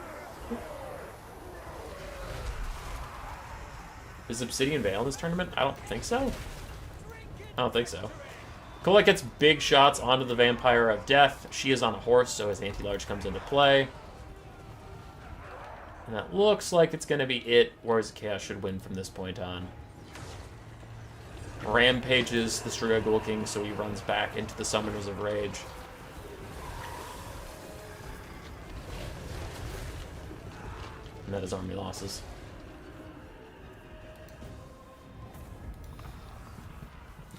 Is Obsidian Veil in this tournament? I don't think so. I don't think so. Kolek gets big shots onto the Vampire of Death. She is on a horse, so his anti-large comes into play. And that looks like it's gonna be it. Warriors of Chaos should win from this point on. Rampages the Strigoi Ghoul King, so he runs back into the Summoners of Rage. And that is army losses.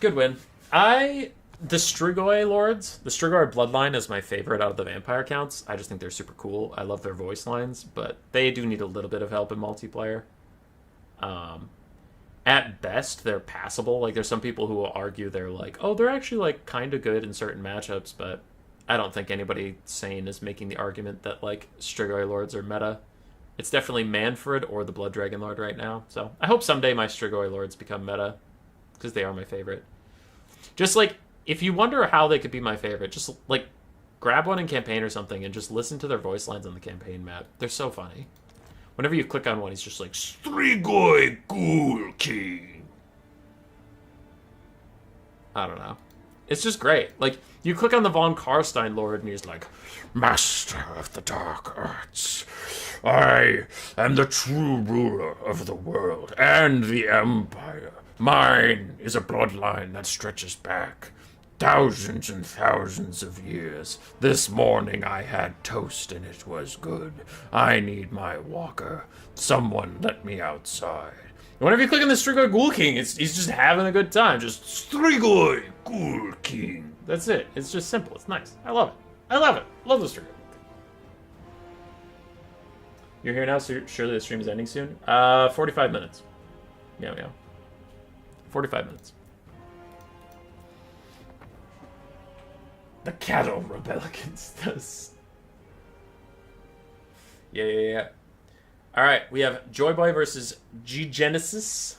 Good win. The Strigoi Lords, the Strigoi Bloodline is my favorite out of the Vampire Counts. I just think they're super cool. I love their voice lines, but they do need a little bit of help in multiplayer. At best, they're passable. Like, there's some people who will argue they're like, oh, they're actually, like, kind of good in certain matchups, but I don't think anybody sane is making the argument that, like, Strigoi Lords are meta. It's definitely Manfred or the Blood Dragon Lord right now, so I hope someday my Strigoi Lords become meta, because they are my favorite. Just, like, if you wonder how they could be my favorite, just, like, grab one in campaign or something and just listen to their voice lines on the campaign map. They're so funny. Whenever you click on one, he's just like, Strigoi Ghoul King. I don't know. It's just great. Like, you click on the Von Karstein Lord, and he's like, Master of the Dark Arts, I am the true ruler of the world and the Empire. Mine is a bloodline that stretches back thousands and thousands of years. This morning I had toast and it was good. I need my walker. Someone let me outside. Whenever you click on the Strigoi Ghoul King, he's just having a good time. Just Strigoi Ghoul King. that's it. It's just simple. It's nice. I love it. I love it. Love the Strigoi. You're here now, so surely the stream is ending soon. 45 minutes. Yeah. 45 minutes. The cattle rebel against us. Yeah. Alright, we have Joyboy versus G-Genesis.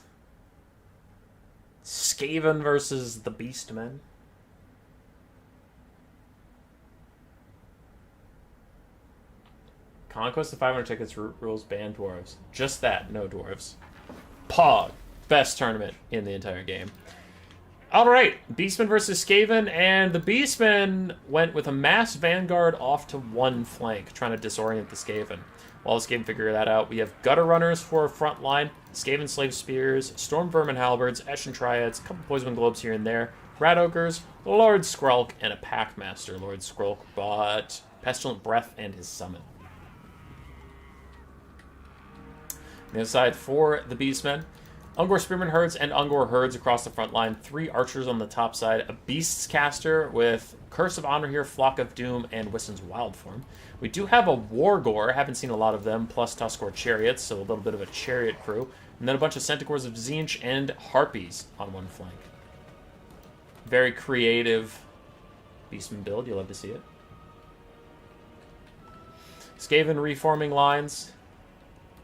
Skaven versus the Beastmen. Conquest of 500 tickets, rules, ban Dwarves. Just that, no Dwarves. Pog. Best tournament in the entire game. Alright, Beastmen versus Skaven, and the Beastmen went with a mass vanguard off to one flank, trying to disorient the Skaven. While the Skaven figure that out, we have Gutter Runners for a front line, Skaven Slave Spears, Storm Vermin Halberds, Eshin Triads, a couple Poison Globes here and there, Rat Ogres, Lord Skrulk, and a Packmaster. Lord Skrulk bought Pestilent Breath and his summon. On the other side, for the Beastmen, Ungor Spearman Herds and Ungor Herds across the front line, 3 Archers on the top side, a Beasts Caster with Curse of Honor here, Flock of Doom, and Wiston's Wild Form. We do have a Wargore, haven't seen a lot of them, plus Tuskor Chariots, so a little bit of a chariot crew. And then a bunch of Centaurs of Tzeentch and Harpies on one flank. Very creative Beastman build, you'll love to see it. Skaven reforming lines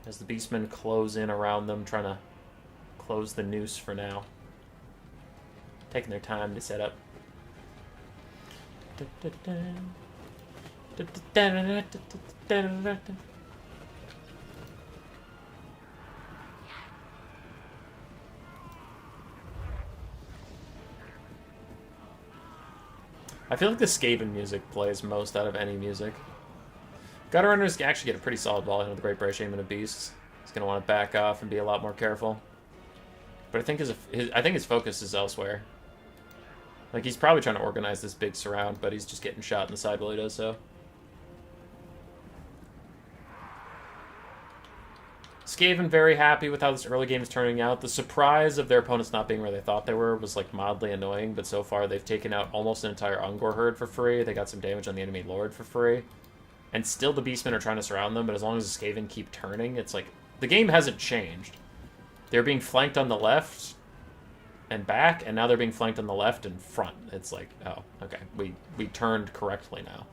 as the Beastmen close in around them, trying to close the noose for now. Taking their time to set up. I feel like the Skaven music plays most out of any music. Gutter Runners actually get a pretty solid volume with the Great British Shaman of Beasts. He's going to want to back off and be a lot more careful. But I think his focus is elsewhere. Like, he's probably trying to organize this big surround, but he's just getting shot in the side while he does so. Skaven very happy with how this early game is turning out. The surprise of their opponents not being where they thought they were was, like, mildly annoying, but so far they've taken out almost an entire Ungor herd for free. They got some damage on the enemy lord for free. And still the Beastmen are trying to surround them, but as long as the Skaven keep turning, it's like... The game hasn't changed. They're being flanked on the left and back, and now they're being flanked on the left and front. It's like, oh, okay. We turned correctly now.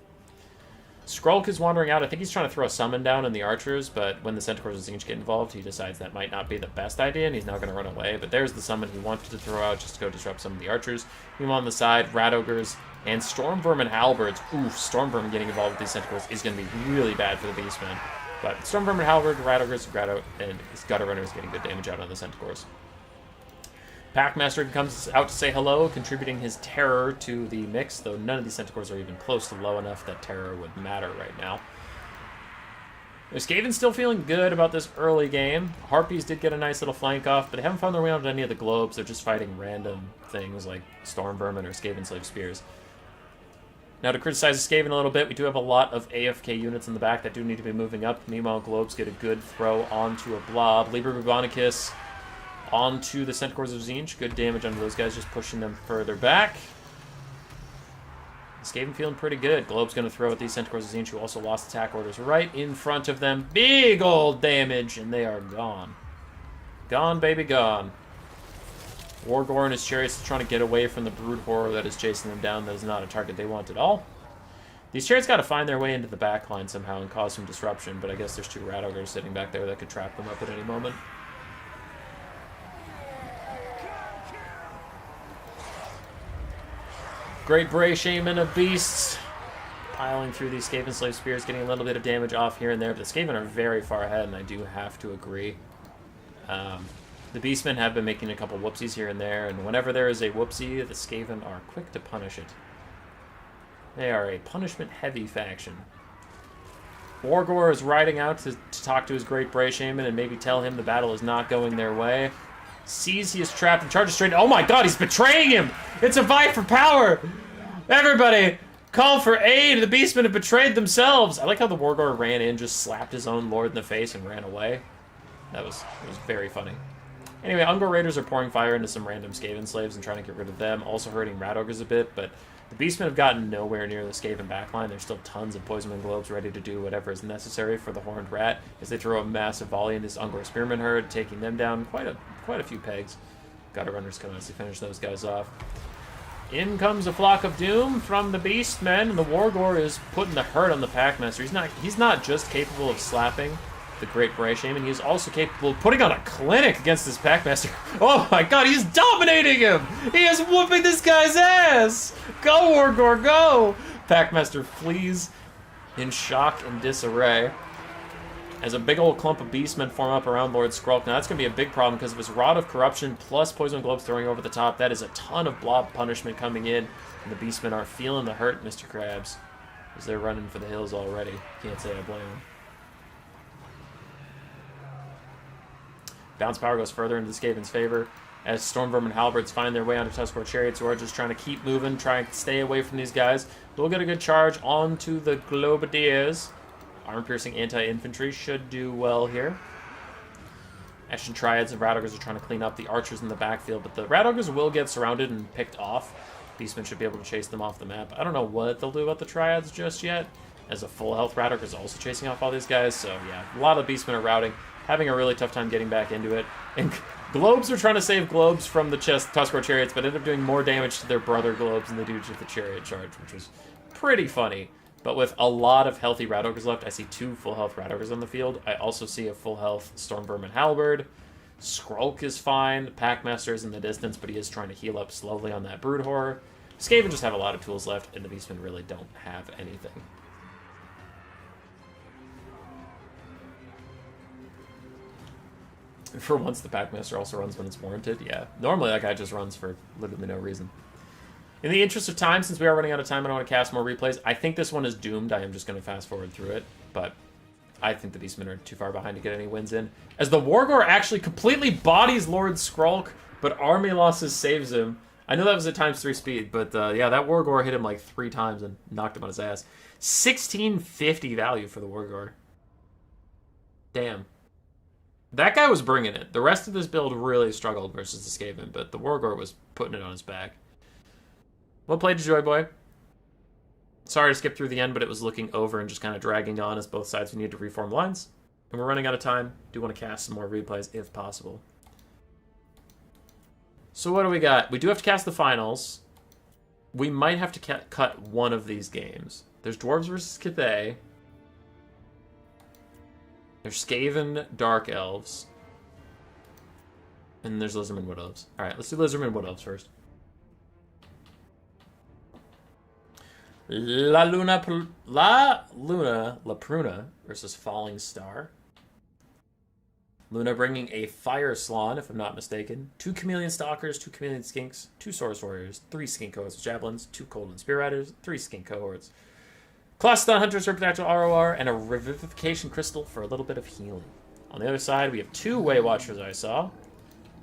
Skrulk is wandering out. I think he's trying to throw a summon down in the archers, but when the Centaurs of Tzeentch get involved, he decides that might not be the best idea, and he's now going to run away. But there's the summon he wanted to throw out just to go disrupt some of the archers. Meanwhile, on the side, Rat Ogres and Storm Vermin Halberds. Oof, Storm Vermin getting involved with these Centaurs is going to be really bad for the Beastmen. But Storm Vermin Halberd, Rat Ogres, and his Gutter Runners getting good damage out on the Centaurs. Packmaster comes out to say hello, contributing his terror to the mix, though none of these Centaurs are even close to low enough that terror would matter right now. Skaven's still feeling good about this early game. Harpies did get a nice little flank off, but they haven't found their way onto any of the globes. They're just fighting random things like Storm Vermin or Skaven Slave Spears. Now, to criticize the Skaven a little bit, we do have a lot of AFK units in the back that do need to be moving up. Meanwhile, globes get a good throw onto a blob. Liber Bubonicus onto the Centaurs of Tzeentch. Good damage onto those guys, just pushing them further back. Skaven feeling pretty good. Globe's going to throw at these Centaurs of Tzeentch, who also lost attack orders right in front of them. Big old damage, and they are gone. Gone, baby, gone. Wargore and his chariots trying to get away from the brood horror that is chasing them down. That is not a target they want at all. These chariots got to find their way into the back line somehow and cause some disruption, but I guess there's 2 Rat Ogres sitting back there that could trap them up at any moment. Great Bray Shaman of Beasts piling through these Skaven Slave Spears, getting a little bit of damage off here and there, but the Skaven are very far ahead, and I do have to agree. The Beastmen have been making a couple whoopsies here and there, and whenever there is a whoopsie, the Skaven are quick to punish it. They are a punishment-heavy faction. Wargor is riding out to talk to his great Bray Shaman and maybe tell him the battle is not going their way. Sees he is trapped and charges straight. Oh my god, he's betraying him! It's a fight for power! Everybody, call for aid! The Beastmen have betrayed themselves! I like how the Wargor ran in, just slapped his own lord in the face and ran away. It was very funny. Anyway, Ungor Raiders are pouring fire into some random Skaven slaves and trying to get rid of them, also hurting Rat Ogres a bit, but the Beastmen have gotten nowhere near the Skaven backline. There's still tons of Poisonman Globes ready to do whatever is necessary for the Horned Rat as they throw a massive volley into this Ungor Spearman herd, taking them down quite a few pegs. Got a runners coming as they finish those guys off. In comes a flock of doom from the Beastmen, and the Wargor is putting the hurt on the Packmaster. He's not just capable of slapping the Great Bray Shaman, he is also capable of putting on a clinic against this Packmaster. Oh my god, he's dominating him! He is whooping this guy's ass! Go, Wargor, go! Packmaster flees in shock and disarray as a big old clump of Beastmen form up around Lord Skrulk. Now that's going to be a big problem because of his Rod of Corruption plus Poison Globes throwing over the top. That is a ton of blob punishment coming in, and the Beastmen are feeling the hurt, Mr. Krabs, as they're running for the hills already. Can't say I blame them. Bounce power goes further into the Skaven's favor as Stormvermin and Halberds find their way onto Tuskor Chariots, who are just trying to keep moving, trying to stay away from these guys. We'll get a good charge onto the Globadiers. Arm-piercing anti-infantry should do well here. Ashen Triads and Rat Ogres are trying to clean up the archers in the backfield, but the Rat Ogres will get surrounded and picked off. Beastmen should be able to chase them off the map. I don't know what they'll do about the Triads just yet, as a full health Rat Ogre is also chasing off all these guys, so yeah, a lot of Beastmen are routing, having a really tough time getting back into it. And Globes are trying to save Globes from the Tuskor Chariots, but end up doing more damage to their brother Globes than they do to the Chariot Charge, which was pretty funny. But with a lot of healthy Rat Ogres left, I see 2 full health Rat Ogres on the field. I also see a full health Stormvermin Halberd. Skrulk is fine. The Packmaster is in the distance, but he is trying to heal up slowly on that Brood Horror. Skaven just have a lot of tools left, and the Beastmen really don't have anything. For once, the Packmaster also runs when it's warranted. Yeah, normally that guy just runs for literally no reason. In the interest of time, since we are running out of time, I don't want to cast more replays. I think this one is doomed. I am just going to fast forward through it, but I think the Beastmen are too far behind to get any wins in. As the Wargor actually completely bodies Lord Skrulk, but army losses saves him. I know that was at ×3 speed, but yeah, that Wargor hit him like 3 times and knocked him on his ass. 1650 value for the Wargor. Damn. That guy was bringing it. The rest of this build really struggled versus the Skaven, but the Wargor was putting it on his back. Well played, Joy Boy. Sorry to skip through the end, but it was looking over and just kind of dragging on as both sides need to reform lines. And we're running out of time. Do want to cast some more replays if possible. So what do we got? We do have to cast the finals. We might have to cut one of these games. There's Dwarves versus Cathay. There's Skaven Dark Elves. And there's Lizardmen Wood Elves. Alright, let's do Lizardmen Wood Elves first. La Pruna versus Falling Star. Luna bringing a Fire Slan, if I'm not mistaken. 2 Chameleon Stalkers, 2 Chameleon Skinks, 2 Saurus Warriors, 3 Skink Cohorts with Javelins, 2 Cold Spear Riders, 3 Skink Cohorts. Class-Stun Hunters, Supernatural ROR, and a Revivification Crystal for a little bit of healing. On the other side, we have 2 Waywatchers I saw.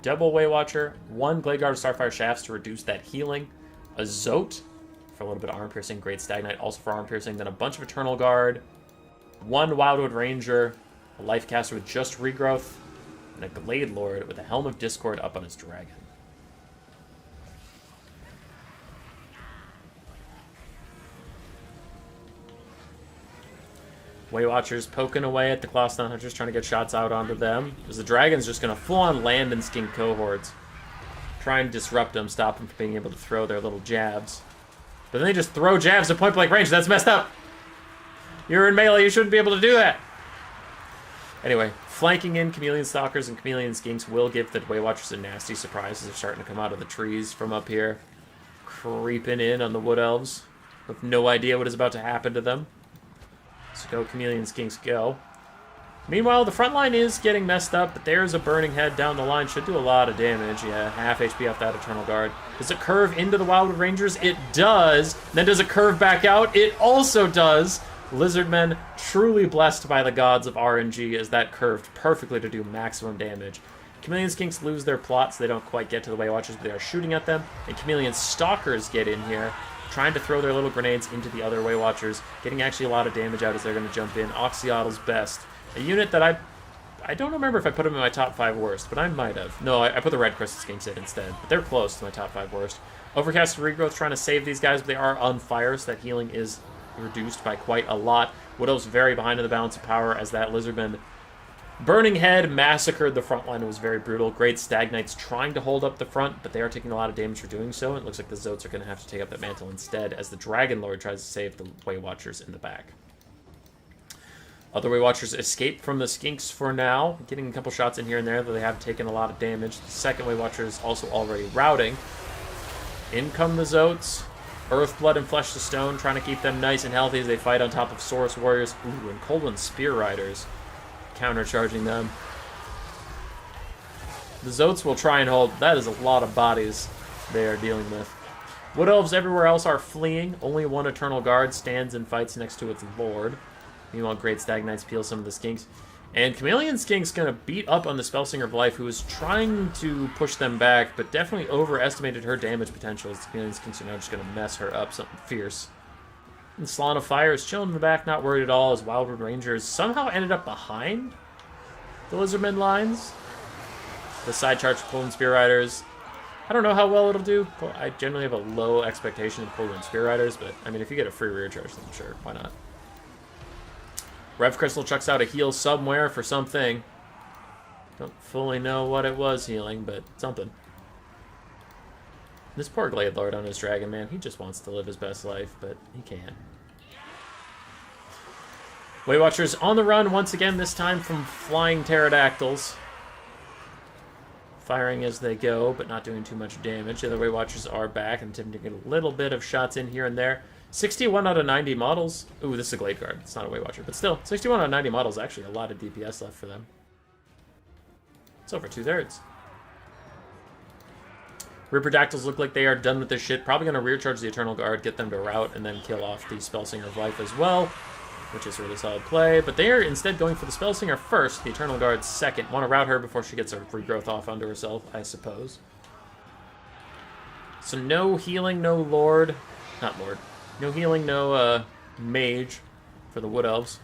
Double Waywatcher, 1 Gladeguard Starfire Shafts to reduce that healing. A Zote for a little bit of arm piercing, Great Stagnite also for arm piercing, then a bunch of Eternal Guard, 1 Wildwood Ranger, a Life Caster with just regrowth, and a Glade Lord with a Helm of Discord up on his dragon. Waywatchers poking away at the Claw-Stun Hunters, trying to get shots out onto them, because the dragon's just going to full-on land and Skink Cohorts, try and disrupt them, stop them from being able to throw their little jabs. But then they just throw jabs at point-blank range. That's messed up. You're in melee. You shouldn't be able to do that. Anyway, flanking in Chameleon Stalkers and Chameleon Skinks will give the Waywatchers a nasty surprise as they're starting to come out of the trees from up here. Creeping in on the Wood Elves with no idea what is about to happen to them. So go Chameleon Skinks, go. Meanwhile, the front line is getting messed up, but there's a Burning Head down the line. Should do a lot of damage. Yeah, half HP off that Eternal Guard. Does it curve into the Wildwood Rangers? It does. Then does it curve back out? It also does. Lizardmen, truly blessed by the gods of RNG, as that curved perfectly to do maximum damage. Chameleon Skinks lose their plot, so they don't quite get to the Waywatchers, but they are shooting at them. And Chameleon Stalkers get in here, trying to throw their little grenades into the other Waywatchers, getting actually a lot of damage out as they're going to jump in. Oxyotls Best, a unit that I don't remember if I put them in my top 5 worst, but I might have. No, I put the Red Crested Skinks in instead, but they're close to my top 5 worst. Overcast Regrowth trying to save these guys, but they are on fire, so that healing is reduced by quite a lot. Wood Elves very behind in the balance of power as that Lizardman Burning Head massacred the front line. It was very brutal. Great Stag Knights trying to hold up the front, but they are taking a lot of damage for doing so. It looks like the Zotes are going to have to take up that mantle instead as the Dragon Lord tries to save the Waywatchers in the back. Other Waywatchers escape from the Skinks for now, getting a couple shots in here and there, though they have taken a lot of damage. The second Waywatcher is also already routing. In come the Zotes. Earth, Blood, and Flesh to Stone, trying to keep them nice and healthy as they fight on top of Saurus Warriors. Ooh, and Coldwind Spear Riders countercharging them. The Zotes will try and hold. That is a lot of bodies they are dealing with. Wood Elves everywhere else are fleeing. Only one Eternal Guard stands and fights next to its Lord. Meanwhile, Great Stag Knights peel some of the Skinks. And Chameleon Skink's going to beat up on the Spellsinger of Life, who is trying to push them back, but definitely overestimated her damage potential, as Chameleon Skinks are now just going to mess her up something fierce. And Slan of Fire is chilling in the back, not worried at all, as Wildwood Rangers somehow ended up behind the Lizardmen lines. The side charge for Coldwind Spear Riders. I don't know how well it'll do. I generally have a low expectation of Coldwind Spear Riders, but I mean, if you get a free rear charge, then sure, why not? Rev Crystal chucks out a heal somewhere for something. Don't fully know what it was healing, but something. This poor Glade Lord on his dragon, man, he just wants to live his best life, but he can't. Waywatchers on the run once again, this time from flying pterodactyls. Firing as they go, but not doing too much damage. The other Waywatchers are back and attempting to get a little bit of shots in here and there. 61 out of 90 models. Ooh, this is a Glade Guard. It's not a Waywatcher, but still, 61 out of 90 models. Actually, a lot of DPS left for them. It's over 2/3. Ripperdactyls look like they are done with this shit. Probably going to rear charge the Eternal Guard, get them to rout, and then kill off the Spellsinger of Life as well, which is a really solid play. But they are instead going for the Spellsinger first, the Eternal Guard second. Want to rout her before she gets a regrowth off onto herself, I suppose. So no healing, no Lord. Not Lord. No healing, no mage for the Wood Elves.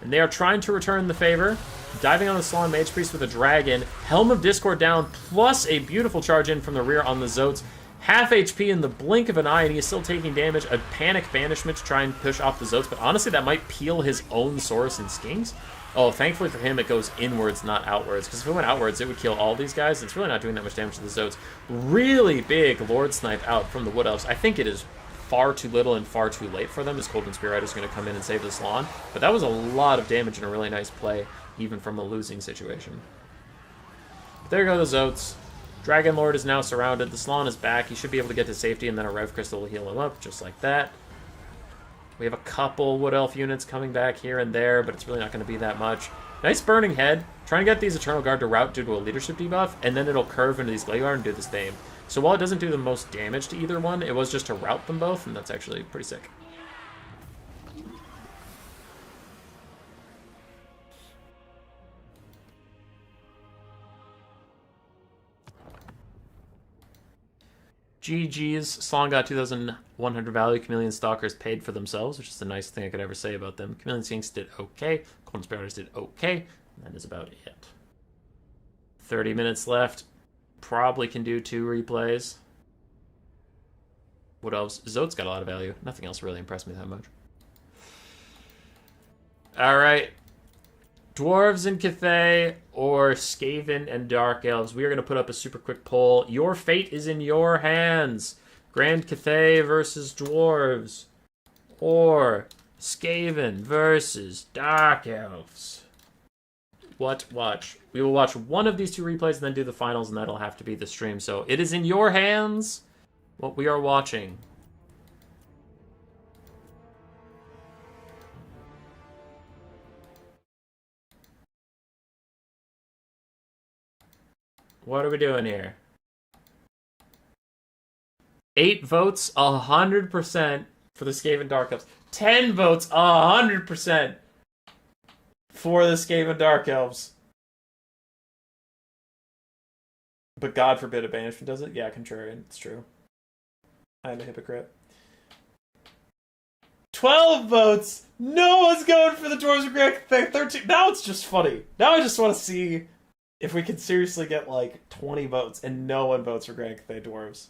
And they are trying to return the favor. Diving on the Slan Mage Priest with a dragon. Helm of Discord down, plus a beautiful charge in from the rear on the Zotes. Half HP in the blink of an eye, and he is still taking damage. A Panic Banishment to try and push off the Zotes, but honestly, that might peel his own Saurus and Skinks. Oh, thankfully for him, it goes inwards, not outwards, because if it went outwards, it would kill all these guys. It's really not doing that much damage to the Zotes. Really big Lord Snipe out from the Wood Elves. I think it is far too little and far too late for them, as Coldwind Spear Rider is going to come in and save the Slan. But that was a lot of damage and a really nice play, even from a losing situation. But there go the Zotes. Dragon Lord is now surrounded. The Slan is back. He should be able to get to safety, and then a Rev Crystal will heal him up, just like that. We have a couple Wood Elf units coming back here and there, but it's really not going to be that much. Nice Burning Head. Trying to get these Eternal Guard to rout due to a leadership debuff, and then it'll curve into these Glade Guard and do the same. So while it doesn't do the most damage to either one, it was just to rout them both, and that's actually pretty sick. GG's. Slan got 2,100 value. Chameleon Stalkers paid for themselves, which is the nice thing I could ever say about them. Chameleon Skinks did okay. Coldwind Spear Riders did okay. And that is about it. 30 minutes left. Probably can do 2 replays. What else? Zote's got a lot of value. Nothing else really impressed me that much. Alright. Dwarves and Cathay, or Skaven and Dark Elves. We are going to put up a super quick poll. Your fate is in your hands. Grand Cathay versus Dwarves. Or Skaven versus Dark Elves. What? Watch. We will watch one of these 2 replays and then do the finals, and that'll have to be the stream. So it is in your hands what we are watching. What are we doing here? 8 votes, 100% for the Skaven Dark Elves. 10 votes, 100% for the Skaven Dark Elves. But God forbid a banishment does it? Yeah, contrarian. It's true. I'm a hypocrite. 12 votes! No one's going for the Dwarves of Greg. 13. Now it's just funny. Now I just want to see if we can seriously get like 20 votes and no one votes for Greg Cathay Dwarves.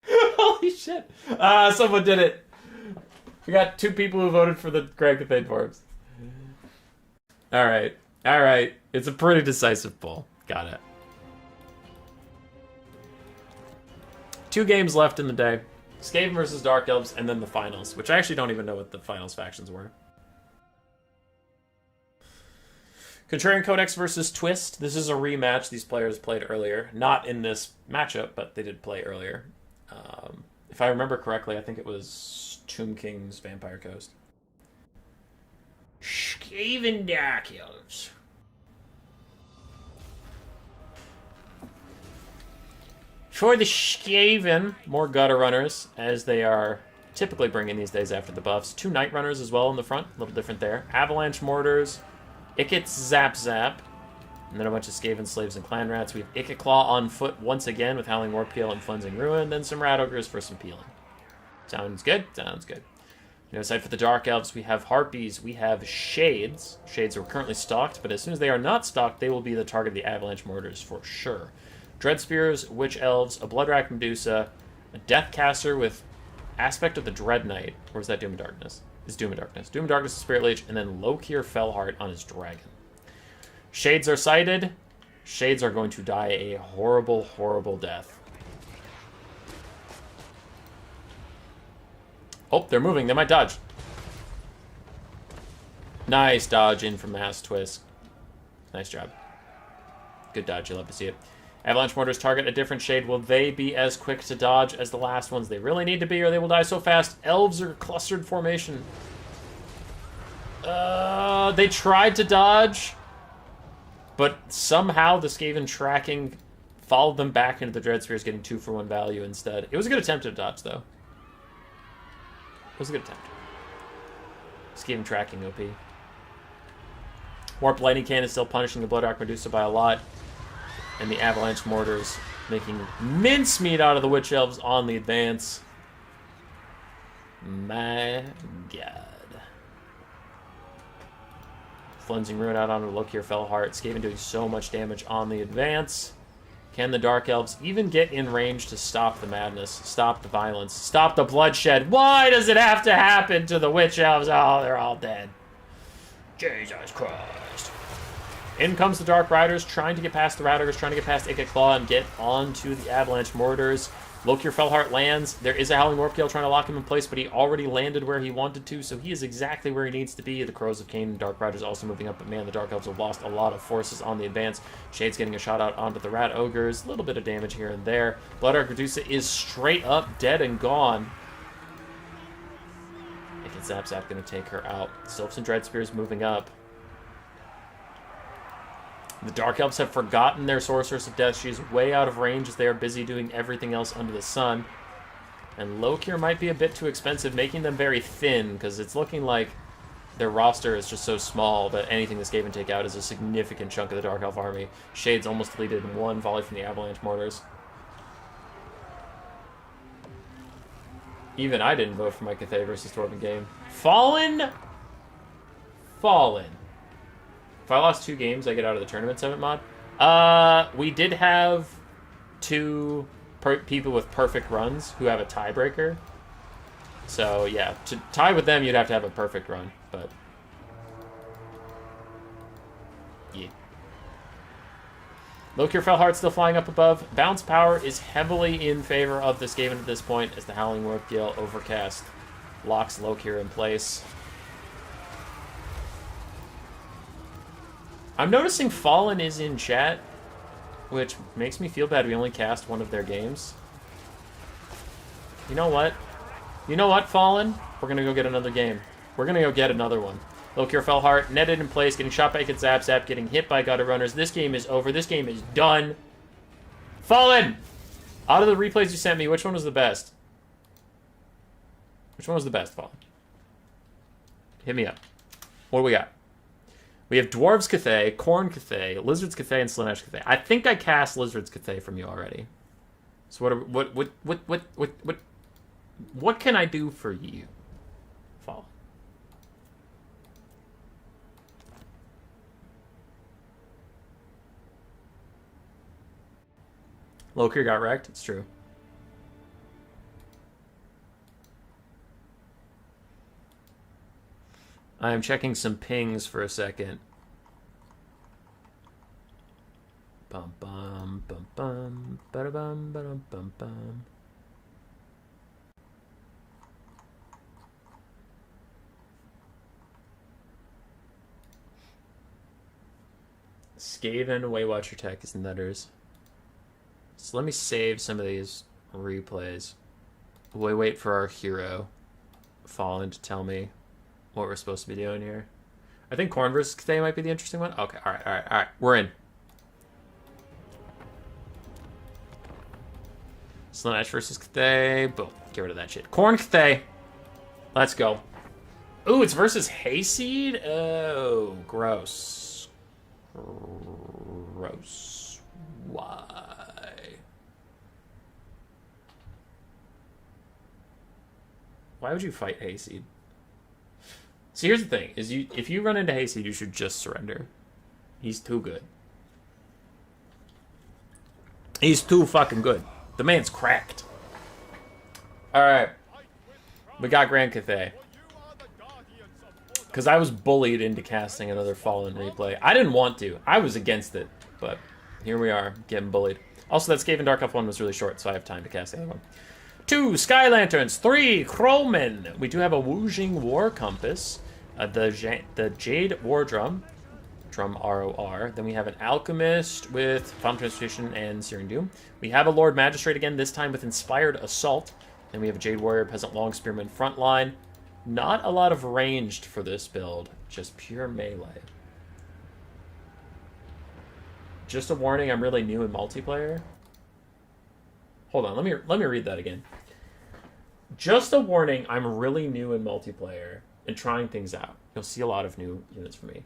Holy shit. Someone did it. We got 2 people who voted for the Greg Cathay Dwarves. Alright. Alright. It's a pretty decisive poll. Got it. 2 games left in the day. Skaven versus Dark Elves, and then the finals, which I actually don't even know what the finals factions were. Contrarian Codex versus Twist. This is a rematch. These players played earlier. Not in this matchup, but they did play earlier. If I remember correctly, I think it was Tomb King's Vampire Coast. Skaven Dark Elves. For the Skaven, more gutter runners, as they are typically bringing these days after the buffs. 2 night runners as well in the front, a little different there. Avalanche mortars, Icket's Zap Zap, and then a bunch of Skaven slaves and clan rats. We have Icket Claw on foot once again with Howling Warpeel and Cleansing Ruin, then some Rat Ogres for some peeling. Sounds good? Sounds good. Aside for the Dark Elves, we have Harpies, we have Shades. Shades are currently stocked, but as soon as they are not stocked, they will be the target of the Avalanche mortars for sure. Dread Spears, Witch Elves, a Bloodrack Medusa, a Deathcaster with Aspect of the Dread Knight, or is that Doom and Darkness? It's Doom and Darkness. Doom and Darkness is Spirit Leech, and then Lokir Fellheart on his dragon. Shades are sighted. Shades are going to die a horrible, horrible death. Oh, they're moving. They might dodge. Nice dodge in from Mass Twist. Nice job. Good dodge. You love to see it. Avalanche Mortars target a different shade. Will they be as quick to dodge as the last ones? They really need to be, or they will die so fast. Elves are clustered formation. They tried to dodge, but somehow the Skaven tracking followed them back into the Dread Spheres, getting 2 for 1 value instead. It was a good attempt to dodge, though. It was a good attempt. Skaven tracking OP. Warp Lightning Cannon is still punishing the Bloodrack Medusa by a lot. And the Avalanche Mortars making mincemeat out of the Witch Elves on the advance. My God. Cleansing Ruin out onto Lokir Fellheart. Skaven doing so much damage on the advance. Can the Dark Elves even get in range to stop the madness, stop the violence, stop the bloodshed? Why does it have to happen to the Witch Elves? Oh, they're all dead. Jesus Christ. In comes the Dark Riders, trying to get past the Rat Ogres, trying to get past Icket Claw and get onto the Avalanche Mortars. Lokir Fellheart lands. There is a Howling Warpgale trying to lock him in place, but he already landed where he wanted to, so he is exactly where he needs to be. The Crows of Cain and Dark Riders also moving up, but man, the Dark Elves have lost a lot of forces on the advance. Shade's getting a shot out onto the Rat Ogres. A little bit of damage here and there. Bloodrack Medusa is straight up dead and gone. Icket Zap Zap going to take her out. Sylphs and Dread Spears moving up. The Dark Elves have forgotten their Sorceress of Death. She is way out of range as they are busy doing everything else under the sun. And Lokir might be a bit too expensive, making them very thin, because it's looking like their roster is just so small that anything the Skaven take out is a significant chunk of the Dark Elf army. Shades almost deleted in 1 volley from the Avalanche Mortars. Even I didn't vote for my Cathay versus Dwarven game. Fallen. If I lost 2 games, I get out of the tournament 7 mod. We did have 2 people with perfect runs who have a tiebreaker. So yeah, to tie with them, you'd have to have a perfect run. But yeah. Lokir Fellheart still flying up above. Bounce power is heavily in favor of the Skaven at this point as the Howling Warpgale Overcast locks Lokir in place. I'm noticing Fallen is in chat, which makes me feel bad we only cast 1 of their games. You know what? You know what, Fallen? We're going to go get another game. We're going to go get another one. Lokir Fellheart, netted in place, getting shot by Zap Zap, getting hit by Gutter Runners. This game is over. This game is done. Fallen! Out of the replays you sent me, which one was the best? Which one was the best, Fallen? Hit me up. What do we got? We have Dwarves Cathay, Khorne Cathay, Lizards Cathay, and Slaanesh Cathay. I think I cast Lizards Cathay from you already. So what can I do for you? Fall. Lokir got wrecked. It's true. I am checking some pings for a second. Bum bum bum bum ba bum ba bum bum. Skaven, Waywatcher Tech is netters. So let me save some of these replays. We wait for our hero, Fallen, to tell me what we're supposed to be doing here. I think Khorne vs. Cathay might be the interesting one. Okay, alright. We're in. Slaanesh versus Cathay. Boom. Get rid of that shit. Khorne Cathay. Let's go. Ooh, it's versus Hayseed? Oh, gross. Gross. Why? Why would you fight Hayseed? See, here's the thing: is if you run into Hayseed, you should just surrender. He's too good. He's too fucking good. The man's cracked. All right, we got Grand Cathay. Because I was bullied into casting another Fallen replay. I didn't want to. I was against it, but here we are, getting bullied. Also, that Skaven Dark Elf one was really short, so I have time to cast the other one. 2 Sky Lanterns, 3 Cromen. We do have a Woojing War Compass, the Jade War Drum ROR. Then we have an Alchemist with Fountain Transmutation and Searing Doom. We have a Lord Magistrate again, this time with Inspired Assault. Then we have a Jade Warrior, Peasant Long Spearman Frontline. Not a lot of ranged for this build, just pure melee. Just a warning, I'm really new in multiplayer. Hold on, let me read that again. Just a warning, I'm really new in multiplayer and trying things out. You'll see a lot of new units from me.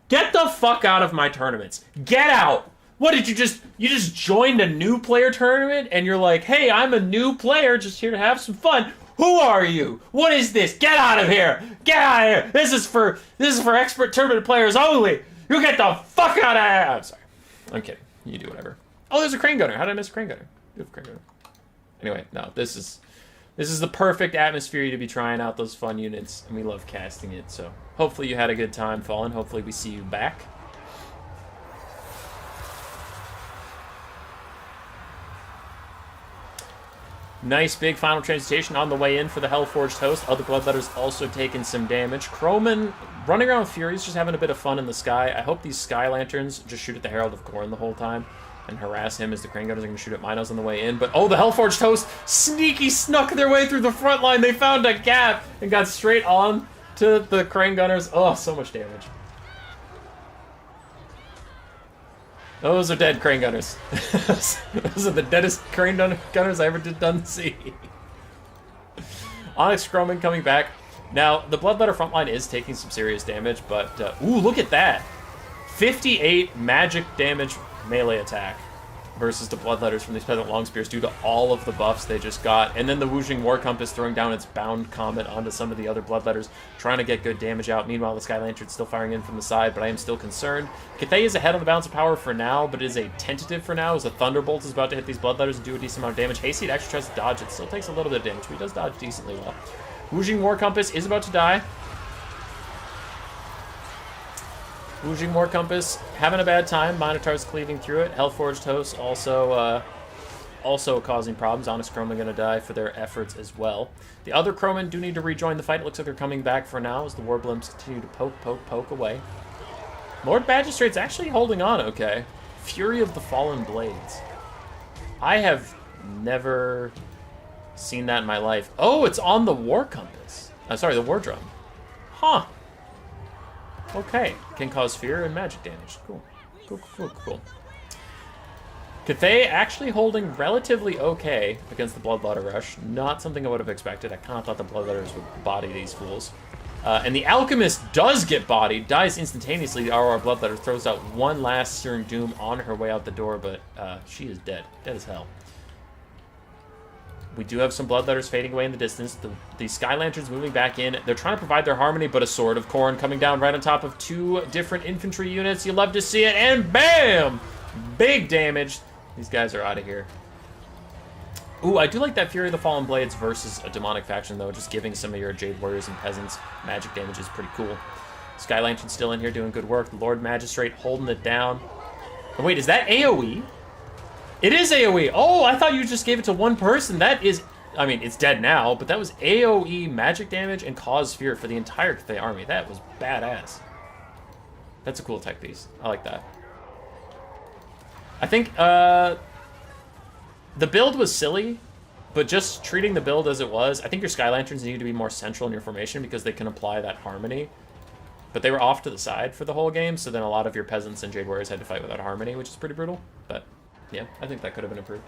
Get the fuck out of my tournaments. Get out! What did you just joined a new player tournament and you're like, hey, I'm a new player just here to have some fun. Who are you? What is this? Get out of here! Get out of here! This is for expert tournament players only. You get the fuck out of here! I'm sorry. I'm kidding. You do whatever. Oh, there's a Crane Gunner. How did I miss a Crane Gunner? You have a Crane Gunner. Anyway, no, this is the perfect atmosphere to be trying out those fun units, and we love casting it. So hopefully you had a good time, Fallen. Hopefully we see you back. Nice big final transmutation on the way in for the Hellforged host. Other Bloodletters also taking some damage. Croman running around with Furies, just having a bit of fun in the sky. I hope these Sky Lanterns just shoot at the Herald of Khorne the whole time and harass him as the Crane Gunners are going to shoot at Minos on the way in. But oh, the Hellforged host sneaky snuck their way through the front line. They found a gap and got straight on to the Crane Gunners. Oh, so much damage. Those are dead Crane Gunners. Those are the deadest Crane Gunners I ever done see. Onyx Croman coming back. Now, the Bloodletter frontline is taking some serious damage, but... ooh, look at that! 58 magic damage melee attack versus the Bloodletters from these Peasant Long Spears due to all of the buffs they just got. And then the Woojing War Compass throwing down its Bound Comet onto some of the other Bloodletters, trying to get good damage out. Meanwhile, the Sky Lantern's still firing in from the side, but I am still concerned. Cathay is ahead on the balance of power for now, but it is a tentative for now, as a Thunderbolt is about to hit these Bloodletters and do a decent amount of damage. Hayseed actually tries to dodge it. Still takes a little bit of damage, but he does dodge decently well. Woojing War Compass is about to die. Woojing War Compass having a bad time. Minotaur's cleaving through it. Hellforged Host also causing problems. Onyx Croman going to die for their efforts as well. The other Croman do need to rejoin the fight. It looks like they're coming back for now as the Warblimps continue to poke away. Lord Magistrate's actually holding on okay. Fury of the Fallen Blades. I have never seen that in my life. Oh, it's on the War Compass. Sorry, the War Drum. Huh. Okay. Can cause fear and magic damage. Cool. Cool, cool, cool, cool. Cathay actually holding relatively okay against the Bloodletter Rush. Not something I would have expected. I kind of thought the Bloodletters would body these fools. And the Alchemist does get bodied, dies instantaneously. Our Bloodletter throws out one last Searing Doom on her way out the door, but she is dead. Dead as hell. We do have some Bloodletters fading away in the distance. The Sky Lanterns moving back in. They're trying to provide their harmony, but a Sword of Khorne coming down right on top of two different infantry units. You love to see it, and bam! Big damage. These guys are out of here. Ooh, I do like that Fury of the Fallen Blades versus a demonic faction, though. Just giving some of your Jade Warriors and Peasants magic damage is pretty cool. Sky Lantern still in here doing good work. The Lord Magistrate holding it down. Oh, wait, is that AoE? It is AoE. Oh, I thought you just gave it to one person. That is, I mean, it's dead now, but that was AoE magic damage and cause fear for the entire Cathay army. That was badass. That's a cool tech piece. I like that. I think the build was silly, but just treating the build as it was, I think your Sky Lanterns need to be more central in your formation because they can apply that harmony. But they were off to the side for the whole game, so then a lot of your Peasants and Jade Warriors had to fight without harmony, which is pretty brutal. But yeah, I think that could have been improved.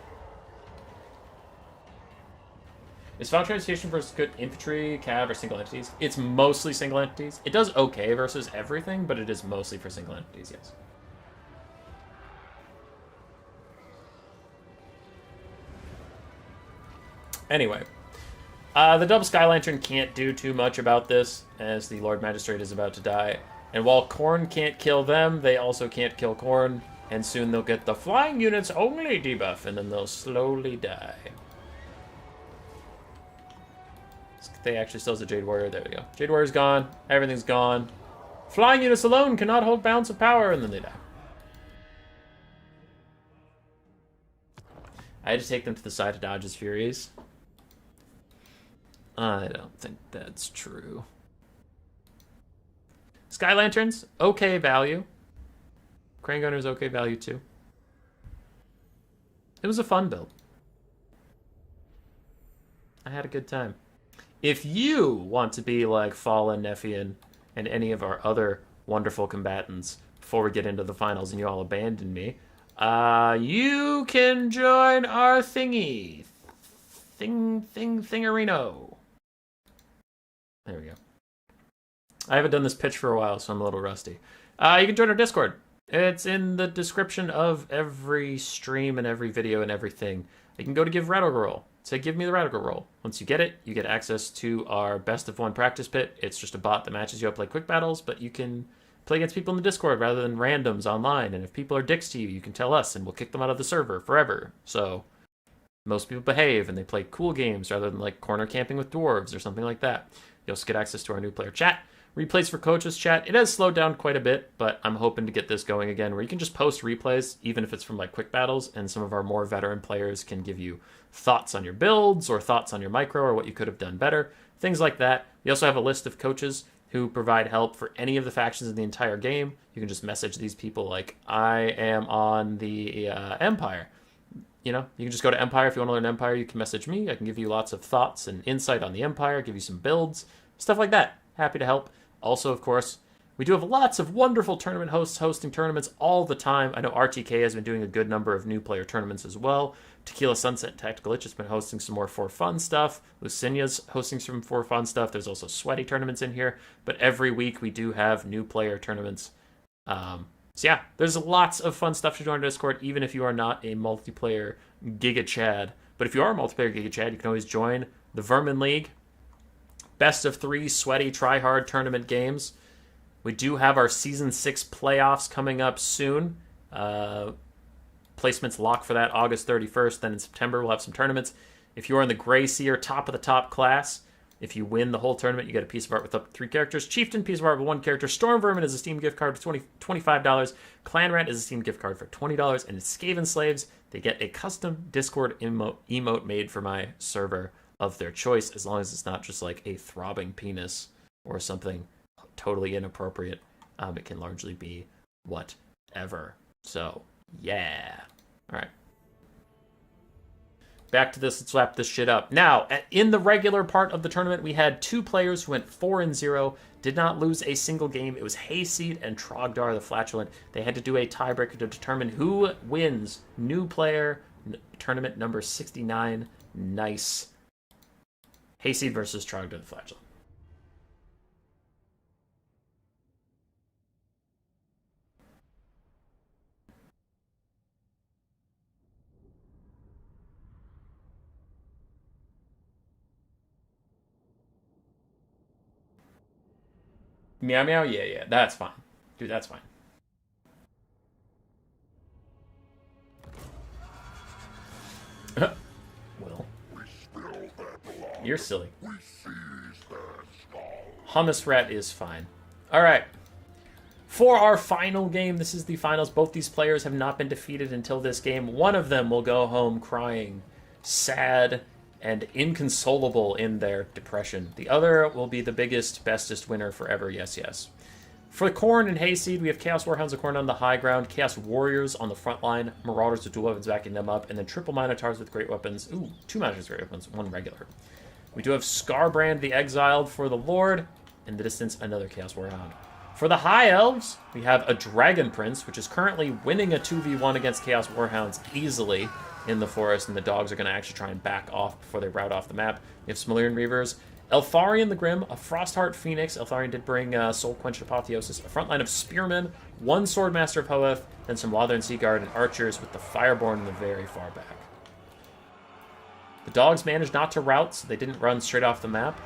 Is Final Transmutation versus good infantry, cav, or single entities? It's mostly single entities. It does okay versus everything, but it is mostly for single entities, yes. Anyway, the double Sky Lantern can't do too much about this, as the Lord Magistrate is about to die. And while Khorne can't kill them, they also can't kill Khorne, and soon they'll get the Flying Units Only debuff, and then they'll slowly die. They actually still has a Jade Warrior. There we go. Jade Warrior's gone. Everything's gone. Flying Units alone cannot hold balance of power, and then they die. I had to take them to the side to dodge his Furies. I don't think that's true. Sky Lanterns, okay value. Crane Gunner's okay value too. It was a fun build. I had a good time. If you want to be like Fallen, Nephian, and any of our other wonderful combatants before we get into the finals and you all abandon me, you can join our thingy. Thingarino. There we go. I haven't done this pitch for a while, so I'm a little rusty. You can join our Discord. It's in the description of every stream and every video and everything. You can go to Give Radical Roll. Say, give me the Radical Roll. Once you get it, you get access to our Best of One practice pit. It's just a bot that matches you up like quick battles, but you can play against people in the Discord rather than randoms online. And if people are dicks to you, you can tell us, and we'll kick them out of the server forever. So most people behave, and they play cool games rather than like corner camping with dwarves or something like that. You also get access to our new player chat. Replays for coaches chat. It has slowed down quite a bit, but I'm hoping to get this going again where you can just post replays, even if it's from like quick battles, and some of our more veteran players can give you thoughts on your builds or thoughts on your micro or what you could have done better, things like that. We also have a list of coaches who provide help for any of the factions in the entire game. You can just message these people like, I am on the Empire. You know, you can just go to Empire. If you want to learn Empire, you can message me. I can give you lots of thoughts and insight on the Empire, give you some builds, stuff like that. Happy to help. Also, of course, we do have lots of wonderful tournament hosts hosting tournaments all the time. I know RTK has been doing a good number of new player tournaments as well. Tequila Sunset and Tactical Itch has been hosting some more for fun stuff. Lucinia's hosting some for fun stuff. There's also sweaty tournaments in here. But every week we do have new player tournaments. So yeah, there's lots of fun stuff to join our Discord, even if you are not a multiplayer Giga Chad. But if you are a multiplayer Giga Chad, you can always join the Vermin League. Best of 3 sweaty try-hard tournament games. We do have our Season 6 playoffs coming up soon. Placements locked for that August 31st. Then in September, we'll have some tournaments. If you are in the Gray Seer top of the top class, if you win the whole tournament, you get a piece of art with up to 3 characters. Chieftain, piece of art with 1 character. Storm Vermin is a Steam gift card for $25. Clan Rat is a Steam gift card for $20. And Skaven Slaves, they get a custom Discord emote made for my server of their choice, as long as it's not just like a throbbing penis or something totally inappropriate. It can largely be whatever. So, yeah. All right. back to this. Let's wrap this shit up. Now, in the regular part of the tournament, we had 2 players who went 4-0, did not lose a single game. It was Hayseed and Trogdar the Flatulent. They had to do a tiebreaker to determine who wins new player tournament number 69. Nice. Hayseed versus Trogdar the Flatulent. Meow meow, yeah, that's fine. Dude, that's fine. Will. You're silly. Hummus Rat is fine. Alright. For our final game, this is the finals. Both these players have not been defeated until this game. One of them will go home crying, sad, and inconsolable in their depression. The other will be the biggest, bestest winner forever, yes, yes. For Khorne and Hayseed, we have Chaos Warhounds of Khorne on the high ground, Chaos Warriors on the front line, Marauders with dual weapons backing them up, and then triple Minotaurs with great weapons. Ooh, 2 Minotaurs with great weapons, 1 regular. We do have Scarbrand the Exiled for the Lord, in the distance, another Chaos Warhound. For the High Elves, we have a Dragon Prince, which is currently winning a 2v1 against Chaos Warhounds easily in the forest, and the dogs are going to actually try and back off before they rout off the map. We have Smalarian Reavers, Eltharion the Grim, a Frostheart Phoenix. Eltharion did bring Soul Quench Apotheosis, a front line of Spearmen, 1 Swordmaster of Hoeth, then some Lothern Seaguard and Archers with the Fireborn in the very far back. The dogs managed not to rout, so they didn't run straight off the map.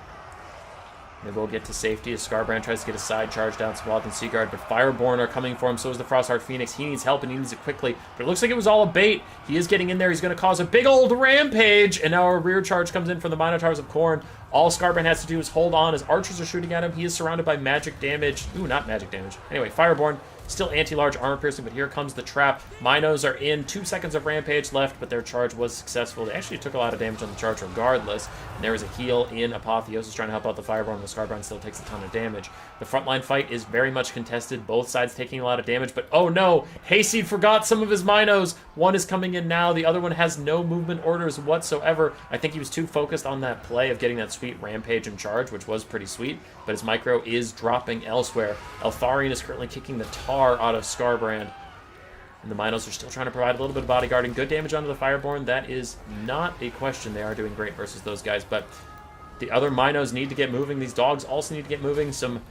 They will get to safety as Scarbrand tries to get a side charge down to Lothern Seaguard, but Fireborn are coming for him, so is the Frostheart Phoenix. He needs help and he needs it quickly, but it looks like it was all a bait. He is getting in there, he's going to cause a big old rampage, and now a rear charge comes in from the Minotaurs of Khorne. All Scarbrand has to do is hold on as archers are shooting at him. He is surrounded by magic damage. Ooh, not magic damage. Anyway, Fireborn, still anti-large armor piercing, but here comes the trap. Minos are in, 2 seconds of rampage left, but their charge was successful. They actually took a lot of damage on the charge regardless, and there was a heal in Apotheosis trying to help out the Fireborn. The Scarbrand still takes a ton of damage. The frontline fight is very much contested, both sides taking a lot of damage, but oh no, Hayseed forgot some of his Minos. One is coming in now, the other one has no movement orders whatsoever. I think he was too focused on that play of getting that sweet rampage and charge, which was pretty sweet, but his micro is dropping elsewhere. Eltharion is currently kicking the tar out of Scarbrand, and the Minos are still trying to provide a little bit of bodyguarding. Good damage onto the Fireborn, that is not a question. They are doing great versus those guys, but the other Minos need to get moving. These dogs also need to get moving. Some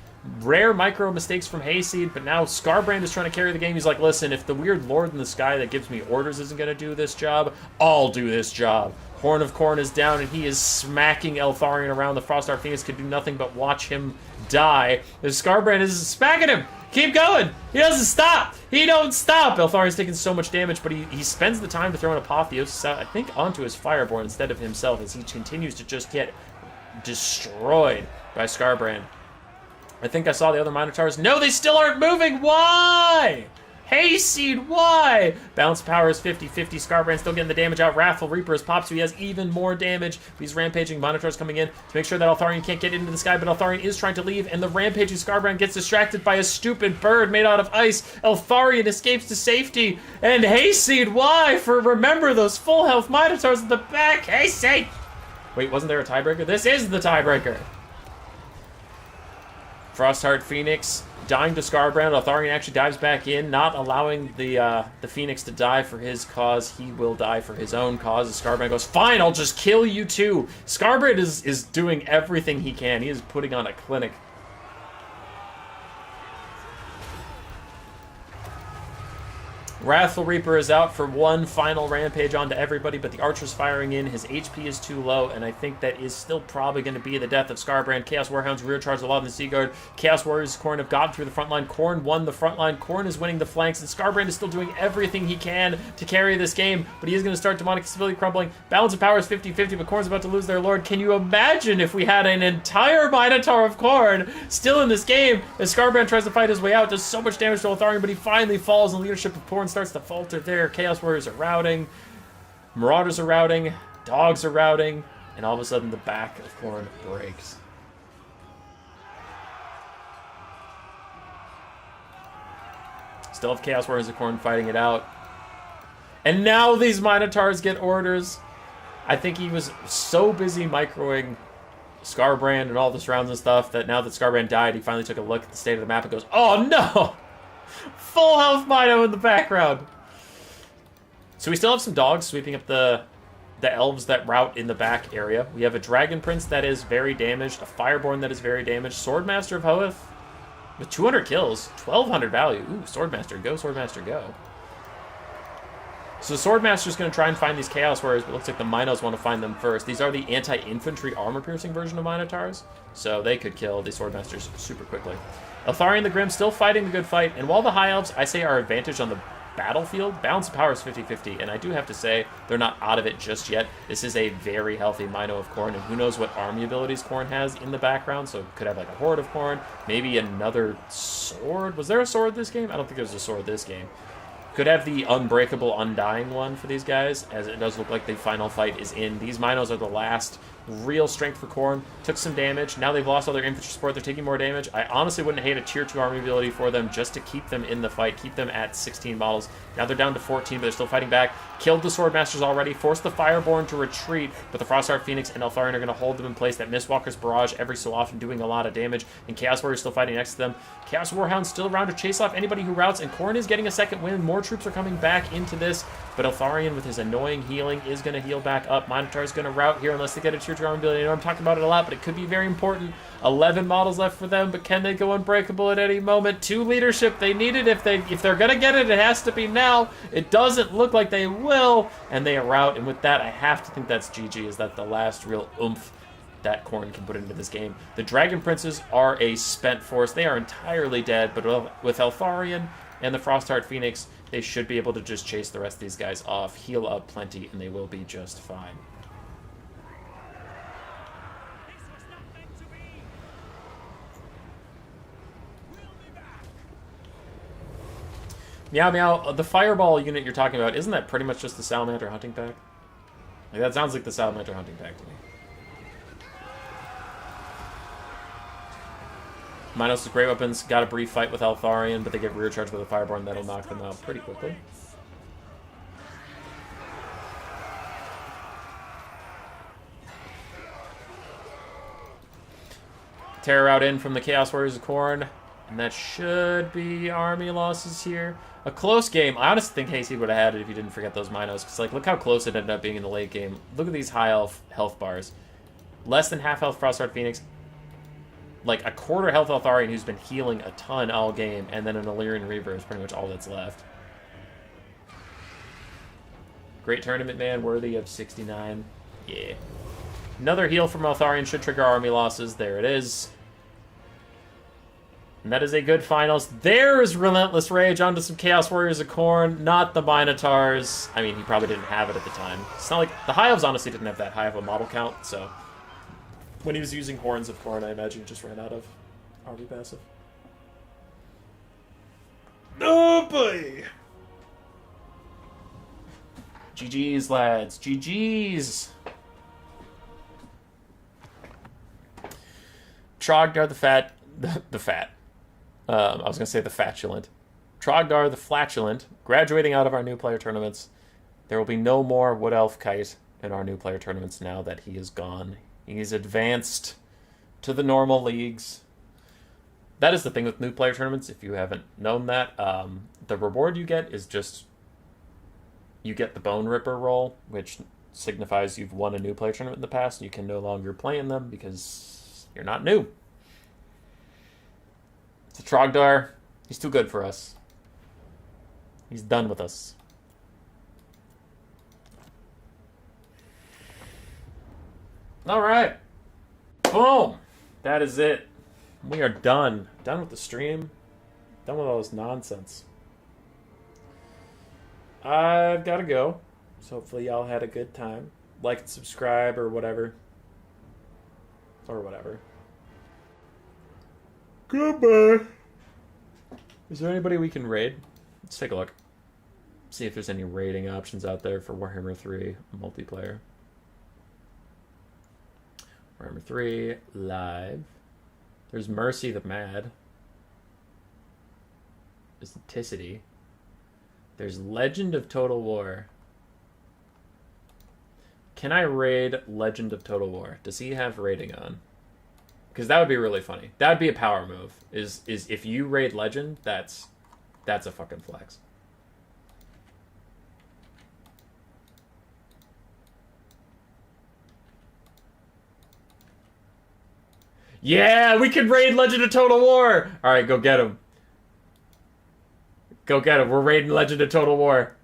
rare micro mistakes from Hayseed, but now Scarbrand is trying to carry the game. He's like, listen, if the weird lord in the sky that gives me orders isn't going to do this job, I'll do this job. Horn of Khorne is down, and he is smacking Eltharion around. The Frostheart Phoenix could do nothing but watch him die. The Scarbrand is smacking him. Keep going. He doesn't stop. He don't stop. Eltharion's taking so much damage, but he spends the time to throw an Apotheosis out, I think, onto his Fireborn instead of himself, as he continues to just get destroyed by Scarbrand. I think I saw the other Minotaurs. No, they still aren't moving. Why? Hayseed, why? Bounce power is 50-50. Scarbrand still getting the damage out. Wrathful Reaper is popped, so he has even more damage. These rampaging Minotaurs coming in to make sure that Eltharion can't get into the sky, but Eltharion is trying to leave, and the rampaging Scarbrand gets distracted by a stupid bird made out of ice. Eltharion escapes to safety, and Hayseed, why? For remember those full health Minotaurs at the back. Hayseed! Wait, wasn't there a tiebreaker? This is the tiebreaker. Frostheart Phoenix dying to Scarbrand. Eltharion actually dives back in, not allowing the Phoenix to die for his cause. He will die for his own cause. Scarbrand goes, fine, I'll just kill you too. Scarbrand is doing everything he can. He is putting on a clinic. Wrathful Reaper is out for one final rampage onto everybody, but the Archer's firing in. His HP is too low, and I think that is still probably going to be the death of Scarbrand. Chaos Warhounds rear charge a lot in the Seaguard. Chaos Warriors Khorne have gotten through the front line. Khorne won the front line. Khorne is winning the flanks, and Scarbrand is still doing everything he can to carry this game, but he is going to start demonic stability crumbling. Balance of power is 50-50, but Khorne's about to lose their lord. Can you imagine if we had an entire Minotaur of Khorne still in this game as Scarbrand tries to fight his way out, does so much damage to Eltharion, but he finally falls, and leadership of Khorne starts to falter there. Chaos Warriors are routing, Marauders are routing, dogs are routing, and all of a sudden the back of Khorne breaks. Still have Chaos Warriors of Khorne fighting it out. And now these Minotaurs get orders. I think he was so busy microing Scarbrand and all the surrounds and stuff that now that Scarbrand died, he finally took a look at the state of the map and goes, "Oh no! Full health Mino in the background." So we still have some dogs sweeping up the elves that route in the back area. We have a Dragon Prince that is very damaged, a Fireborn that is very damaged, Swordmaster of Hoeth with 200 kills, 1,200 value. Ooh, Swordmaster, go, Swordmaster, go. So Swordmaster's going to try and find these Chaos Warriors, but it looks like the Minos want to find them first. These are the anti-infantry armor-piercing version of Minotaurs, so they could kill the Swordmasters super quickly. Eltharion the Grim still fighting the good fight, and while the High Elves, I say, are advantaged on the battlefield, balance of power is 50-50, and I do have to say, they're not out of it just yet. This is a very healthy Mino of Khorne, and who knows what army abilities Khorne has in the background, so could have like a Horde of Khorne, maybe another sword. Was there a sword this game? I don't think there was a sword this game. Could have the Unbreakable Undying one for these guys, as it does look like the final fight is in. These Minos are the last real strength for Khorne. Took some damage. Now they've lost all their infantry support. They're taking more damage. I honestly wouldn't hate a tier 2 army ability for them just to keep them in the fight, keep them at 16 models. Now they're down to 14, but they're still fighting back. Killed the Swordmasters already. Forced the Fireborn to retreat, but the Frostheart Phoenix and Eltharion are going to hold them in place. That Mistwalker's Barrage every so often doing a lot of damage, and Chaos Warrior's still fighting next to them. Chaos Warhound's still around to chase off anybody who routes, and Khorne is getting a second win. More troops are coming back into this, but Eltharion with his annoying healing is going to heal back up. Minotaur's going to route here unless they get a tier 2 army ability. I know I'm talking about it a lot, but it could be very important. 11 models left for them, but can they go unbreakable at any moment? 2 leadership, they need it. If they're going to get it, it has to be now. It doesn't look like they will, and they route, and with that, I have to think that's GG. Is that the last real oomph that Khorne can put into this game? The Dragon Princes are a spent force. They are entirely dead, but with Eltharion and the Frostheart Phoenix, they should be able to just chase the rest of these guys off, heal up plenty, and they will be just fine. Meow Meow, the Fireball unit you're talking about, isn't that pretty much just the Salamander Hunting Pack? Like, that sounds like the Salamander Hunting Pack to me. Minos with great weapons, got a brief fight with Eltharion, but they get rear charged with a Fireborn that'll knock them out pretty quickly. Terror out in from the Chaos Warriors of Khorne, and that should be army losses here. A close game. I honestly think Hasty would have had it if you didn't forget those Minos, because like, look how close it ended up being in the late game. Look at these high health bars. Less than half health Frostheart Phoenix, like a quarter health Eltharion who's been healing a ton all game, and then an Illyrian Reaver is pretty much all that's left. Great tournament, man. Worthy of 69. Yeah. Another heal from Eltharion should trigger army losses. There it is. And that is a good finals. There's Relentless Rage onto some Chaos Warriors of Khorne, not the Minotaurs. I mean, he probably didn't have it at the time. It's not like... The High Elves honestly didn't have that high of a model count, so... When he was using Horns of Khorne, I imagine he just ran out of army passive. Oh, boy! GG's, lads. GG's! Trogdar the Fat... The Fat. I was going to say the Fatulent. Trogdar the Flatulent, graduating out of our new player tournaments. There will be no more Wood Elf Kite in our new player tournaments now that he is gone. He's advanced to the normal leagues. That is the thing with new player tournaments, if you haven't known that. The reward you get is just... You get the Bone Ripper roll, which signifies you've won a new player tournament in the past, and you can no longer play in them because you're not new. So Trogdar, he's too good for us. He's done with us. All right. Boom. That is it. We are done. Done with the stream. Done with all this nonsense. I've got to go. So hopefully y'all had a good time. Like and subscribe or whatever. Or whatever. Goodbye. Is there anybody we can raid? Let's take a look. See if there's any raiding options out there for Warhammer 3 multiplayer. Warhammer 3 live. There's Mercy the Mad. There's Ticity. There's Legend of Total War. Can I raid Legend of Total War? Does he have raiding on? Because that would be really funny. That would be a power move. Is if you raid Legend, that's a fucking flex. Yeah, we can raid Legend of Total War! Alright, go get him. Go get him. We're raiding Legend of Total War.